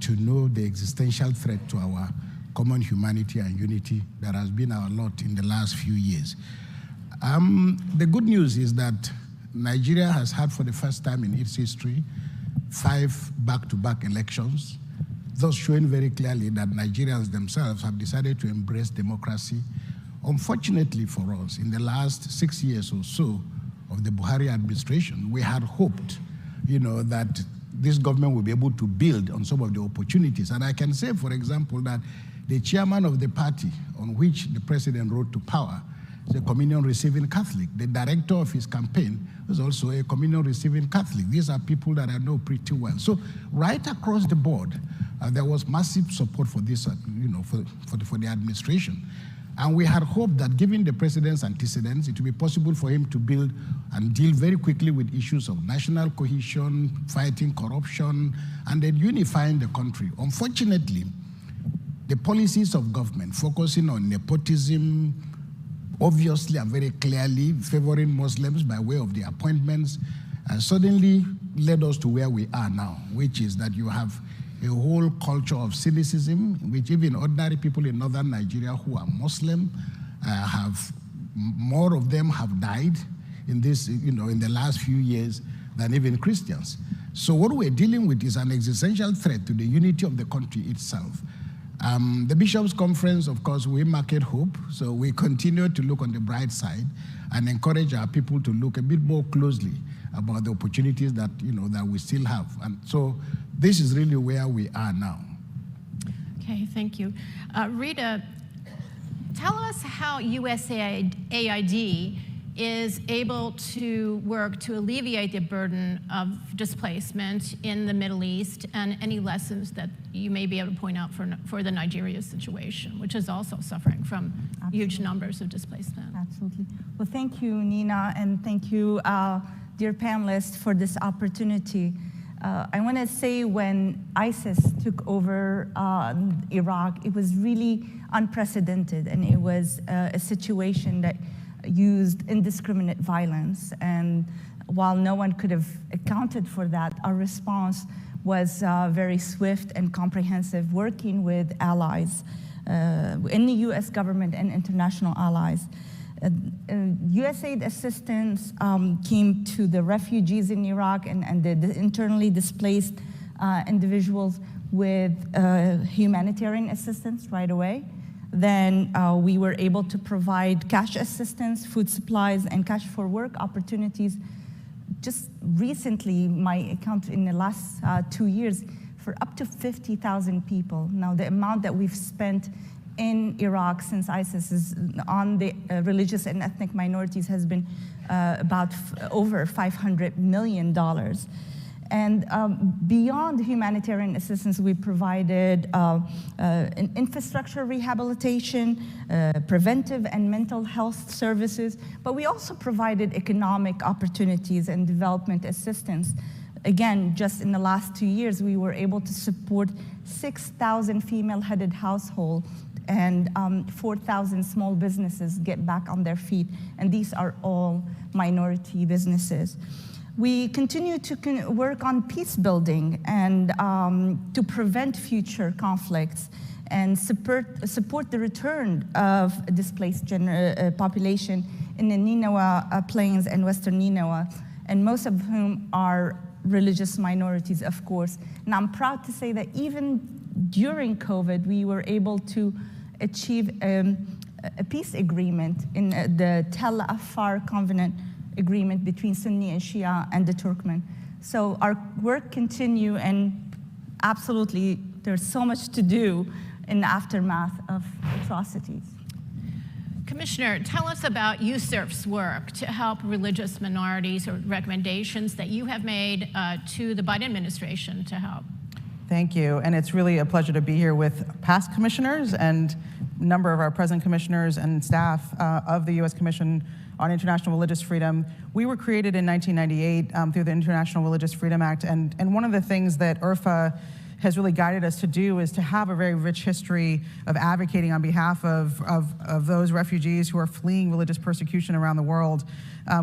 to know the existential threat to our common humanity and unity that has been our lot in the last few years. The good news is that Nigeria has had, for the first time in its history, 5 back-to-back elections, thus showing very clearly that Nigerians themselves have decided to embrace democracy. Unfortunately for us, in the last 6 years or so of the Buhari administration, we had hoped, that this government will be able to build on some of the opportunities. And I can say, for example, that the chairman of the party on which the president rode to power is a communion-receiving Catholic. The director of his campaign was also a communion-receiving Catholic. These are people that I know pretty well. So right across the board, there was massive support for this, for the administration. And we had hoped that given the president's antecedents, it would be possible for him to build and deal very quickly with issues of national cohesion, fighting corruption, and then unifying the country. Unfortunately, the policies of government focusing on nepotism, obviously and very clearly favoring Muslims by way of the appointments, suddenly led us to where we are now, which is that you have a whole culture of cynicism, which even ordinary people in northern Nigeria who are Muslim more of them have died in this, in the last few years than even Christians. So what we're dealing with is an existential threat to the unity of the country itself. The Bishops' Conference, of course, we market hope, so we continue to look on the bright side and encourage our people to look a bit more closely about the opportunities that, that we still have. And so this is really where we are now. Okay, thank you. Rita, tell us how USAID is able to work to alleviate the burden of displacement in the Middle East, and any lessons that you may be able to point out for the Nigeria situation, which is also suffering from huge numbers of displacement. Absolutely. Well, thank you, Nina, and thank you, dear panelists, for this opportunity. I want to say when ISIS took over Iraq, it was really unprecedented, and it was a situation that used indiscriminate violence. And while no one could have accounted for that, our response was very swift and comprehensive, working with allies in the US government and international allies. USAID assistance came to the refugees in Iraq and the internally displaced individuals with humanitarian assistance right away. Then we were able to provide cash assistance, food supplies, and cash for work opportunities. Just recently, my account in the last 2 years, for up to 50,000 people. Now, the amount that we've spent in Iraq since ISIS is on the religious and ethnic minorities has been about over $500 million. And beyond humanitarian assistance, we provided an infrastructure rehabilitation, preventive and mental health services, but we also provided economic opportunities and development assistance. Again, just in the last 2 years, we were able to support 6,000 female-headed households and 4,000 small businesses get back on their feet, and these are all minority businesses. We continue to work on peace building and to prevent future conflicts and support the return of a displaced population in the Nineveh Plains and Western Nineveh, and most of whom are religious minorities, of course. And I'm proud to say that even during COVID, we were able to achieve a peace agreement in the Tel Afar Covenant agreement between Sunni and Shia and the Turkmen. So our work continue, and absolutely there's so much to do in the aftermath of atrocities. Commissioner, tell us about USAID's work to help religious minorities, or recommendations that you have made to the Biden administration to help. Thank you, and it's really a pleasure to be here with past commissioners and a number of our present commissioners and staff of the U.S. Commission on International Religious Freedom. We were created in 1998 through the International Religious Freedom Act, and one of the things that IRFA has really guided us to do is to have a very rich history of advocating on behalf of those refugees who are fleeing religious persecution around the world.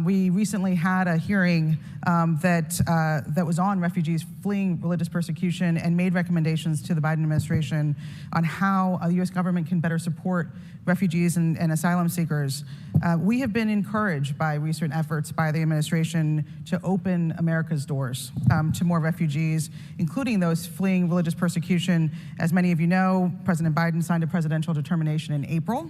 We recently had a hearing that was on refugees fleeing religious persecution and made recommendations to the Biden administration on how the U.S. government can better support refugees and asylum seekers. We have been encouraged by recent efforts by the administration to open America's doors to more refugees, including those fleeing religious persecution. As many of you know, President Biden signed a presidential determination in April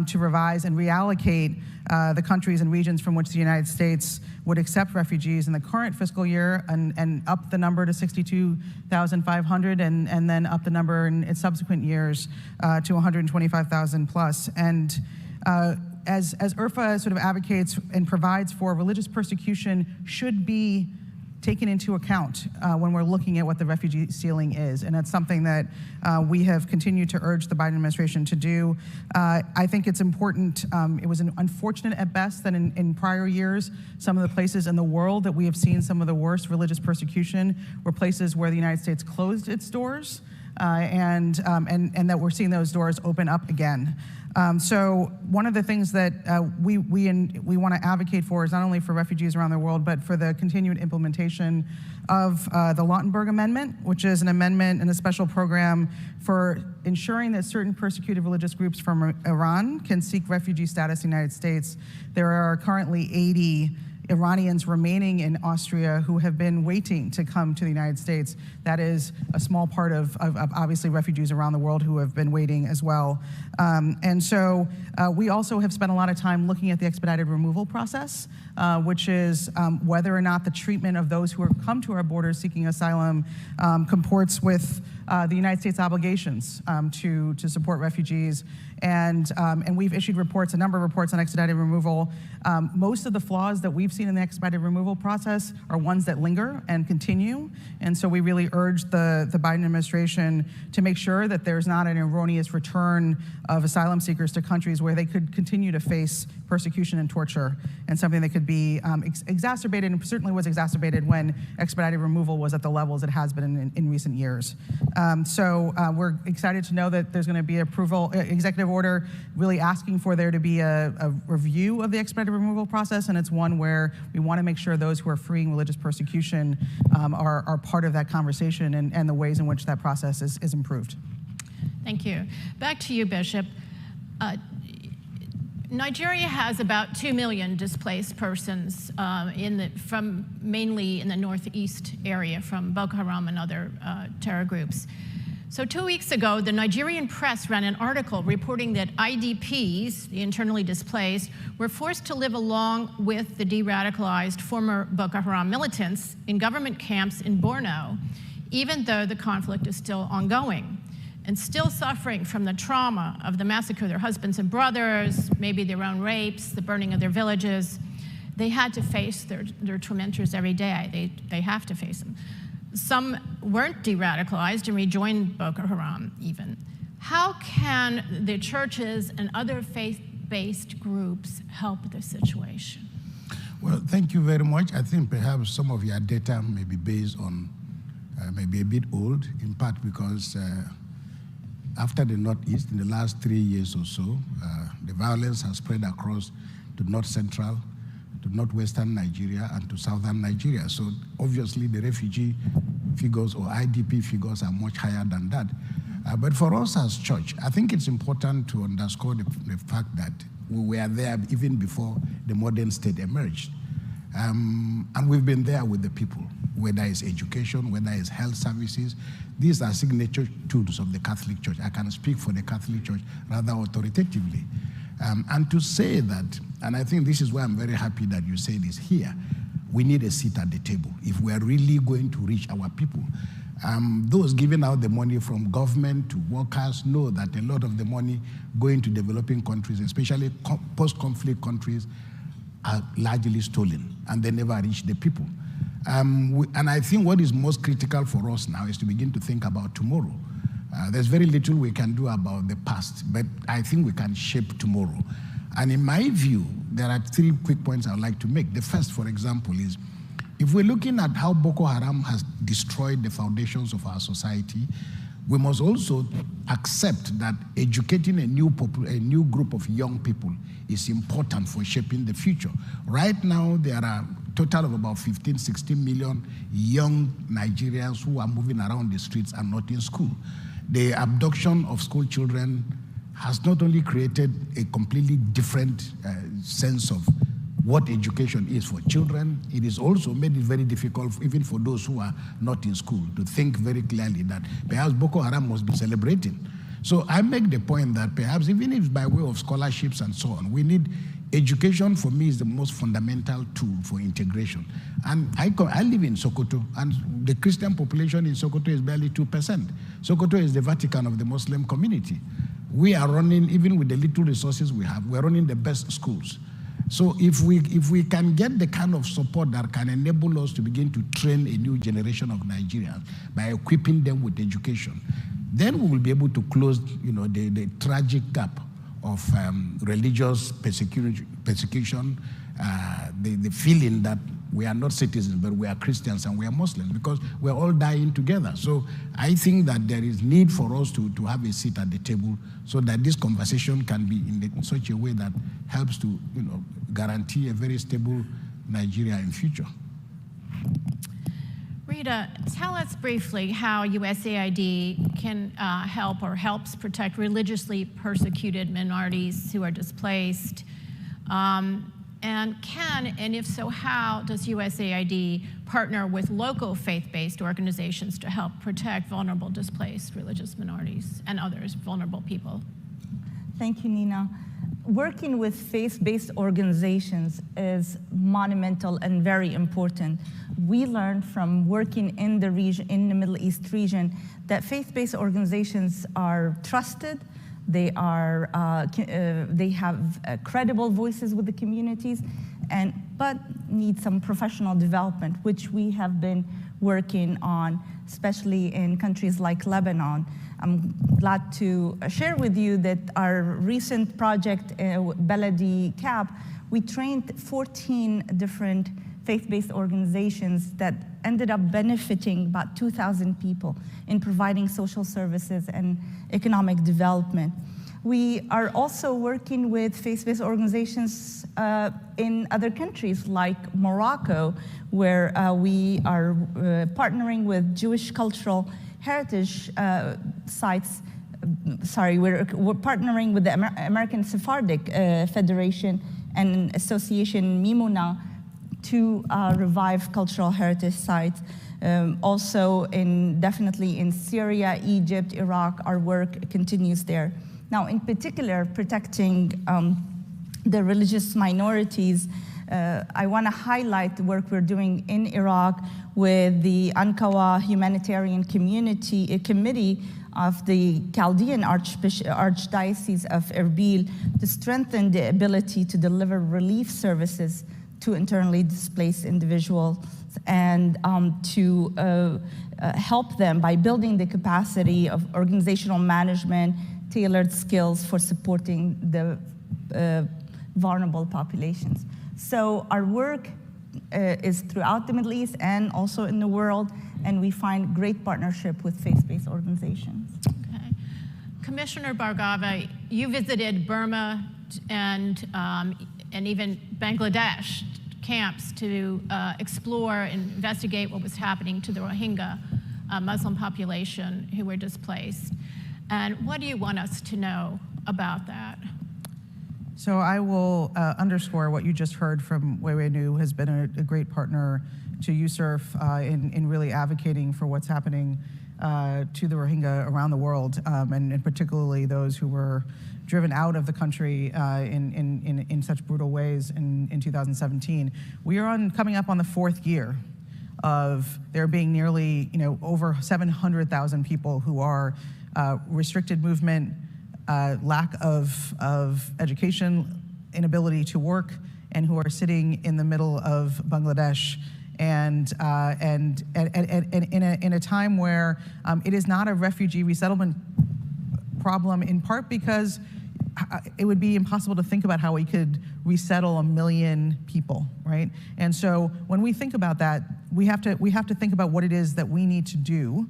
to revise and reallocate the countries and regions from which the United States would accept refugees in the current fiscal year and up the number to 62,500 and then up the number in subsequent years to 125,000 plus. And as IRFA sort of advocates and provides for, religious persecution should be taken into account when we're looking at what the refugee ceiling is. And that's something that we have continued to urge the Biden administration to do. I think it's important. It was unfortunate at best that in prior years, some of the places in the world that we have seen some of the worst religious persecution were places where the United States closed its doors and that we're seeing those doors open up again. So one of the things that we want to advocate for is not only for refugees around the world, but for the continued implementation of the Lautenberg Amendment, which is an amendment and a special program for ensuring that certain persecuted religious groups from Iran can seek refugee status in the United States. There are currently 80 Iranians remaining in Austria who have been waiting to come to the United States. That is a small part of obviously refugees around the world who have been waiting as well. And so we also have spent a lot of time looking at the expedited removal process, which is whether or not the treatment of those who have come to our borders seeking asylum comports with the United States obligations to support refugees. And we've issued reports, a number of reports on expedited removal. Most of the flaws that we've seen in the expedited removal process are ones that linger and continue. And so we really urge the Biden administration to make sure that there's not an erroneous return of asylum seekers to countries where they could continue to face persecution and torture, and something that could be exacerbated, and certainly was exacerbated when expedited removal was at the levels it has been in recent years. So we're excited to know that there's going to be executive order really asking for there to be a review of the expedited removal process, and it's one where we want to make sure those who are fleeing religious persecution are part of that conversation and the ways in which that process is improved. Thank you. Back to you, Bishop. Nigeria has about 2 million displaced persons from mainly in the northeast area from Boko Haram and other terror groups. So 2 weeks ago, the Nigerian press ran an article reporting that IDPs, the internally displaced, were forced to live along with the de-radicalized former Boko Haram militants in government camps in Borno, even though the conflict is still ongoing, and still suffering from the trauma of the massacre of their husbands and brothers, maybe their own rapes, the burning of their villages. They had to face their tormentors every day. They have to face them. Some weren't de-radicalized and rejoined Boko Haram even. How can the churches and other faith-based groups help this situation? Well, thank you very much. I think perhaps some of your data may be based on, maybe a bit old, in part because after the Northeast, in the last 3 years or so, the violence has spread across to North Central, to Northwestern Nigeria, and to Southern Nigeria. So obviously the refugee figures or IDP figures are much higher than that. But for us as church, I think it's important to underscore the fact that we were there even before the modern state emerged. And we've been there with the people, whether it's education, whether it's health services. These are signature tools of the Catholic Church. I can speak for the Catholic Church rather authoritatively. And to say that, and I think this is why I'm very happy that you say this here, we need a seat at the table if we are really going to reach our people. Those giving out the money from government to workers know that a lot of the money going to developing countries, especially post-conflict countries, are largely stolen and they never reach the people. And I think what is most critical for us now is to begin to think about tomorrow. There's very little we can do about the past, but I think we can shape tomorrow. And in my view, there are 3 quick points I would like to make. The first, for example, is if we're looking at how Boko Haram has destroyed the foundations of our society, we must also accept that educating a new group of young people is important for shaping the future. Right now, there are a total of about 15, 16 million young Nigerians who are moving around the streets and not in school. The abduction of school children has not only created a completely different sense of what education is for children, it has also made it very difficult even for those who are not in school to think very clearly that perhaps Boko Haram must be celebrating. So I make the point that perhaps even if by way of scholarships and so on, we need education. For me is the most fundamental tool for integration. And I live in Sokoto, and the Christian population in Sokoto is barely 2%. Sokoto is the Vatican of the Muslim community. We are running, even with the little resources we have, we're running the best schools. So if we can get the kind of support that can enable us to begin to train a new generation of Nigerians by equipping them with education, then we will be able to close, the tragic gap of religious persecution, the feeling that we are not citizens, but we are Christians and we are Muslims, because we're all dying together. So I think that there is need for us to have a seat at the table so that this conversation can be in such a way that helps to guarantee a very stable Nigeria in future. Rita, tell us briefly how USAID can help or helps protect religiously persecuted minorities who are displaced. And if so, how does USAID partner with local faith-based organizations to help protect vulnerable displaced religious minorities and others, vulnerable people? Thank you, Nina. Working with faith-based organizations is monumental and very important. we learned from working in the region, in the Middle East region, that faith-based organizations are trusted. They have credible voices with the communities, but need some professional development, which we have been working on, especially in countries like Lebanon. I'm glad to share with you that our recent project, Baladi CAP, we trained 14 different faith-based organizations that ended up benefiting about 2,000 people in providing social services and economic development. We are also working with faith-based organizations in other countries like Morocco, where we are partnering with Jewish cultural heritage sites. We're partnering with the American Sephardic Federation and Association Mimuna to revive cultural heritage sites. Also, definitely in Syria, Egypt, Iraq, our work continues there. Now, in particular, protecting the religious minorities, I want to highlight the work we're doing in Iraq with the Ankawa Humanitarian Committee of the Chaldean Archdiocese of Erbil to strengthen the ability to deliver relief services to internally displaced individuals and to help them by building the capacity of organizational management, tailored skills for supporting the vulnerable populations. So our work is throughout the Middle East and also in the world, and we find great partnership with faith-based organizations. Okay. Commissioner Bhargava, you visited Burma and even Bangladesh camps to explore and investigate what was happening to the Rohingya Muslim population who were displaced. And what do you want us to know about that? So I will underscore what you just heard from Weiwei Nu, who has been a great partner to USURF in really advocating for what's happening to the Rohingya around the world, and particularly those who were driven out of the country in such brutal ways in 2017. We are coming up on the 4th year of there being nearly over 700,000 people who are restricted movement, lack of education, inability to work, and who are sitting in the middle of Bangladesh, and in a time where it is not a refugee resettlement problem, in part because it would be impossible to think about how we could resettle 1 million people, right? And so when we think about that, we have to think about what it is that we need to do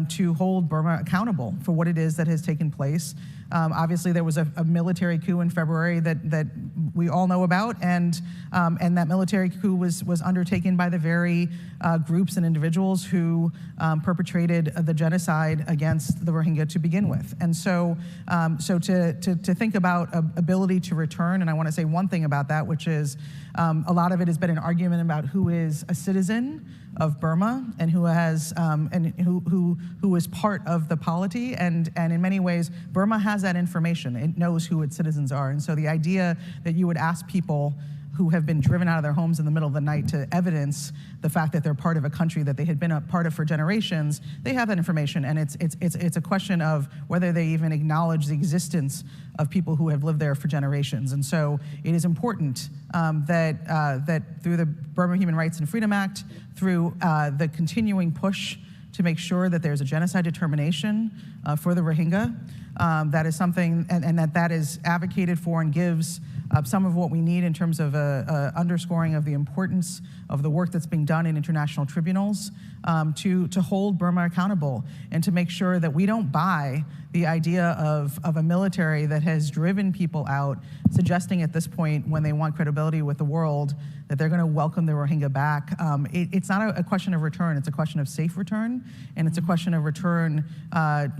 to hold Burma accountable for what it is that has taken place. Obviously, there was a military coup in February that we all know about, and that military coup was undertaken by the very groups and individuals who perpetrated the genocide against the Rohingya to begin with. And so, to think about ability to return, and I want to say one thing about that, which is a lot of it has been an argument about who is a citizen of Burma and who has who is part of the polity, and in many ways Burma has that information. It knows who its citizens are, and so the idea that you would ask people who have been driven out of their homes in the middle of the night to evidence the fact that they're part of a country that they had been a part of for generations, they have that information, and it's a question of whether they even acknowledge the existence of people who have lived there for generations. And so it is important that through the Burma Human Rights and Freedom Act, through the continuing push to make sure that there's a genocide determination for the Rohingya, that is something, and that is advocated for and gives some of what we need in terms of underscoring of the importance of the work that's being done in international tribunals to hold Burma accountable and to make sure that we don't buy the idea of a military that has driven people out, suggesting at this point when they want credibility with the world that they're going to welcome the Rohingya back. It's not a question of return, it's a question of safe return, and it's a question of return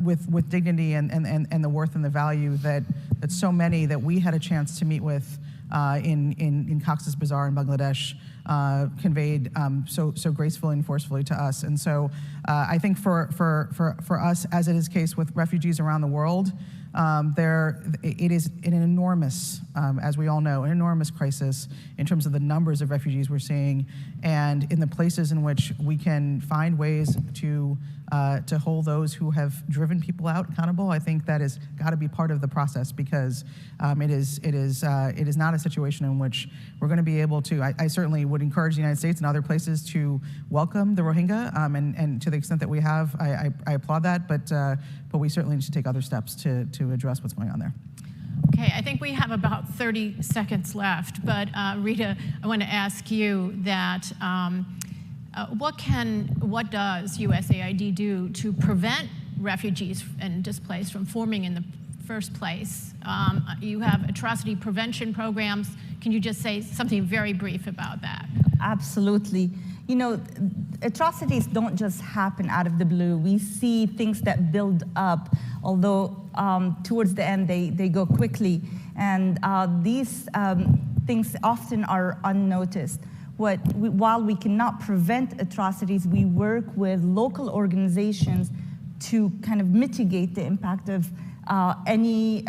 with dignity and the worth and the value that so many that we had a chance to meet with in Cox's Bazar in Bangladesh conveyed so gracefully and forcefully to us. And so I think for us, as it is the case with refugees around the world, It is an enormous, as we all know, an enormous crisis in terms of the numbers of refugees we're seeing, and in the places in which we can find ways to hold those who have driven people out accountable. I think that has got to be part of the process, because it is not a situation in which we're going to be able to. I certainly would encourage the United States and other places to welcome the Rohingya, and to the extent that we have, I applaud that. But we certainly need to take other steps to address what's going on there. Okay, I think we have about 30 seconds left, but Rita, I want to ask you that what does USAID do to prevent refugees and displaced from forming in the first place? You have atrocity prevention programs. Can you just say something very brief about that? Absolutely. You know, atrocities don't just happen out of the blue. We see things that build up, although towards the end they go quickly. And these things often are unnoticed. While we cannot prevent atrocities, we work with local organizations to kind of mitigate the impact of any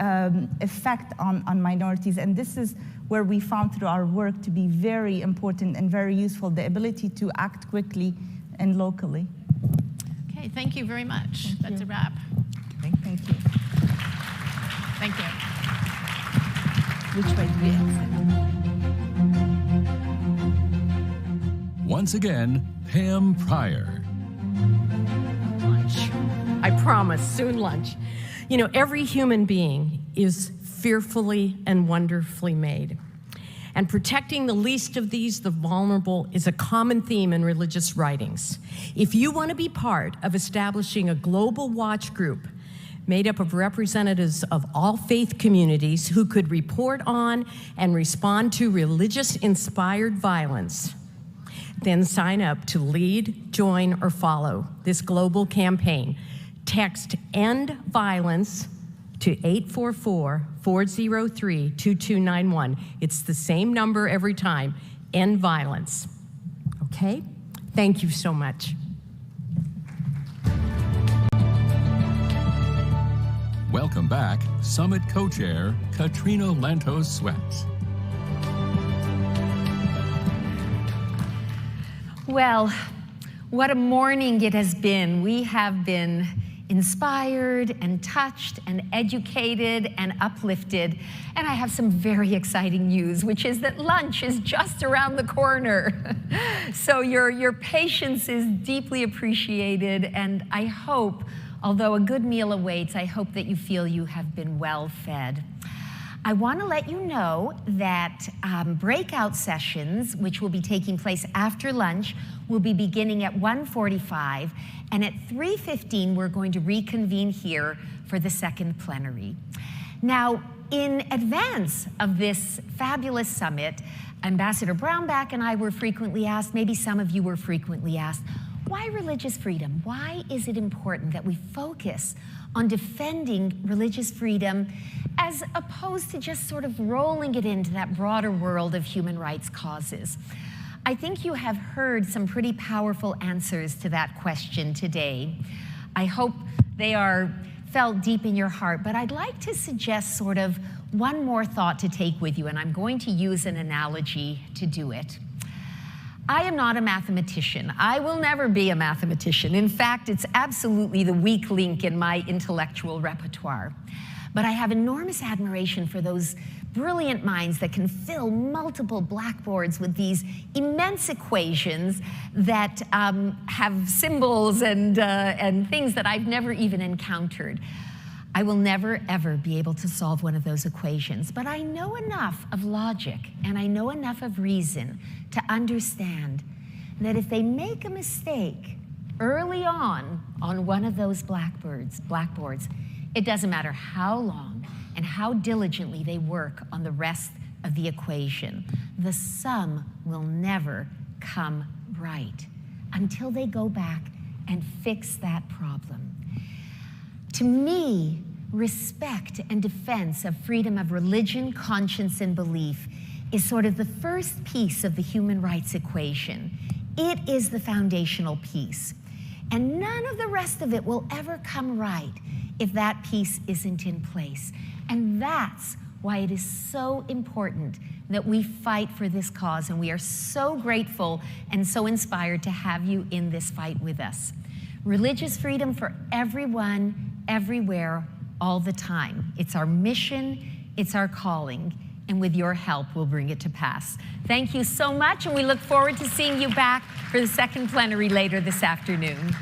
effect on minorities. And this is where we found through our work to be very important and very useful, the ability to act quickly and locally. Okay, thank you very much. That's a wrap. Thank you. Thank you. Which way do we exit? Once again, Pam Pryor. Lunch. I promise, soon lunch. You know, every human being is fearfully and wonderfully made. And protecting the least of these, the vulnerable, is a common theme in religious writings. If you want to be part of establishing a global watch group made up of representatives of all faith communities who could report on and respond to religious-inspired violence, then sign up to lead, join, or follow this global campaign. Text "End Violence" to 844-403-2291. It's the same number every time. End violence. Okay? Thank you so much. Welcome back, Summit Co-Chair Katrina Lantos Sweat. Well, what a morning it has been. We have been inspired and touched and educated and uplifted. And I have some very exciting news, which is that lunch is just around the corner. So your patience is deeply appreciated, and I hope, although a good meal awaits, I hope that you feel you have been well fed. I want to let you know that breakout sessions, which will be taking place after lunch, will be beginning at 1:45, and at 3:15 we're going to reconvene here for the second plenary. Now, in advance of this fabulous summit, Ambassador Brownback and I were frequently asked, maybe some of you were frequently asked, why religious freedom? Why is it important that we focus on defending religious freedom as opposed to just sort of rolling it into that broader world of human rights causes? I think you have heard some pretty powerful answers to that question today. I hope they are felt deep in your heart, but I'd like to suggest sort of one more thought to take with you, and I'm going to use an analogy to do it. I am not a mathematician. I will never be a mathematician. In fact, it's absolutely the weak link in my intellectual repertoire. But I have enormous admiration for those brilliant minds that can fill multiple blackboards with these immense equations that have symbols and things that I've never even encountered. I will never, ever be able to solve one of those equations, but I know enough of logic and I know enough of reason to understand that if they make a mistake early on one of those blackboards, it doesn't matter how long and how diligently they work on the rest of the equation. The sum will never come right until they go back and fix that problem. To me, respect and defense of freedom of religion, conscience, and belief is sort of the first piece of the human rights equation. It is the foundational piece. And none of the rest of it will ever come right if that peace isn't in place. And that's why it is so important that we fight for this cause. And we are so grateful and so inspired to have you in this fight with us. Religious freedom for everyone, everywhere, all the time. It's our mission, it's our calling, and with your help, we'll bring it to pass. Thank you so much, and we look forward to seeing you back for the second plenary later this afternoon.